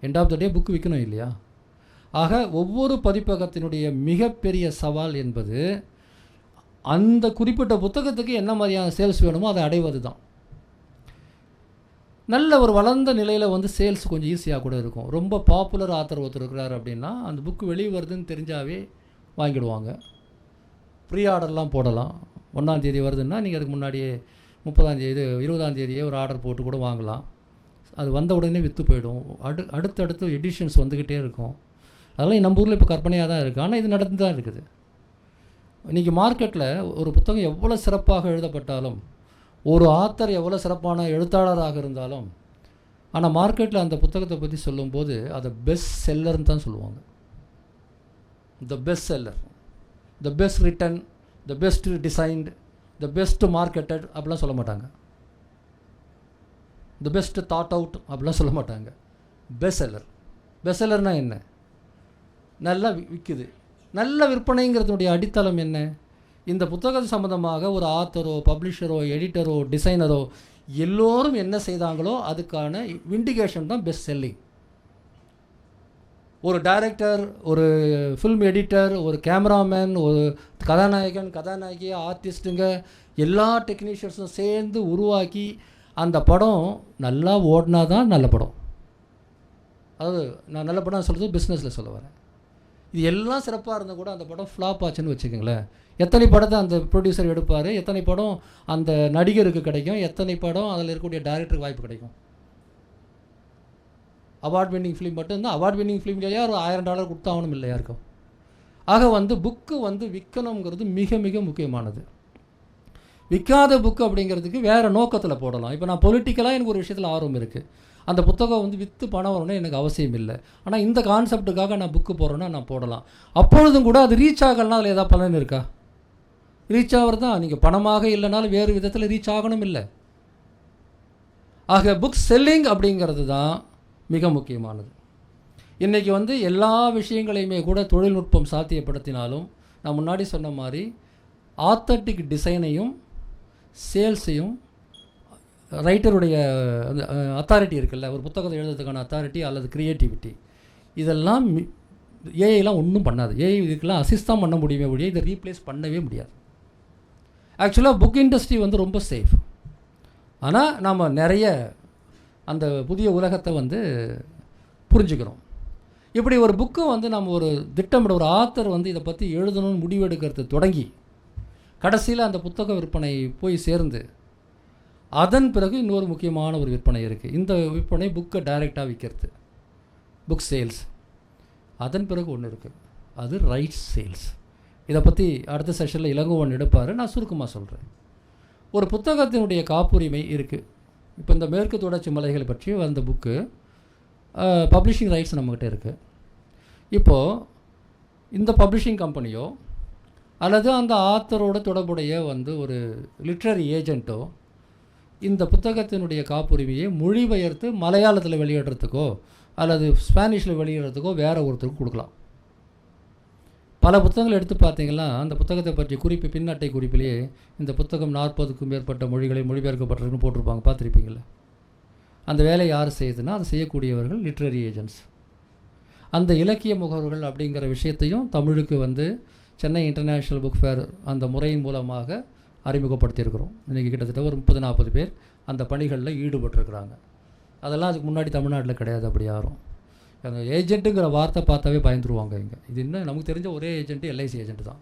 End of the day book விற்கணும் இல்லையா? ஆக ஒவ்வொரு பதிப்பகத்தினுடைய மிகப்பெரிய சவால் என்பது அந்த குறிப்பிட்ட புத்தகத்துக்கு என்ன மாதிரியான சேல்ஸ் வேணுமோ அதை அடைவது தான். நல்ல ஒரு வளர்ந்த நிலையில் வந்து சேல்ஸ் கொஞ்சம் ஈஸியாக கூட இருக்கும். ரொம்ப பாப்புலர் ஆத்தர் ஒருத்தர் இருக்கிறார் அப்படின்னா அந்த புக்கு வெளியே வருதுன்னு தெரிஞ்சாவே வாங்கிடுவாங்க. ப்ரீ ஆர்டர்லாம் போடலாம். 1ஆம் தேதி வருதுன்னா நீங்கள் அதுக்கு முன்னாடியே 30ஆம் தேதி 20ஆம் தேதியே ஒரு ஆர்டர் போட்டு கூட வாங்கலாம். அது வந்த உடனே விற்று போயிடும். அடுத்தடுத்து எடிஷன்ஸ் வந்துக்கிட்டே இருக்கும். அதெல்லாம் நம்ம ஊரில் இப்போ கற்பனையாக தான் இருக்குது. ஆனால் இது நடந்து தான் இருக்குது. இன்றைக்கி மார்க்கெட்டில் ஒரு புத்தகம் எவ்வளோ சிறப்பாக எழுதப்பட்டாலும், ஒரு ஆத்தர் எவ்வளோ சிறப்பான எழுத்தாளராக இருந்தாலும், ஆனால் மார்க்கெட்டில் அந்த புத்தகத்தை பற்றி சொல்லும்போது அதை பெஸ்ட் செல்லர்னு தான் சொல்லுவாங்க. The best seller, the best written, the best designed, the best marketed அப்படிலாம் சொல்ல மாட்டாங்க. த பெஸ்ட் தாட் அவுட் அப்படிலாம் சொல்ல மாட்டாங்க. Best seller. பெஸ்ட் செல்லர்னால் என்ன? நல்லா விற்குது. நல்ல விற்பனைங்கிறதுடைய அடித்தளம் என்ன? இந்த புத்தகம் சம்மந்தமாக ஒரு ஆத்தரோ, பப்ளிஷரோ, எடிட்டரோ, டிசைனரோ எல்லோரும் என்ன செய்தாங்களோ அதுக்கான விண்டிகேஷன் தான் பெஸ்ட் செல்லிங். ஒரு டைரக்டர், ஒரு ஃபில்ம் எடிட்டர், ஒரு கேமராமேன், ஒரு கதாநாயகன், கதாநாயகி, ஆர்டிஸ்ட்டுங்க, எல்லா டெக்னீஷியன்ஸும் சேர்ந்து உருவாக்கி அந்த படம் நல்லா ஓடினா தான் நல்ல படம். அதாவது நான் நல்ல படம் சொல்கிறது பிஸ்னஸில் சொல்ல வரேன். இது எல்லாம் சிறப்பாக இருந்தால் கூட அந்த படம் ஃப்ளாப் ஆச்சுன்னு வச்சுக்கோங்களேன். எத்தனை படத்தை அந்த ப்ரொடியூசர் எடுப்பார், எத்தனை படம் அந்த நடிகருக்கு கிடைக்கும், எத்தனை படம் அதில் இருக்கக்கூடிய டைரக்டருக்கு வாய்ப்பு கிடைக்கும். அவார்ட் வின்னிங் ஃபிலிம் மட்டும்தான். அவார்ட் வின்னிங் ஃபிலிம்லேயே ஒரு $1000 கொடுத்தாகணும் இல்லை யாருக்கும். ஆக வந்து புக்கு வந்து விற்கணுங்கிறது மிக மிக முக்கியமானது. விற்காத புக்கு அப்படிங்கிறதுக்கு வேறு நோக்கத்தில் போடலாம். இப்போ நான் பொலிட்டிக்கலாக எனக்கு ஒரு விஷயத்தில் ஆர்வம் இருக்குது. அந்த புத்தகம் வந்து விற்று பணம் வரணும்னு எனக்கு அவசியம் இல்லை. ஆனால் இந்த கான்செப்டுக்காக நான் புக்கு போடுறேன்னா நான் போடலாம். அப்பொழுதும் கூட அது ரீச் ஆகலைன்னா அதில் ஏதாவது பலன் இருக்கா? ரீச் ஆகிறது தான். நீங்கள் பணமாக இல்லைனாலும் வேறு விதத்தில் ரீச் ஆகணும் இல்லை. ஆக புக் செல்லிங் அப்படிங்கிறது தான் மிக முக்கியமானது. இன்றைக்கி வந்து எல்லா விஷயங்களையுமே கூட தொழில்நுட்பம் சாத்தியப்படுத்தினாலும் நான் முன்னாடி சொன்ன மாதிரி ஆத்தென்டிக் டிசைனையும் சேல்ஸையும், ரைட்டருடைய அத்தாரிட்டி இருக்குல்ல, ஒரு புத்தகத்தை எழுதுறதுக்கான அத்தாரிட்டி அல்லது க்ரியேட்டிவிட்டி, இதெல்லாம் ஏஐலாம் ஒன்றும் பண்ணாது. ஏஐ இதுக்கெல்லாம் அசிஸ்ட் தான் பண்ண முடியுமே ஒழிய இதை ரீப்ளேஸ் பண்ணவே முடியாது. ஆக்சுவலாக புக் இண்டஸ்ட்ரி வந்து ரொம்ப சேஃப். ஆனால் நாம் நிறைய அந்த புதிய உலகத்தை வந்து புரிஞ்சுக்கிறோம். இப்படி ஒரு புக்கு வந்து நம்ம ஒரு திட்டமிட, ஒரு ஆத்தர் வந்து இதை பற்றி எழுதணும்னு முடிவெடுக்கிறது தொடங்கி கடைசியில் அந்த புத்தக விற்பனை போய் சேர்ந்து அதன் பிறகு இன்னொரு முக்கியமான ஒரு விற்பனை இருக்குது. இந்த விற்பனை புக்கை டைரெக்டாக விற்கிறது, புக் சேல்ஸ். அதன் பிறகு ஒன்று இருக்குது, அது ரைட்ஸ் சேல்ஸ். இதை பற்றி அடுத்த செஷனில் இளங்கோவன் எடுப்பார். நான் சுருக்கமாக சொல்கிறேன். ஒரு புத்தகத்தினுடைய காப்புரிமை இருக்குது. இப்போ இந்த மேற்கு தொடர்ச்சி மலைகளை பற்றி அந்த புக்கு பப்ளிஷிங் ரைட்ஸ் நம்மக்கிட்ட இருக்குது. இப்போது இந்த பப்ளிஷிங் கம்பெனியோ அல்லது அந்த ஆத்தரோட தொடர்புடைய வந்து ஒரு லிட்ரரி ஏஜென்ட்டோ இந்த புத்தகத்தினுடைய காப்புரிமையை மொழிபெயர்த்து மலையாளத்தில் வெளியிடுறதுக்கோ அல்லது ஸ்பானிஷில் வெளியிடுறதுக்கோ வேறு ஒருத்தருக்கு கொடுக்கலாம். பல புத்தகங்கள் எடுத்து பார்த்தீங்கன்னா அந்த புத்தகத்தை பற்றிய குறிப்பு பின்னட்டை குறிப்பிலேயே இந்த புத்தகம் 40க்கும் மேற்பட்ட மொழிகளில் மொழிபெயர்க்கப்பட்டிருக்குன்னு போட்டிருப்பாங்க, பார்த்துருப்பீங்களே. அந்த வேலையை யார் செய்யுதுன்னா அதை செய்யக்கூடியவர்கள் லிட்ரரி ஏஜென்ட்ஸ். அந்த இலக்கிய முகவர்கள் அப்படிங்கிற விஷயத்தையும் தமிழுக்கு வந்து சென்னை இன்டர்நேஷ்னல் புக் ஃபேர் அந்த முறையின் மூலமாக அறிமுகப்படுத்தியிருக்கிறோம். இன்றைக்கி கிட்டத்தட்ட ஒரு 30-40 பேர் அந்த பணிகளில் ஈடுபட்டிருக்கிறாங்க. அதெல்லாம் அதுக்கு முன்னாடி தமிழ்நாட்டில் கிடையாது அப்படி யாரும். அந்த ஏஜென்ட்டுங்கிற வார்த்தை பார்த்தாவே பயந்துருவாங்க இங்கே. இது என்ன நமக்கு தெரிஞ்ச ஒரே ஏஜென்ட்டு எல்ஐசி ஏஜென்ட்டு தான்.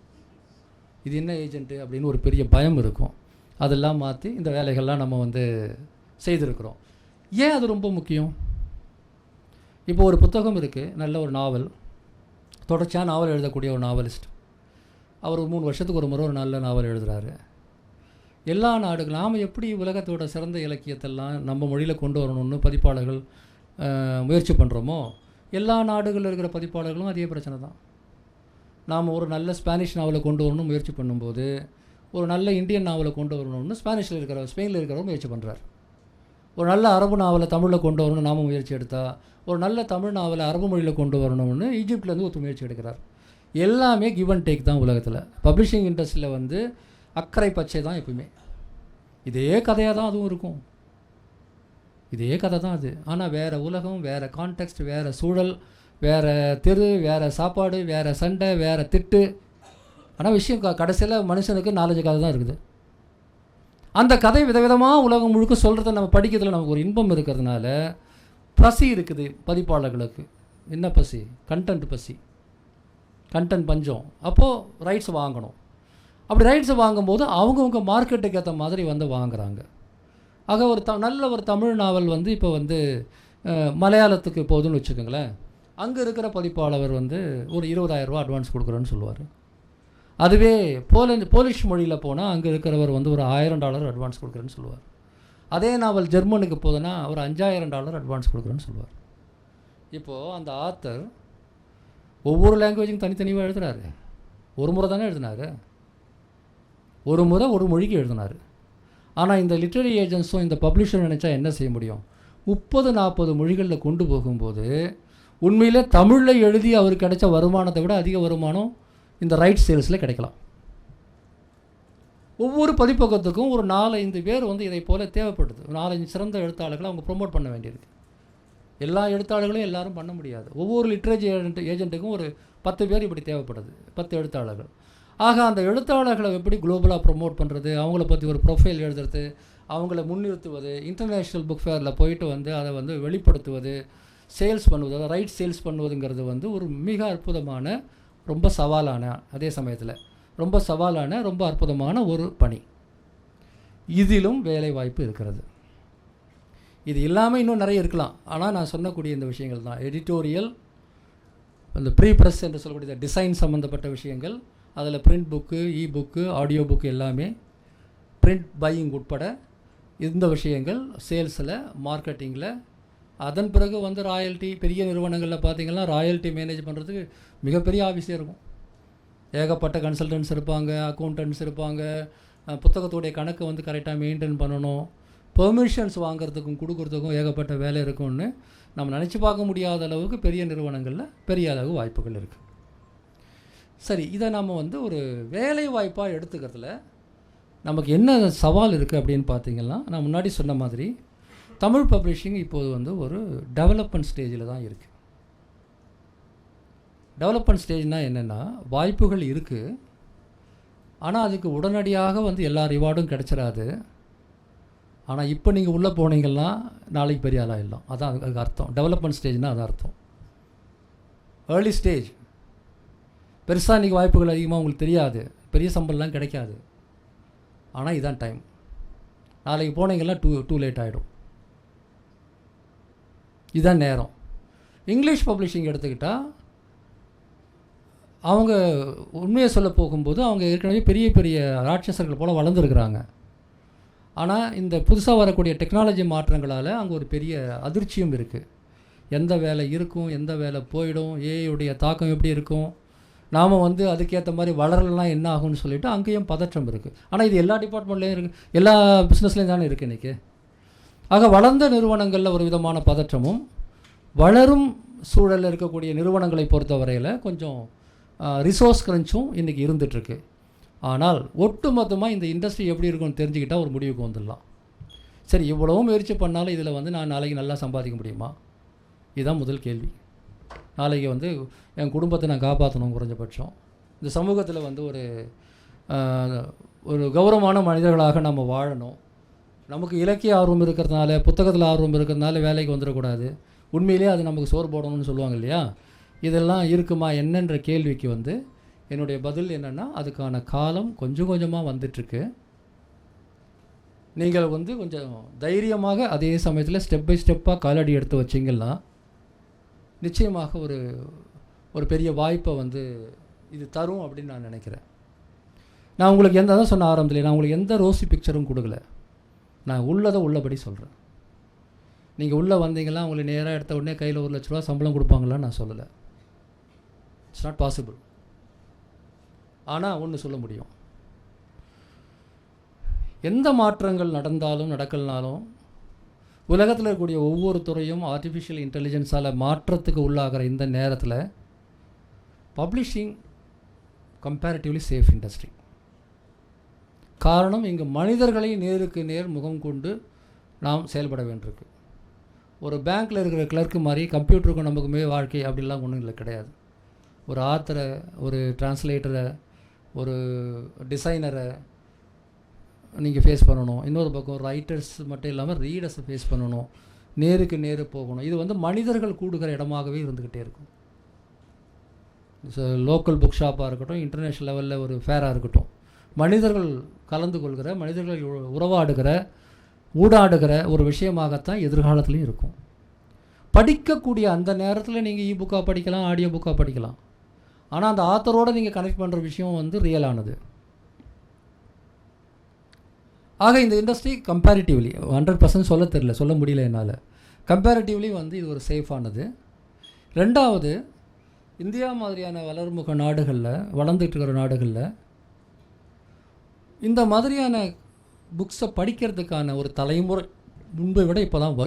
இது என்ன ஏஜென்ட்டு அப்படின்னு ஒரு பெரிய பயம் இருக்கும். அதெல்லாம் மாற்றி இந்த வேலைகள்லாம் நம்ம வந்து செய்திருக்கிறோம். ஏன் அது ரொம்ப முக்கியம்? இப்போ ஒரு புத்தகம் இருக்குது, நல்ல ஒரு நாவல், தொடர்ச்சியாக நாவல் எழுதக்கூடிய ஒரு நாவலிஸ்ட். அவர் 3 வருஷத்துக்கு ஒரு முறை ஒரு நல்ல நாவல் எழுதுகிறாரு. எல்லா நாடுகள் நாம் எப்படி உலகத்தோட சிறந்த இலக்கியத்தெல்லாம் நம்ம மொழியில் கொண்டு வரணும்னு பதிப்பாளர்கள் முயற்சி பண்ணுறோமோ, எல்லா நாடுகளில் இருக்கிற பதிப்பாளர்களும் அதே பிரச்சனை தான். நாம் ஒரு நல்ல ஸ்பானிஷ் நாவலை கொண்டு வரணும்னு முயற்சி பண்ணும்போது, ஒரு நல்ல இந்தியன் நாவலை கொண்டு வரணும்னு ஸ்பானிஷில் இருக்கிறவர் முயற்சி பண்ணுறார். ஒரு நல்ல அரபு நாவலை தமிழில் கொண்டு வரணும்னு நாம் முயற்சி எடுத்தால், ஒரு நல்ல தமிழ் நாவலை அரபு மொழியில் கொண்டு வரணும்னு ஈஜிப்ட்லேருந்து ஒரு முயற்சி எடுக்கிறார். எல்லாமே கிவ் அண்ட் டேக் தான் உலகத்தில். பப்ளிஷிங் இண்டஸ்ட்ரியில் வந்து அக்கறை பச்சை தான் எப்பவுமே. இதே கதையாக தான் அதுவும் இருக்கும், இதே கதை தான் அது. ஆனால் வேறு உலகம், வேறு கான்டெக்ஸ்ட், வேறு சூழல், வேறு தெரு, வேறு சாப்பாடு, வேறு சண்டை, வேறு திட்டு. ஆனால் விஷயம் கடைசியில் மனுஷனுக்கு 4-5 கதை தான் இருக்குது. அந்த கதை விதவிதமாக உலகம் முழுக்க சொல்கிறத நம்ம படிக்கிறதுல நமக்கு ஒரு இன்பம் இருக்கிறதுனால பசி இருக்குது பதிப்பாளர்களுக்கு. என்ன பசி? கண்டென்ட் பசி, கண்டென்ட் பஞ்சம். அப்போது ரைட்ஸ் வாங்கணும். அப்படி ரைட்ஸை வாங்கும்போது அவங்கவுங்க மார்க்கெட்டுக்கு ஏற்ற மாதிரி வந்து வாங்குகிறாங்க. ஆக ஒரு நல்ல ஒரு தமிழ் நாவல் வந்து இப்போ வந்து மலையாளத்துக்கு போகுதுன்னு வச்சுக்கோங்களேன். அங்கே இருக்கிற பதிப்பாளர் வந்து ஒரு 20,000 ரூபா அட்வான்ஸ் கொடுக்குறேன்னு சொல்லுவார். அதுவே போலிஷ் மொழியில் போனால் அங்கே இருக்கிறவர் வந்து ஒரு $1000 அட்வான்ஸ் கொடுக்குறேன்னு சொல்லுவார். அதே நாவல் ஜெர்மனுக்கு போகுதுன்னா ஒரு $5000 அட்வான்ஸ் கொடுக்குறேன்னு சொல்லுவார். இப்போது அந்த ஆத்தர் ஒவ்வொரு லாங்குவேஜுக்கும் தனித்தனியாக எழுதுனார். ஒரு முறை தானே எழுதினார், ஒரு முறை ஒரு மொழிக்கு எழுதினார். ஆனால் இந்த லிட்ரரி ஏஜென்ட்ஸும் இந்த பப்ளிஷர் நினச்சா என்ன செய்ய முடியும்? 30-40 மொழிகளில் கொண்டு போகும்போது உண்மையிலே தமிழில் எழுதி அவருக்கு கிடைச்ச வருமானத்தை விட அதிக வருமானம் இந்த ரைட் சேல்ஸில் கிடைக்கலாம். ஒவ்வொரு பதிப்பகத்துக்கும் ஒரு 4-5 பேர் வந்து இதை போல் தேவைப்படுது. 4-5 சிறந்த எழுத்தாளர்களை அவங்க ப்ரொமோட் பண்ண வேண்டியிருக்கு. எல்லா எழுத்தாளர்களையும் எல்லாரும் பண்ண முடியாது. ஒவ்வொரு லிட்ரேச்சர் ஏஜென்ட்டுக்கும் ஒரு 10 பேர் இப்படி தேவைப்படுது, 10 எழுத்தாளர்கள். ஆக அந்த எழுத்தாளர்களை எப்படி குளோபலாக ப்ரொமோட் பண்ணுறது, அவங்கள பற்றி ஒரு ப்ரொஃபைல் எழுதுறது, அவங்கள முன்னிறுத்துவது, இன்டர்நேஷ்னல் புக் ஃபேரில் போயிட்டு வந்து அதை வந்து வெளிப்படுத்துவது, சேல்ஸ் பண்ணுவது, அதை ரைட் சேல்ஸ் பண்ணுவதுங்கிறது வந்து ஒரு மிக அற்புதமான, ரொம்ப சவாலான, அதே சமயத்தில் ரொம்ப சவாலான, ரொம்ப அற்புதமான ஒரு பணி. இதிலும் வேலை வாய்ப்பு இருக்கிறது. இது இல்லாமல் இன்னும் நிறைய இருக்கலாம். ஆனால் நான் சொன்னக்கூடிய இந்த விஷயங்கள் தான் எடிட்டோரியல், இந்த ப்ரீ ப்ரெஸ் என்று சொல்லக்கூடிய டிசைன் சம்மந்தப்பட்ட விஷயங்கள், அதில் பிரிண்ட் புக்கு, இ புக்கு, ஆடியோ புக்கு எல்லாமே, பிரிண்ட் பையிங் உட்பட இந்த விஷயங்கள் சேல்ஸில், மார்க்கெட்டிங்கில். அதன் பிறகு வந்து ராயல்ட்டி. பெரிய நிறுவனங்களில் பார்த்திங்கன்னா ராயல்ட்டி மேனேஜ் பண்ணுறதுக்கு மிகப்பெரிய ஆஃபீஸே இருக்கும். ஏகப்பட்ட கன்சல்டன்ட்ஸ் இருப்பாங்க, அக்கௌண்டன்ட்ஸ் இருப்பாங்க, புத்தகத்துடைய கணக்கு வந்து கரெக்டாக மெயின்டைன் பண்ணணும், பெர்மிஷன்ஸ் வாங்குறதுக்கும் கொடுக்குறதுக்கும் ஏகப்பட்ட வேலை இருக்கும்னு நம்ம நினச்சி பார்க்க முடியாத அளவுக்கு பெரிய நிறுவனங்களில் பெரிய அளவு வாய்ப்புகள் இருக்குது. சரி, இதை நம்ம வந்து ஒரு வேலை வாய்ப்பாக எடுத்துக்கிறதுல நமக்கு என்ன சவால் இருக்குது அப்படின்னு பார்த்திங்கன்னா, நான் முன்னாடி சொன்ன மாதிரி தமிழ் பப்ளிஷிங் இப்போது வந்து ஒரு டெவலப்மெண்ட் ஸ்டேஜில் தான் இருக்குது. டெவலப்மெண்ட் ஸ்டேஜ்னால் என்னென்னா, வாய்ப்புகள் இருக்குது, ஆனால் அதுக்கு உடனடியாக வந்து எல்லா ரிவார்டும் கிடச்சிடாது. ஆனால் இப்போ நீங்கள் உள்ளே போனீங்கன்னா நாளைக்கு பெரிய ஆளாக இல்லை. அதான் அதுக்கு அர்த்தம். டெவலப்மெண்ட் ஸ்டேஜ்னால் அது அர்த்தம். ஏர்லி ஸ்டேஜ் பெருசாக இன்றைக்கி வாய்ப்புகள் அதிகமாக உங்களுக்கு தெரியாது, பெரிய சம்பளம்லாம் கிடைக்காது. ஆனால் இதுதான் டைம். நாளைக்கு போனீங்கன்னா டூ லேட் ஆகிடும். இதுதான் நேரம். இங்கிலீஷ் பப்ளிஷிங் எடுத்துக்கிட்டால் அவங்க உண்மையை சொல்ல போகும்போது அவங்க ஏற்கனவே பெரிய பெரிய ராட்சசர்கள் போல் வளர்ந்துருக்குறாங்க. ஆனால் இந்த புதுசாக வரக்கூடிய டெக்னாலஜி மாற்றங்களால் அங்கே ஒரு பெரிய அதிர்ச்சியும் இருக்குது. எந்த வேலை இருக்கும், எந்த வேலை போயிடும், ஏஐயுடைய தாக்கம் எப்படி இருக்கும், நாம் வந்து அதுக்கேற்ற மாதிரி வளரலாம் என்ன ஆகும்னு சொல்லிவிட்டு அங்கேயும் பதற்றம் இருக்குது. ஆனால் இது எல்லா டிபார்ட்மெண்ட்லேயும் இருக்குது, எல்லா பிஸ்னஸ்லேயும் தானே இருக்குது இன்றைக்கி. ஆக வளர்ந்த நிறுவனங்களில் ஒரு விதமான பதற்றமும், வளரும் சூழலில் இருக்கக்கூடிய நிறுவனங்களை பொறுத்த வரையில் கொஞ்சம் ரிசோர்ஸ் கிரன்ச்சும் இன்றைக்கி இருந்துகிட்ருக்கு. ஆனால் ஒட்டுமொத்தமாக இந்த இண்டஸ்ட்ரி எப்படி இருக்குன்னு தெரிஞ்சுக்கிட்டால் ஒரு முடிவுக்கு வந்துடலாம். சரி, இவ்வளவும் முயற்சி பண்ணாலும் இதில் வந்து நான் நாளைக்கு நல்லா சம்பாதிக்க முடியுமா? இதுதான் முதல் கேள்வி. நாளைக்கு வந்து என் குடும்பத்தை நான் காப்பாற்றணும், குறைஞ்சபட்சம் இந்த சமூகத்தில் வந்து ஒரு கௌரவமான மனிதர்களாக நம்ம வாழணும். நமக்கு இலக்கிய ஆர்வம் இருக்கிறதுனால, புத்தகத்தில் ஆர்வம் இருக்கிறதுனால வேலைக்கு வந்துடக்கூடாது. உண்மையிலே அது நமக்கு சோறு போடணும்னு சொல்லுவாங்க இல்லையா, இதெல்லாம் இருக்குமா என்னன்ற கேள்விக்கு வந்து என்னுடைய பதில் என்னென்னா, அதுக்கான காலம் கொஞ்சம் கொஞ்சமாக வந்துட்டுருக்கு. நீங்கள் வந்து கொஞ்சம் தைரியமாக அதே சமயத்தில் ஸ்டெப் பை ஸ்டெப்பாக காலடி எடுத்து வச்சிங்கன்னா நிச்சயமாக ஒரு பெரிய வாய்ப்பை வந்து இது தரும் அப்படின்னு நான் நினைக்கிறேன். நான் உங்களுக்கு தான் சொன்ன ஆரம்பத்தில் நான் உங்களுக்கு எந்த ரோசி பிக்சரும் கொடுக்கல. நான் உள்ளதை உள்ளபடி சொல்கிறேன். நீங்கள் உள்ளே வந்தீங்கன்னா உங்களுக்கு நேராக எடுத்த உடனே கையில் 1 லட்ச ரூபா சம்பளம் கொடுப்பாங்களான்னு நான் சொல்லலை. It's not possible. ஆனால் ஒன்று சொல்ல முடியும், எந்த மாற்றங்கள் நடந்தாலும் நடக்கலனாலும் உலகத்தில் இருக்கக்கூடிய ஒவ்வொரு துறையும் ஆர்டிஃபிஷியல் இன்டெலிஜென்ஸால் மாற்றத்துக்கு உள்ளாகிற இந்த நேரத்தில் பப்ளிஷிங் கம்பேரிட்டிவ்லி சேஃப் இண்டஸ்ட்ரி. காரணம், இங்கே மனிதர்களை நேருக்கு நேர் முகம் கொண்டு நாம் செயல்பட வேண்டியிருக்கு. ஒரு பேங்க்கில் இருக்கிற கிளர்க்கு மாதிரி கம்ப்யூட்டருக்கும் நமக்குமே வாழ்க்கை அப்படிலாம் ஒன்றும் இல்லை, கிடையாது. ஒரு ஆத்தரை, ஒரு டிரான்ஸ்லேட்டரை, ஒரு டிசைனரை நீங்கள் ஃபேஸ் பண்ணணும். இன்னொரு பக்கம் ரைட்டர்ஸ் மட்டும் இல்லாமல் ரீடர்ஸை ஃபேஸ் பண்ணணும். நேருக்கு நேரு போகணும். இது வந்து மனிதர்கள் கூடுகிற இடமாகவே இருந்துக்கிட்டே இருக்கும். லோக்கல் புக் ஷாப்பாக இருக்கட்டும், இன்டர்நேஷ்னல் லெவலில் ஒரு ஃபேராக இருக்கட்டும், மனிதர்கள் கலந்து கொள்கிற, மனிதர்கள் உறவாடுகிற, ஊடாடுகிற ஒரு விஷயமாகத்தான் எதிர்காலத்துலேயும் இருக்கும். படிக்கக்கூடிய அந்த நேரத்தில் நீங்கள் புக்காக படிக்கலாம், ஆடியோ புக்காக படிக்கலாம். ஆனால் அந்த ஆத்தரோடு நீங்கள் கனெக்ட் பண்ணுற விஷயம் வந்து ரியலானது. ஆக இந்த இண்டஸ்ட்ரி கம்பேரிட்டிவ்லி 100% சொல்ல முடியல என்னால். கம்பேரிட்டிவ்லி வந்து இது ஒரு சேஃபானது. ரெண்டாவது, இந்தியா மாதிரியான வளர்முக நாடுகளில், வளர்ந்துட்டு இருக்கிற நாடுகளில் இந்த மாதிரியான புக்ஸை படிக்கிறதுக்கான ஒரு தலைமுறை முன்பை விட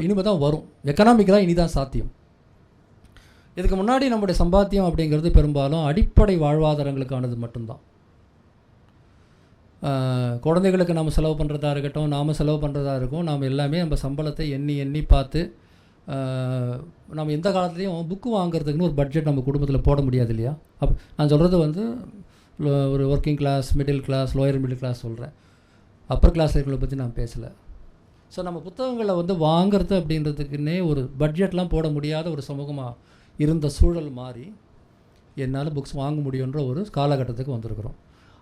இனிமேல் தான் வரும். எக்கனாமிக்கலாக இனி தான் சாத்தியம். இதுக்கு முன்னாடி நம்முடைய சம்பாத்தியம் அப்படிங்கிறது பெரும்பாலும் அடிப்படை வாழ்வாதாரங்களுக்கானது மட்டும்தான். குழந்தைகளுக்கு நம்ம செலவு பண்ணுறதா இருக்கட்டும், நாம் செலவு பண்ணுறதா இருக்கும், நாம் எல்லாமே நம்ம சம்பளத்தை எண்ணி பார்த்து நம்ம எந்த காலத்துலேயும் புக்கு வாங்குறதுக்குன்னு ஒரு பட்ஜெட் நம்ம குடும்பத்தில் போட முடியாது இல்லையா. நான் சொல்கிறது வந்து ஒரு working class, middle class, lower middle class சொல்கிறேன். அப்பர் கிளாஸ் இருக்கிறத பற்றி நான் பேசலை. ஸோ நம்ம புத்தகங்களை வந்து வாங்கிறது அப்படின்றதுக்குன்னே ஒரு பட்ஜெட்லாம் போட முடியாத ஒரு சமூகமாக இருந்த சூழல் மாறி என்னால் புக்ஸ் வாங்க முடியுன்ற ஒரு காலகட்டத்துக்கு வந்திருக்கிறோம்.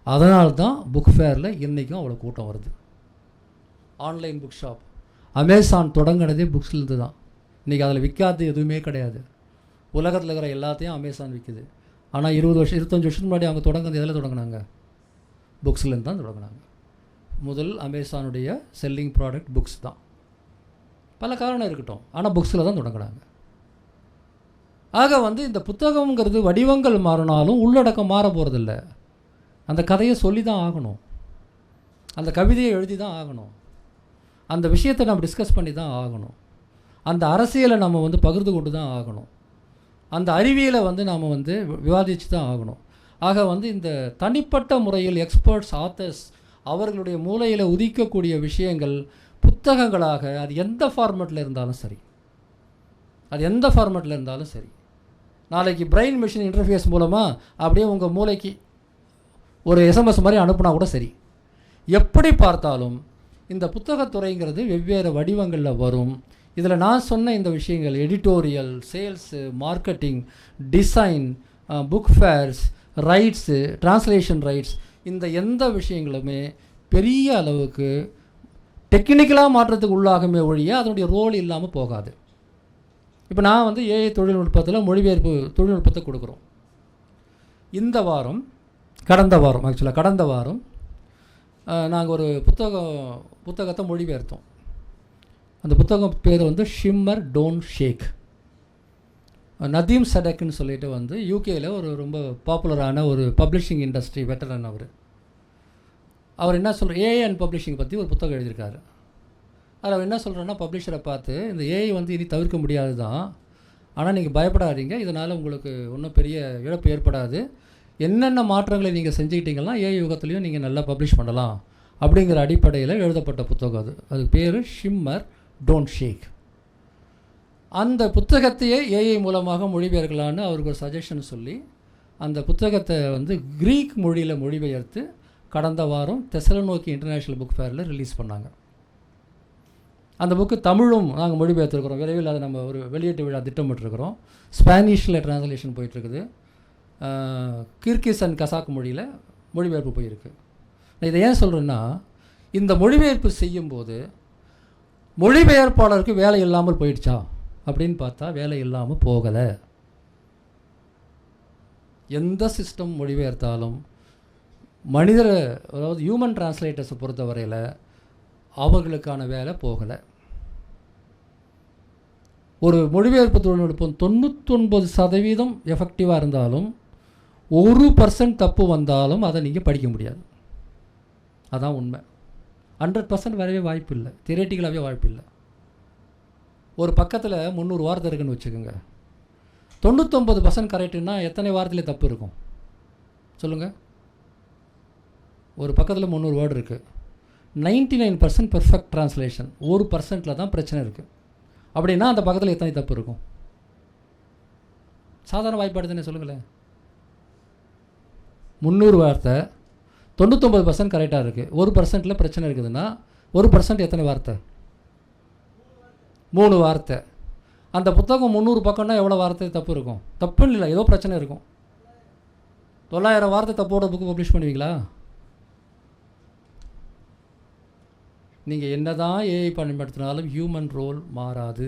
அதனால தான் புக் ஃபேரில் இன்றைக்கும் அவ்வளோ கூட்டம் வருது. ஆன்லைன் புக் ஷாப், அமேசான் தொடங்கினதே புக்ஸ்லேருந்து தான். இன்றைக்கி அதில் விற்காது எதுவுமே கிடையாது. உலகத்தில் இருக்கிற எல்லாத்தையும் அமேசான் விற்குது. ஆனால் 25 வருஷத்துக்கு முன்னாடி அவங்க தொடங்குறது எதில் தொடங்கினாங்க? புக்ஸ்லேருந்து தான் தொடங்கினாங்க. முதல் அமேசானுடைய செல்லிங் ப்ராடக்ட் புக்ஸ் தான். பல காரணம் இருக்கட்டும், ஆனால் புக்ஸில் தான் தொடங்கினாங்க. ஆக வந்து இந்த புத்தகங்கிறது வடிவங்கள் மாறினாலும் உள்ளடக்கம் மாற போகிறதில்ல. அந்த கதையை சொல்லி தான் ஆகணும், அந்த கவிதையை எழுதி தான் ஆகணும், அந்த விஷயத்தை நம்ம டிஸ்கஸ் பண்ணி தான் ஆகணும், அந்த அரசியலை நம்ம வந்து பகிர்ந்து கொண்டு தான் ஆகணும், அந்த அறிவியலை வந்து நாம் வந்து விவாதித்து தான் ஆகணும். ஆக வந்து இந்த தனிப்பட்ட முறையில் எக்ஸ்பர்ட்ஸ், ஆத்தர்ஸ் அவர்களுடைய மூளையில் உதிக்கக்கூடிய விஷயங்கள் புத்தகங்களாக, அது எந்த ஃபார்மேட்டில் இருந்தாலும் சரி, நாளைக்கு பிரெயின் மிஷின் இன்டர்ஃபேஸ் மூலமாக அப்படியே உங்கள் மூளைக்கு ஒரு எஸ்எம்எஸ் மாதிரி அனுப்புனா கூட சரி. எப்படி பார்த்தாலும் இந்த புத்தகத்துறைங்கிறது வெவ்வேறு வடிவங்களில் வரும். இதில் நான் சொன்ன இந்த விஷயங்கள், editorial, sales, marketing, design, book fairs, rights, translation rights, இந்த எந்த விஷயங்களுமே பெரிய அளவுக்கு டெக்னிக்கலாக மாற்றத்துக்கு உள்ளாகுமே ஒழிய அதனுடைய ரோல் இல்லாமல் போகாது. இப்போ நான் வந்து ஏஐ தொழில்நுட்பத்தில் மொழிபெயர்ப்பு தொழில்நுட்பத்தை கொடுக்குறோம். கடந்த வாரம் நாங்கள் ஒரு புத்தகத்தை மொழிபெயர்த்தோம். அந்த புத்தகம் பேர் வந்து ஷிம்மர் டோன்ட் ஷேக். நதீம் சடக்குன்னு சொல்லிட்டு வந்து யூகேயில் ஒரு ரொம்ப பாப்புலரான ஒரு பப்ளிஷிங் இண்டஸ்ட்ரி வெட்டரன். அவர் என்ன சொல்கிறார், ஏஐ அண்ட் பப்ளிஷிங் பற்றி ஒரு புத்தகம் எழுதியிருக்காரு. அதில் அவர் என்ன சொல்கிறேன்னா, பப்ளிஷரை பார்த்து இந்த ஏஐ வந்து இனி தவிர்க்க முடியாது தான், ஆனால் நீங்கள் பயப்படாதீங்க, இதனால் உங்களுக்கு ஒன்றும் பெரிய இழப்பு ஏற்படாது, என்னென்ன மாற்றங்களை நீங்கள் செஞ்சுக்கிட்டீங்கன்னா ஏஐ யுகத்துலேயும் நீங்கள் நல்லா பப்ளிஷ் பண்ணலாம் அப்படிங்கிற அடிப்படையில் எழுதப்பட்ட புத்தகம் அது பேர் ஷிம்மர் டோன்ட் ஷேக். அந்த புத்தகத்தையே ஏஐ மூலமாக மொழிபெயர்க்கலான்னு அவருக்கு ஒரு சஜஷன் சொல்லி அந்த புத்தகத்தை வந்து கிரீக் மொழியில் மொழிபெயர்த்து கடந்த வாரம் தெசலோனிக்கி இன்டர்நேஷ்னல் புக் ஃபேரில் ரிலீஸ் பண்ணாங்க. அந்த புக்கு தமிழும் நாங்கள் மொழிபெயர்த்துருக்கிறோம். விரைவில் அதை நம்ம ஒரு வெளியீட்டு விழா திட்டமிட்டுருக்கிறோம். ஸ்பானிஷில் ட்ரான்ஸ்லேஷன் போயிட்டுருக்குது. கிர்கிஸ் அண்ட் கசாக் மொழியில் மொழிபெயர்ப்பு போயிருக்கு. நான் இதை ஏன் சொல்கிறேன்னா, இந்த மொழிபெயர்ப்பு செய்யும்போது மொழிபெயர்ப்பாளருக்கு வேலை இல்லாமல் போயிடுச்சா அப்படின்னு பார்த்தா வேலை இல்லாமல் போகலை. எந்த சிஸ்டம் மொழிபெயர்த்தாலும் மனிதர், அதாவது ஹியூமன் டிரான்ஸ்லேட்டர்ஸை பொறுத்த வரையில் அவர்களுக்கான வேலை போகலை. ஒரு மொழிபெயர்ப்பு தொழில்நுட்பம் 99% எஃபெக்டிவாக இருந்தாலும் 1% தப்பு வந்தாலும் அதை நீங்கள் படிக்க முடியாது. அதான் உண்மை. 100% வரவே வாய்ப்பு இல்லை, தியரட்டிக்கலாகவே வாய்ப்பு இல்லை. ஒரு பக்கத்தில் 300 வார்த்தை இருக்குன்னு வச்சுக்கோங்க. 99% கரெக்டுன்னா எத்தனை வார்த்தையில் தப்பு இருக்கும் சொல்லுங்கள்? ஒரு பக்கத்தில் 300 வேர்டு இருக்குது, 99% பெர்ஃபெக்ட் ட்ரான்ஸ்லேஷன், 1% தான் பிரச்சனை இருக்குது. அப்படின்னா அந்த பக்கத்தில் எத்தனை தப்பு இருக்கும்? சாதாரண வாய்ப்பாடு தானே சொல்லுங்களேன். 300 வார்த்தை 99% கரெக்டாக இருக்குது, 1%ல் பிரச்சனை இருக்குதுன்னா 1% எத்தனை வார்த்தை? 3 வார்த்தை. அந்த புத்தகம் 300 பக்கம்னா எவ்வளோ வார்த்தை தப்பு இருக்கும்? தப்புன்னு இல்லை, ஏதோ பிரச்சனை இருக்கும். 900 வார்த்தை தப்போட புக்கு பப்ளிஷ் பண்ணுவீங்களா? நீங்கள் என்ன தான் ஏஐ பயன்படுத்தினாலும் ஹியூமன் ரோல் மாறாது.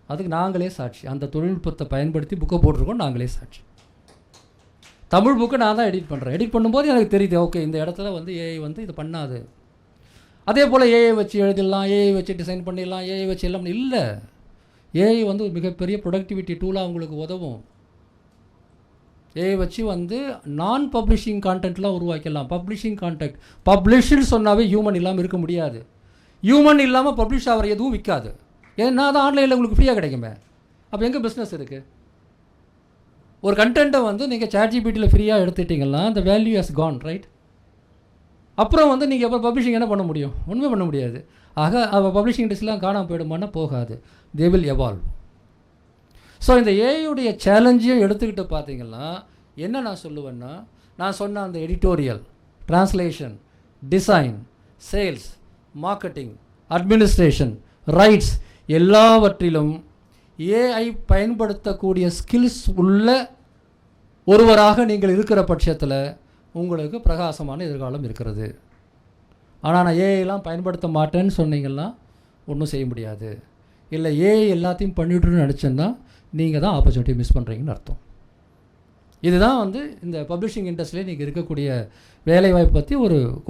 அதுக்கு நாங்களே சாட்சி. அந்த தொழில்நுட்பத்தை பயன்படுத்தி புக்கை போட்டிருக்கோம், நாங்களே சாட்சி. தமிழ் புக்கு நான் தான் எடிட் பண்ணுறேன். எடிட் பண்ணும்போது எனக்கு தெரியுது, ஓகே இந்த இடத்துல வந்து ஏஐ வந்து இது பண்ணாது. அதே போல் ஏஐ வச்சு எழுதிடலாம், ஏஐ வச்சு டிசைன் பண்ணிடலாம், ஏஐ வச்சு எல்லாம் இல்லை. ஏஐ வந்து மிகப்பெரிய ப்ரொடக்டிவிட்டி டூலாக உங்களுக்கு உதவும். ஏஐ வச்சு வந்து நான் பப்ளிஷிங் கான்டென்ட்லாம் உருவாக்கலாம். பப்ளிஷிங் கான்டென்ட் பப்ளிஷ்னு சொன்னாவே ஹியூமன் இல்லாமல் இருக்க முடியாது. ஹியூமன் இல்லாமல் பப்ளிஷ் ஆகிற எதுவும் விற்காது. ஏன்னா அது ஆன்லைனில் உங்களுக்கு ஃப்ரீயாக கிடைக்குமே. அப்போ எங்கே பிஸ்னஸ் இருக்குது? ஒரு கண்டென்ட்டை வந்து நீங்கள் ChatGPTயில் ஃப்ரீயாக எடுத்துட்டிங்கன்னா அந்த வேல்யூ ஹஸ் கான், ரைட்? அப்புறம் வந்து நீங்கள் எப்போ பப்ளிஷிங் என்ன பண்ண முடியும்? ஒன்றுமே பண்ண முடியாது. ஆக பப்ளிஷிங் இண்டஸ்ட்ரிலாம் காணாமல் போயிடுமான்னா போகாது. They will evolve. ஸோ இந்த ஏஐயுடைய சேலஞ்சையும் எடுத்துக்கிட்டு பார்த்தீங்கன்னா என்ன நான் சொல்லுவேன்னா, நான் சொன்ன அந்த editorial, translation, design, sales, marketing, administration, rights எல்லாவற்றிலும் ஏஐ பயன்படுத்தக்கூடிய ஸ்கில்ஸ் உள்ள ஒருவராக நீங்கள் இருக்கிற பட்சத்தில் உங்களுக்கு பிரகாசமான எதிர்காலம் இருக்கிறது. ஆனால் நான் ஏஐலாம் பயன்படுத்த மாட்டேன்னு சொன்னீங்கன்னா ஒன்றும் செய்ய முடியாது. இல்லை ஏஐ எல்லாத்தையும் பண்ணிவிட்டுன்னு நினச்சேன்னா நீங்கள் தான் ஆப்பர்ச்சுனிட்டி மிஸ் பண்ணுறீங்கன்னு அர்த்தம். இதுதான் வந்து இந்த பப்ளிஷிங் இண்டஸ்ட்ரியில் நீங்கள் இருக்கக்கூடிய வேலைவாய்ப்பு பற்றி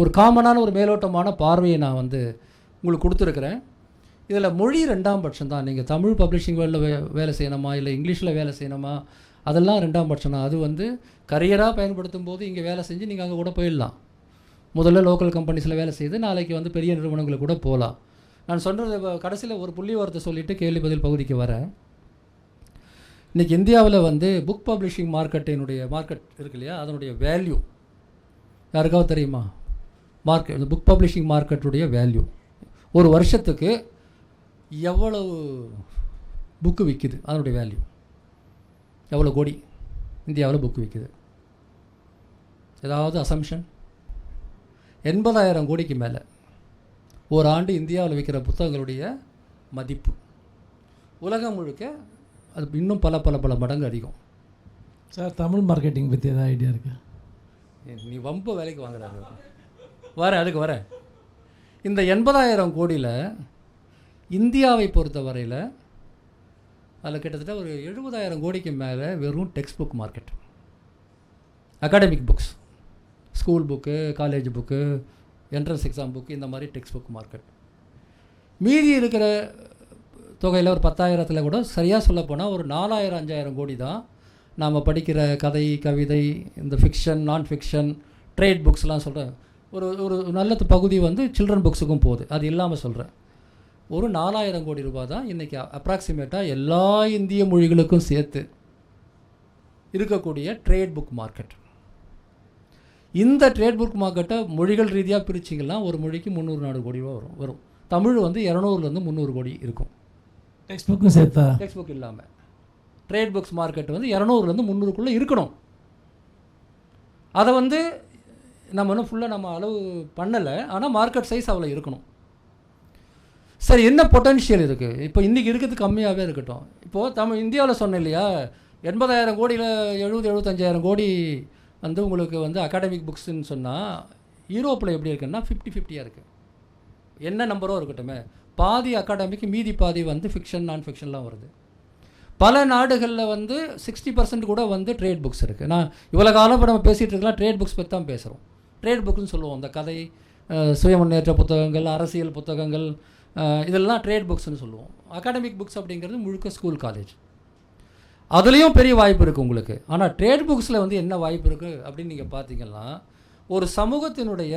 ஒரு காமனான ஒரு மேலோட்டமான பார்வையை நான் வந்து உங்களுக்கு கொடுத்துருக்குறேன். இதில் மொழி 2ஆம் பட்சம் தான். நீங்கள் தமிழ் பப்ளிஷிங் வேர்ல்டில் வேலை செய்யணுமா, இல்லை இங்கிலீஷில் வேலை செய்யணுமா, அதெல்லாம் 2ஆம் பட்சம் தான். அது வந்து கரியராக பயன்படுத்தும் போது இங்கே வேலை செஞ்சு நீங்கள் அங்கே கூட போயிடலாம். முதல்ல லோக்கல் கம்பெனிஸில் வேலை செய்து நாளைக்கு வந்து பெரிய நிறுவனங்களுக்கு கூட போகலாம். நான் சொல்கிறது கடைசியில் ஒரு புள்ளி வார்த்தை சொல்லிவிட்டு கேள்வி பதில் பகுதிக்கு வரேன். இன்றைக்கி இந்தியாவில் வந்து புக் பப்ளிஷிங் மார்க்கெட் இருக்கு இல்லையா, அதனுடைய வேல்யூ யாருக்காவது தெரியுமா? இந்த புக் பப்ளிஷிங் மார்க்கெட்டுடைய வேல்யூ ஒரு வருஷத்துக்கு எவ்வளவு புக்கு விற்கிது, அதனுடைய வேல்யூ எவ்வளோ கோடி இந்தியாவில் புக்கு விற்கிது? ஏதாவது அசம்ஷன்? 80,000 கோடிக்கு மேலே ஒரு ஆண்டு இந்தியாவில் விற்கிற புத்தகங்களுடைய மதிப்பு. உலகம் முழுக்க அது இன்னும் பல பல பல மடங்கு அதிகம். சார் தமிழ் மார்க்கெட்டிங் பற்றி ஏதாவது ஐடியா இருக்கு? நீ வம்ப வேலைக்கு வாங்குறாங்க. அதுக்கு வரேன். இந்த 80,000 கோடியில் இந்தியாவை பொறுத்த வரையில் அதில் கிட்டத்தட்ட ஒரு 70,000 கோடிக்கு மேலே வெறும் text book market, academic books, school book, college book, entrance exam book, இந்த மாதிரி டெக்ஸ்ட் புக் மார்க்கெட். மீதி இருக்கிற தொகையில் ஒரு 10,000 கூட சரியாக சொல்லப்போனால் ஒரு 4,000-5,000 கோடி தான் நாம் படிக்கிற கதை, கவிதை, இந்த ஃபிக்ஷன், நான் ஃபிக்ஷன், ட்ரேட் புக்ஸ்லாம் சொல்கிறேன். ஒரு நல்ல பகுதி வந்து சில்ட்ரன் புக்ஸுக்கும் போகுது. அது இல்லாமல் சொல்கிறேன், ஒரு 4,000 கோடி ரூபாய் தான் இன்றைக்கி அப்ராக்சிமேட்டாக எல்லா இந்திய மொழிகளுக்கும் சேர்த்து இருக்கக்கூடிய ட்ரேட் புக் மார்க்கெட். இந்த ட்ரேட் புக் மார்க்கெட்டை மொழிகள் ரீதியாக பிரிச்சிங்கன்னா ஒரு மொழிக்கு 300-400 கோடி ரூபா வரும். தமிழ் வந்து 200-300 கோடி இருக்கும். டெக்ஸ்ட் புக்கும் சேர்த்தா? டெக்ஸ்ட் புக் இல்லாமல் ட்ரேட் புக்ஸ் மார்க்கெட் வந்து 200-300 இருக்கணும். அதை வந்து நம்ம இன்னும் ஃபுல்லாக நம்ம அளவு பண்ணலை, ஆனால் மார்க்கெட் சைஸ் அவ்வளோ இருக்கணும். சரி, என்ன பொட்டன்ஷியல் இருக்குது? இப்போ இன்றைக்கி இருக்கிறது கம்மியாகவே இருக்கட்டும். இப்போது இந்தியாவில் சொன்னேன் இல்லையா, 80,000 கோடியில் 70-75,000 கோடி வந்து உங்களுக்கு வந்து அகாடமிக் புக்ஸ்ன்னு சொன்னால், யூரோப்பில் எப்படி இருக்குன்னா 50-50 இருக்குது. என்ன நம்பரோ இருக்கட்டுமே, பாதி அகாடமிக், மீதி பாதி வந்து ஃபிக்ஷன், நான் ஃபிக்ஷன்லாம் வருது. பல நாடுகளில் வந்து 60% கூட வந்து ட்ரேட் புக்ஸ் இருக்குது. நான் இவ்வளோ காலம் இப்போ நம்ம பேசிகிட்டு இருக்கலாம் ட்ரேட் புக்ஸ் பற்றி தான் பேசுகிறோம். ட்ரேட் புக்ஸ்னு சொல்லுவோம். இந்த கதை, சுய முன்னேற்ற புத்தகங்கள், அரசியல் புத்தகங்கள், இதெல்லாம் ட்ரேட் புக்ஸ்னு சொல்லுவோம். அகாடமிக் புக்ஸ் அப்படிங்கிறது முழுக்க ஸ்கூல், காலேஜ். அதுலேயும் பெரிய வாய்ப்பு இருக்குது உங்களுக்கு. ஆனால் ட்ரேட் புக்ஸில் வந்து என்ன வாய்ப்பு இருக்குது அப்படின்னு நீங்கள் பார்த்தீங்கன்னா, ஒரு சமூகத்தினுடைய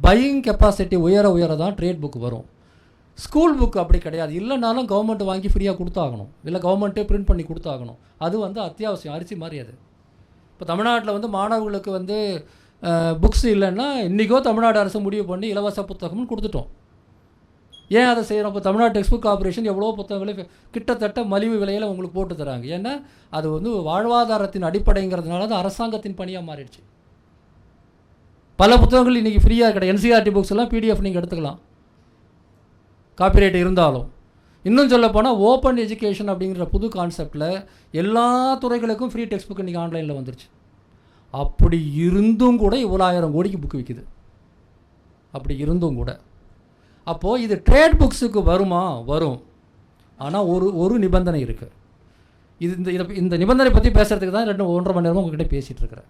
பையிங் கெப்பாசிட்டி உயர தான் ட்ரேட் புக் வரும். ஸ்கூல் புக் அப்படி கிடையாது. இல்லைனாலும் கவர்மெண்ட் வாங்கி ஃப்ரீயாக கொடுத்தாகணும், இல்லை கவர்மெண்ட்டே பிரிண்ட் பண்ணி கொடுத்தாகணும். அது வந்து அத்தியாவசியம், அரிசி மாதிரி அது. இப்போ தமிழ்நாட்டில் வந்து மாணவர்களுக்கு வந்து புக்ஸ் இல்லைன்னா, இன்றைக்கோ தமிழ்நாடு அரசு முடிவு பண்ணி இலவச புத்தகம்னு கொடுத்துட்டோம். ஏன் அதை செய்கிறோம்? இப்போ தமிழ்நாடு டெக்ஸ்ட் புக் கார்பரேஷன் எவ்வளோ புத்தகங்களை கிட்டத்தட்ட மலிவு விலையில் உங்களுக்கு போட்டு தராங்க. ஏன்னா அது வந்து வாழ்வாதாரத்தின் அடிப்படைங்கிறதுனால அது அரசாங்கத்தின் பணியாக மாறிடுச்சு. பல புத்தகங்கள் இன்றைக்கி ஃப்ரீயாக கிடையாது. என்சிஆர்டி புக்ஸ் எல்லாம் பிடிஎஃப் நீங்கள் எடுத்துக்கலாம், காப்பிரைட் இருந்தாலும். இன்னும் சொல்ல போனால் ஓப்பன் எஜுகேஷன் அப்படிங்கிற புது கான்செப்டில் எல்லா துறைகளுக்கும் ஃப்ரீ டெக்ஸ்ட் புக் இன்றைக்கி ஆன்லைனில் வந்துருச்சு. அப்படி இருந்தும் கூட இவ்வளோ 1000 கோடிக்கு புக்கு விற்கிது. அப்படி இருந்தும் கூட. அப்போது இது ட்ரேட் புக்ஸுக்கு வருமா? வரும். ஆனால் ஒரு நிபந்தனை இருக்குது. இந்த நிபந்தனை பற்றி பேசுகிறதுக்கு தான் 1.5 மணி நேரமாக உங்கள்கிட்ட பேசிகிட்டு இருக்கிறேன்.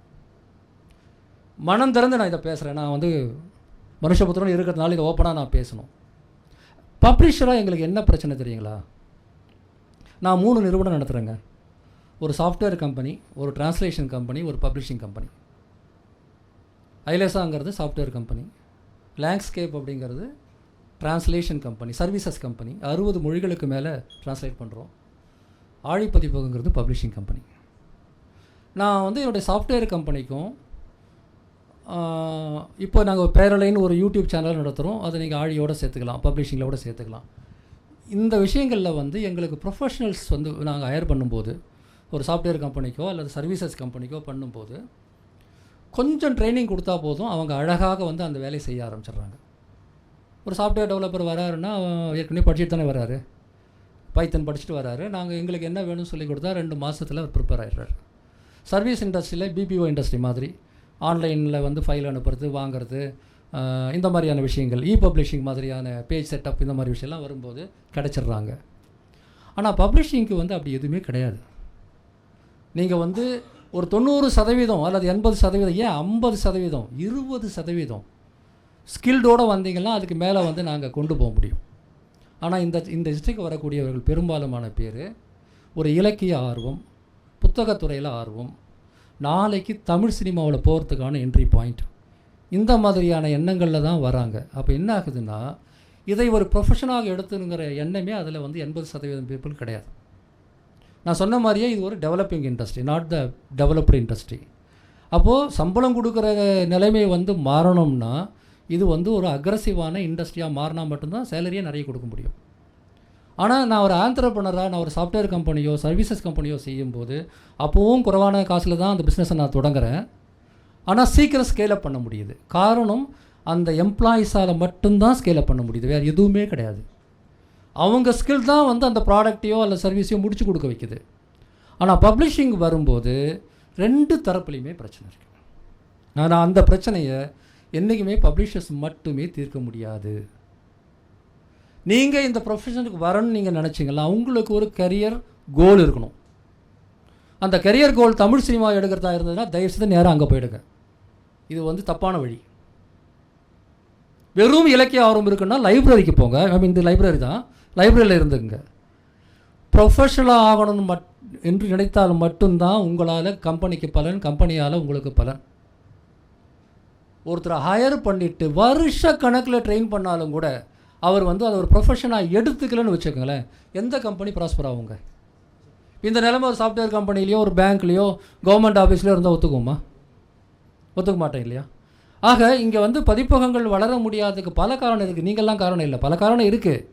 மனம் திறந்து நான் இதை பேசுகிறேன். நான் வந்து மனுஷபுத்திரன் இருக்கிறதுனால இதை ஓப்பனாக நான் பேசணும். பப்ளிஷராக எங்களுக்கு என்ன பிரச்சனை தெரியுங்களா? நான் 3 நிறுவனம் நடத்துகிறேங்க. ஒரு சாஃப்ட்வேர் கம்பெனி, ஒரு டிரான்ஸ்லேஷன் கம்பெனி, ஒரு பப்ளிஷிங் கம்பெனி. ஐலேசாங்கிறது சாஃப்ட்வேர் கம்பெனி, லேண்ட்ஸ்கேப் அப்படிங்கிறது டிரான்ஸ்லேஷன் கம்பெனி, சர்வீசஸ் கம்பெனி. 60 மொழிகளுக்கு மேலே டிரான்ஸ்லேட் பண்ணுறோம். ஆழிப்பதிப்பகங்கிறது பப்ளிஷிங் கம்பெனி. நான் வந்து என்னுடைய சாஃப்ட்வேர் கம்பெனிக்கும் இப்போ நாங்கள் பேரலைன்னு ஒரு யூடியூப் சேனல் நடத்துகிறோம். அதை நீங்கள் ஆழியோடு சேர்த்துக்கலாம், பப்ளிஷிங்கில் கூட சேர்த்துக்கலாம். இந்த விஷயங்களில் வந்து எங்களுக்கு ப்ரொஃபஷனல்ஸ் வந்து நாங்கள் ஹையர் பண்ணும்போது, ஒரு சாஃப்ட்வேர் கம்பெனிக்கோ அல்லது சர்வீசஸ் கம்பெனிக்கோ பண்ணும்போது கொஞ்சம் ட்ரைனிங் கொடுத்தா போதும், அவங்க அழகாக வந்து அந்த வேலையை செய்ய ஆரம்பிச்சிடுறாங்க. ஒரு சாஃப்ட்வேர் டெவலப்பர் வராருன்னா ஏற்கனவே படிச்சுட்டு தானே வராரு, பைத்தன் படிச்சுட்டு வராரு. நாங்கள் எங்களுக்கு என்ன வேணும்னு சொல்லி கொடுத்தா 2 மாதத்தில் அவர் ப்ரிப்பேர் ஆகிடுறாரு. சர்வீஸ் இண்டஸ்ட்ரியில் பிபிஓ இண்டஸ்ட்ரி மாதிரி ஆன்லைனில் வந்து ஃபைல் அனுப்புறது, வாங்கிறது, இந்த மாதிரியான விஷயங்கள், பப்ளிஷிங் மாதிரியான பேஜ் செட்டப், இந்த மாதிரி விஷயம்லாம் வரும்போது கிடச்சிட்றாங்க. ஆனால் பப்ளிஷிங்க்கு வந்து அப்படி எதுவுமே கிடையாது. நீங்கள் வந்து ஒரு 90% அல்லது 80%, ஏன் 50%, 20% ஸ்கில்டோடு வந்தீங்கன்னா அதுக்கு மேலே வந்து நாங்கள் கொண்டு போக முடியும். ஆனால் இந்த டிஸ்ட்ரிக்ட் வரக்கூடியவர்கள் பெரும்பாலுமான பேர் ஒரு இலக்கிய ஆர்வம், புத்தகத்துறையில் ஆர்வம், நாளைக்கு தமிழ் சினிமாவில் போகிறதுக்கான என்ட்ரி பாயிண்ட், இந்த மாதிரியான எண்ணங்களில் தான் வராங்க. அப்போ என்ன ஆகுதுன்னா, இதை ஒரு ப்ரொஃபஷனாக எடுத்துங்கிற எண்ணமே அதில் வந்து 80% பீப்புள் கிடையாது. நான் சொன்ன மாதிரியே இது ஒரு developing industry, not the developed industry. அப்போது சம்பளம் கொடுக்குற நிலைமை வந்து மாறணும்னா இது வந்து ஒரு அக்ரஸிவான இண்டஸ்ட்ரியாக மாறினா மட்டும்தான் சேலரியே நிறைய கொடுக்க முடியும். ஆனால் நான் ஒரு ஆண்டர்ப்ரனராக, நான் ஒரு சாஃப்ட்வேர் கம்பெனியோ சர்வீசஸ் கம்பெனியோ செய்யும்போது அப்போவும் குறைவான காசில் தான் அந்த பிஸ்னஸை நான் தொடங்குறேன். ஆனால் சீக்கிரம் ஸ்கேலப் பண்ண முடியுது. காரணம், அந்த எம்ப்ளாயீஸால் மட்டும்தான் ஸ்கேலப் பண்ண முடியுது, வேறு எதுவுமே கிடையாது. அவங்க ஸ்கில் தான் வந்து அந்த ப்ராடக்டையோ அல்லது சர்வீஸையோ முடிச்சு கொடுக்க வைக்குது. ஆனால் பப்ளிஷிங் வரும்போது 2 தரப்புலையுமே பிரச்சனை இருக்குது. ஆனால் அந்த பிரச்சனையை என்றைக்குமே பப்ளிஷர்ஸ் மட்டுமே தீர்க்க முடியாது. நீங்கள் இந்த ப்ரொஃபஷனுக்கு வரணும்னு நீங்கள் நினச்சிங்களா, உங்களுக்கு ஒரு கரியர் கோல் இருக்கணும். அந்த கரியர் கோல் தமிழ் சினிமா எடுக்கிறதா இருந்ததுன்னா தயவுசெய்து நேராக அங்கே போயிடுங்க. இது வந்து தப்பான வழி. வெறும் இலக்கிய ஆர்வம் இருக்குன்னா லைப்ரரிக்கு போங்க. இந்த லைப்ரரி தான், லைப்ரரியில் இருந்துங்க. ப்ரொஃபஷனலாக ஆகணும்னு என்று நினைத்தால் மட்டும்தான் உங்களால் கம்பெனிக்கு பலன், கம்பெனியால் உங்களுக்கு பலன். ஒருத்தரை ஹையர் பண்ணிவிட்டு வருஷ கணக்கில் ட்ரெயின் பண்ணாலும் கூட அவர் வந்து அதை ஒரு ப்ரொஃபஷனாக எடுத்துக்கலன்னு வச்சுக்கோங்களேன், எந்த கம்பெனி ப்ராஸ்பர் ஆகுங்க? இந்த நிலைமை ஒரு சாஃப்ட்வேர் கம்பெனிலையோ ஒரு பேங்க்லேயோ கவர்மெண்ட் ஆஃபீஸ்லையோ இருந்தால் ஒத்துக்குமா? ஒத்துக்க மாட்டேன் இல்லையா? ஆக இங்கே வந்து பதிப்பகங்கள் வளர முடியாததுக்கு பல காரணம் இருக்குது. நீங்கள்லாம் காரணம் இல்லை, பல காரணம் இருக்குது.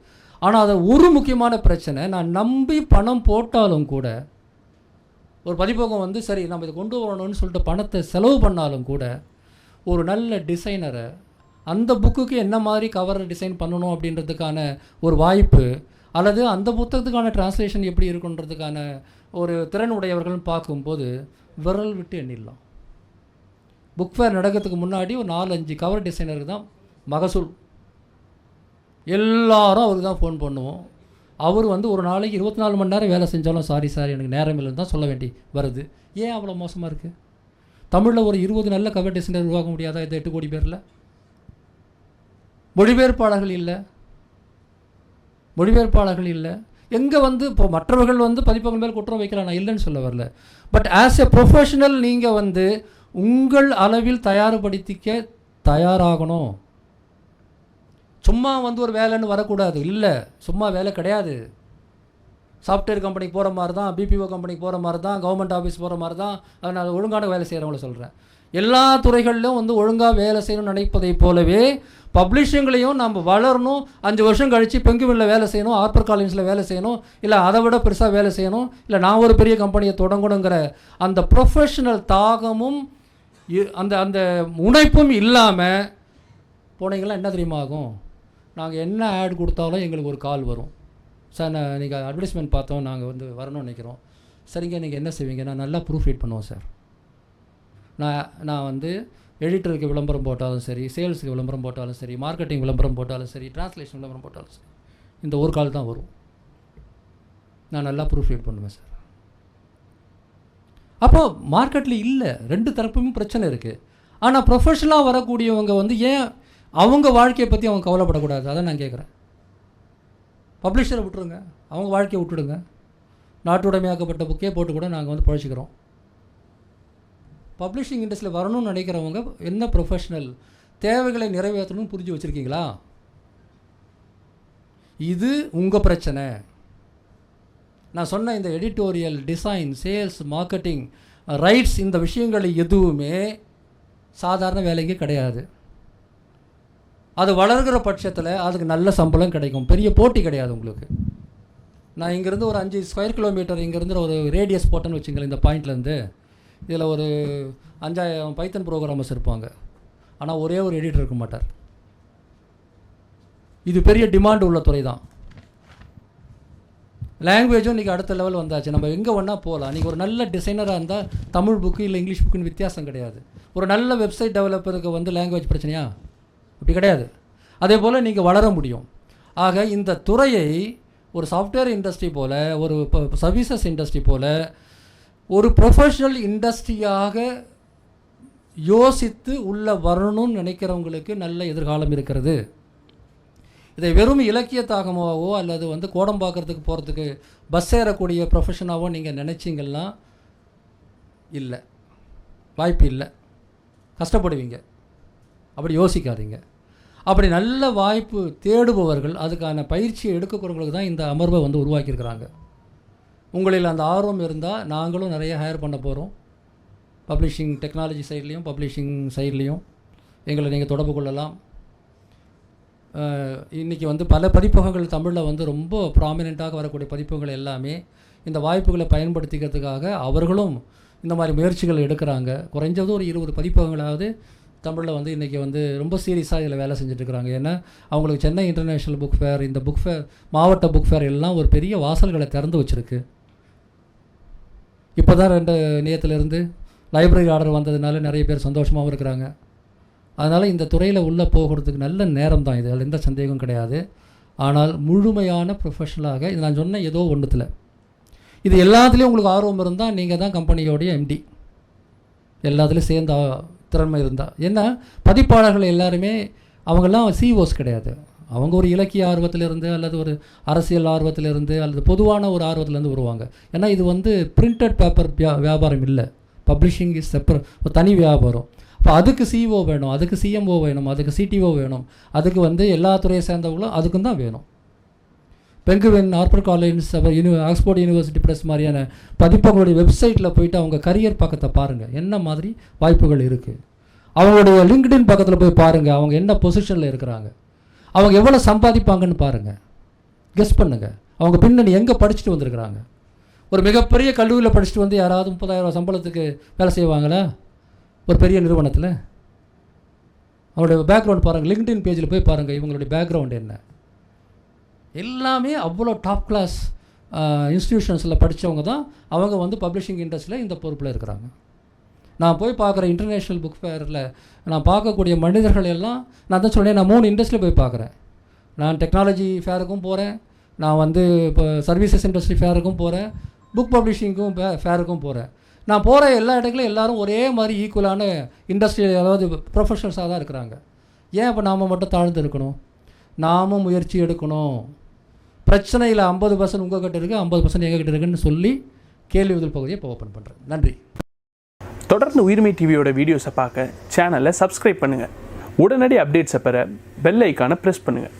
ஆனால் அது ஒரு முக்கியமான பிரச்சனை, நான் நம்பி பணம் போட்டாலும் கூட ஒரு பதிப்பகம் வந்து சரி நம்ம இதை கொண்டு வரணும்னு சொல்லிட்டு பணத்தை செலவு பண்ணாலும் கூட ஒரு நல்ல டிசைனரை அந்த புக்குக்கு என்ன மாதிரி கவர் டிசைன் பண்ணணும் அப்படின்றதுக்கான ஒரு வாய்ப்பு, அல்லது அந்த புத்தகத்துக்கான டிரான்ஸ்லேஷன் எப்படி இருக்குன்றதுக்கான ஒரு திறன் உடையவர்கள்னு பார்க்கும்போது விரல் விட்டு எண்ணிடலாம். புக் ஃபேர் நடக்கிறதுக்கு முன்னாடி ஒரு 4-5 கவர் டிசைனருக்கு தான் மகசூல். எல்லாரும் அவருக்கு தான் ஃபோன் பண்ணுவோம். அவர் வந்து ஒரு நாளைக்கு 24 மணி நேரம் வேலை செஞ்சாலும் சாரி சார் எனக்கு நேரம் இல்லைன்னு தான் சொல்ல வேண்டி வருது. ஏன் அவ்வளோ மோசமாக இருக்குது? தமிழில் ஒரு 20 நல்ல கவர் டிசைனர் உருவாக்க முடியாதா இந்த 8 கோடி பேரில்? மொழிபெயர்ப்பாளர்கள் இல்லை. எங்கே வந்து இப்போ மற்றவர்கள் வந்து பதிப்பகங்கள் மேல் குற்றம் வைக்கலாம், நான் இல்லைன்னு சொல்ல வரல. பட் ஆஸ் எ ப்ரொஃபஷனல் நீங்கள் வந்து உங்கள் அளவில் தயார்படுத்திக்க தயாராகணும். சும்மா வந்து ஒரு வேலைன்னு வரக்கூடாது. இல்லை, சும்மா வேலை கிடையாது. சாஃப்ட்வேர் கம்பெனிக்கு போகிற மாதிரி தான், பிபிஓ கம்பெனிக்கு போகிற மாதிரி தான், கவர்மெண்ட் ஆஃபீஸ் போகிற மாதிரி தான். அதை நான் ஒழுங்கான வேலை செய்கிறவங்கள சொல்கிறேன். எல்லா துறைகளிலும் வந்து ஒழுங்காக வேலை செய்யணும்னு நினைப்பதை போலவே பப்ளிஷிங்லேயும் நம்ம வளரணும். 5 வருஷம் கழித்து பெங்குவினில் வேலை செய்யணும், ஹார்ப்பர் காலின்ஸில் வேலை செய்யணும், இல்லை அதை விட பெருசாக வேலை செய்யணும், இல்லை நான் ஒரு பெரிய கம்பெனியை தொடங்கணுங்கிற அந்த ப்ரொஃபஷனல் தாகமும் அந்த அந்த முனைப்பும் இல்லாமல் போனீங்கன்னா என்ன தெரியுமா ஆகும்? நாங்கள் என்ன ஆட் கொடுத்தாலும் எங்களுக்கு ஒரு கால் வரும். சார் நீங்கள் அட்வர்டைஸ்மெண்ட் பார்த்தோம், நாங்கள் வந்து வரணும்னு நினைக்கிறோம். சரிங்க, நீங்கள் என்ன செய்வீங்க? நான் நல்லா ப்ரூஃப் ரீட் பண்ணுவோம் சார். நான் வந்து எடிட்டருக்கு விளம்பரம் போட்டாலும் சரி, சேல்ஸுக்கு விளம்பரம் போட்டாலும் சரி, மார்க்கெட்டிங் விளம்பரம் போட்டாலும் சரி, டிரான்ஸ்லேஷன் விளம்பரம் போட்டாலும் சரி, இந்த ஒரு கால் தான் வரும். நான் நல்லா ப்ரூஃப் ரீட் பண்ணுவேன் சார். அப்போது மார்க்கெட்டில் இல்லை, 2 தரப்புமே பிரச்சனை இருக்குது. ஆனால் ப்ரொஃபஷனலாக வரக்கூடியவங்க வந்து ஏன் அவங்க வாழ்க்கையை பற்றி அவங்க கவலைப்படக்கூடாது? அதான் நான் கேட்குறேன். பப்ளிஷரை விட்டுருங்க, அவங்க வாழ்க்கையை விட்டுடுங்க. நாட்டுடைமையாக்கப்பட்ட புக்கே போட்டு கூட நாங்கள் வந்து பழச்சிக்கிறோம். பப்ளிஷிங் இண்டஸ்ட்ரியில் வரணும்னு நினைக்கிறவங்க என்ன ப்ரொஃபஷனல் தேவைகளை நிறைவேற்றணும்னு புரிஞ்சு வச்சுருக்கீங்களா? இது உங்கள் பிரச்சனை. நான் சொன்ன இந்த editorial, design, sales, marketing, rights, இந்த விஷயங்கள் எதுவுமே சாதாரண வேலைக்கு கிடையாது. அது வளர்கிற பட்சத்தில் அதுக்கு நல்ல சம்பளம் கிடைக்கும். பெரிய போட்டி கிடையாது உங்களுக்கு. நான் இங்கேருந்து ஒரு 5 ஸ்கொயர் கிலோமீட்டர் இங்கேருந்து ஒரு ரேடியஸ் போட்டேன்னு வச்சுங்களேன், இந்த பாயிண்ட்லேருந்து. இதில் ஒரு 5000 பைத்தன் ப்ரோக்ராமர்ஸ் இருப்பாங்க. ஆனால் ஒரே ஒரு எடிட்டர் இருக்க மாட்டார். இது பெரிய டிமாண்ட் உள்ள துறை தான். லாங்குவேஜும் இன்றைக்கி அடுத்த லெவல் வந்தாச்சு. நம்ம எங்கே வேணால் போகலாம். இன்றைக்கி ஒரு நல்ல டிசைனராக இருந்தால் தமிழ் புக்கு இல்லை இங்கிலீஷ் புக்குன்னு வித்தியாசம் கிடையாது. ஒரு நல்ல வெப்சைட் டெவலப்பருக்கு வந்து லாங்குவேஜ் பிரச்சனையா? அப்படி கிடையாது. அதே போல் நீங்கள் வளர முடியும். ஆக இந்த துறையை ஒரு சாஃப்ட்வேர் இண்டஸ்ட்ரி போல், ஒரு சர்வீசஸ் இண்டஸ்ட்ரி போல் ஒரு ப்ரொஃபஷனல் இண்டஸ்ட்ரியாக யோசித்து உள்ள வரணும்னு நினைக்கிறவங்களுக்கு நல்ல எதிர்காலம் இருக்கிறது. இதை வெறும் இலக்கியத்தாகமாகவோ அல்லது வந்து கோடம் பார்க்குறதுக்கு போகிறதுக்கு பஸ் ஏறக்கூடிய ப்ரொஃபஷனாகவோ நீங்கள் நினச்சிங்கன்னா இல்லை, வாய்ப்பு இல்லை, கஷ்டப்படுவீங்க. அப்படி யோசிக்காதீங்க. அப்படி நல்ல வாய்ப்பு தேடுபவர்கள், அதுக்கான பயிற்சியை எடுக்கக்கூடியவங்களுக்கு தான் இந்த அமர்வை வந்து உருவாக்கியிருக்கிறாங்க. உங்களில் அந்த ஆர்வம் இருந்தால் நாங்களும் நிறைய ஹையர் பண்ண போகிறோம். பப்ளிஷிங் டெக்னாலஜி சைட்லேயும் பப்ளிஷிங் சைட்லேயும் எங்களை நீங்கள் தொடர்பு கொள்ளலாம். இன்றைக்கி வந்து பல பதிப்பகங்கள் தமிழில் வந்து ரொம்ப ப்ராமினெண்ட்டாக வரக்கூடிய பதிப்பகங்கள் எல்லாமே இந்த வாய்ப்புகளை பயன்படுத்திக்கிறதுக்காக அவர்களும் இந்த மாதிரி முயற்சிகள் எடுக்கிறாங்க. குறைஞ்சது ஒரு 20 பதிப்பகங்களாவது தமிழில் வந்து இன்றைக்கி வந்து ரொம்ப சீரியஸாக இதில் வேலை செஞ்சுட்ருக்குறாங்க. ஏன்னா அவங்களுக்கு சென்னை இன்டர்நேஷ்னல் புக் ஃபேர், இந்த புக் ஃபேர், மாவட்ட புக் ஃபேர் எல்லாம் ஒரு பெரிய வாசல்களை திறந்து வச்சுருக்கு. இப்போ தான் 2 நேரத்துலேருந்து லைப்ரரி ஆர்டர் வந்ததுனால நிறைய பேர் சந்தோஷமாகவும் இருக்கிறாங்க. அதனால் இந்த துறையில் உள்ளே போகிறதுக்கு நல்ல நேரம் தான் இது, அதில் எந்த சந்தேகம் கிடையாது. ஆனால் முழுமையான ப்ரொஃபஷனலாக இது நான் சொன்ன ஏதோ ஒன்றுத்தில் இது எல்லாத்துலேயும் உங்களுக்கு ஆர்வம் இருந்தால் நீங்கள் தான் கம்பெனியோடைய எம்டி. எல்லாத்துலேயும் சேர்ந்த திறமை இருந்தால். ஏன்னா பதிப்பாளர்கள் எல்லாருமே அவங்கெல்லாம் சிஓஸ் கிடையாது. அவங்க ஒரு இலக்கிய ஆர்வத்திலிருந்து அல்லது ஒரு அரசியல் ஆர்வத்திலிருந்து அல்லது பொதுவான ஒரு ஆர்வத்திலேருந்து வருவாங்க. ஏன்னா இது வந்து பிரிண்டட் பேப்பர் வியாபாரம் இல்லை. பப்ளிஷிங் இஸ் செப்பரேட், ஒரு தனி வியாபாரம். இப்போ அதுக்கு சிஓ வேணும், அதுக்கு சிஎம்ஓ வேணும், அதுக்கு சிடிஓ வேணும், அதுக்கு வந்து எல்லா துறையை சேர்ந்தவங்களும் அதுக்கும் தான் வேணும். Penguin, Harper Collins, Oxford university press மாதிரியான பதிப்பங்களுடைய வெப்சைட்டில் போயிட்டு அவங்க கரியர் பக்கத்தை பாருங்கள், என்ன மாதிரி வாய்ப்புகள் இருக்குது. அவங்களுடைய லிங்க்டின் பக்கத்தில் போய் பாருங்கள், அவங்க என்ன பொசிஷனில் இருக்கிறாங்க, அவங்க எவ்வளோ சம்பாதிப்பாங்கன்னு பாருங்கள், கெஸ் பண்ணுங்கள். அவங்க பின்னணி எங்கே படிச்சுட்டு வந்திருக்கிறாங்க. ஒரு மிகப்பெரிய கல்லூரியில் படிச்சுட்டு வந்து யாராவது 30,000 சம்பளத்துக்கு வேலை செய்வாங்களா ஒரு பெரிய நிறுவனத்தில்? அவங்களுடைய பேக்ரவுண்ட் பாருங்கள், லிங்க்டின் பேஜில் போய் பாருங்கள் இவங்களுடைய பேக்ரவுண்ட் என்ன. எல்லாமே அவ்வளோ டாப் கிளாஸ் இன்ஸ்டிடியூஷன்ஸில் படித்தவங்க தான் அவங்க வந்து பப்ளிஷிங் இண்டஸ்ட்ரியில் இந்த பொறுப்பில் இருக்கிறாங்க. நான் போய் பார்க்குற இன்டர்நேஷ்னல் புக் ஃபேரில் நான் பார்க்கக்கூடிய மனிதர்கள் எல்லாம், நான் தான் சொன்னேன், நான் 3 இண்டஸ்ட்ரியில் போய் பார்க்குறேன். நான் டெக்னாலஜி ஃபேருக்கும் போகிறேன், நான் வந்து இப்போ சர்வீசஸ் இண்டஸ்ட்ரி ஃபேருக்கும் போகிறேன், புக் பப்ளிஷிங்க்கும் ஃபேருக்கும் போகிறேன். நான் போகிற எல்லா இடங்களும் எல்லோரும் ஒரே மாதிரி ஈக்குவலான இண்டஸ்ட்ரி, அதாவது ப்ரொஃபஷனல்ஸாக தான் இருக்கிறாங்க. ஏன் இப்போ நாம் மட்டும் தாழ்ந்து இருக்கணும்? நாமும் முயற்சி எடுக்கணும். பிரச்சனையில் 50% உங்கள் கிட்ட இருக்குது, 50% எங்கள் கிட்ட இருக்குன்னு சொல்லி கேள்வி பதில் பகுதியை இப்போ ஓப்பன் பண்ணுறேன். நன்றி. தொடர்ந்து உயிர்மை டிவியோட வீடியோஸை பார்க்க சேனலை சப்ஸ்கிரைப் பண்ணுங்கள். உடனடி அப்டேட்ஸை பெற பெல் ஐக்கானை ப்ரெஸ் பண்ணுங்கள்.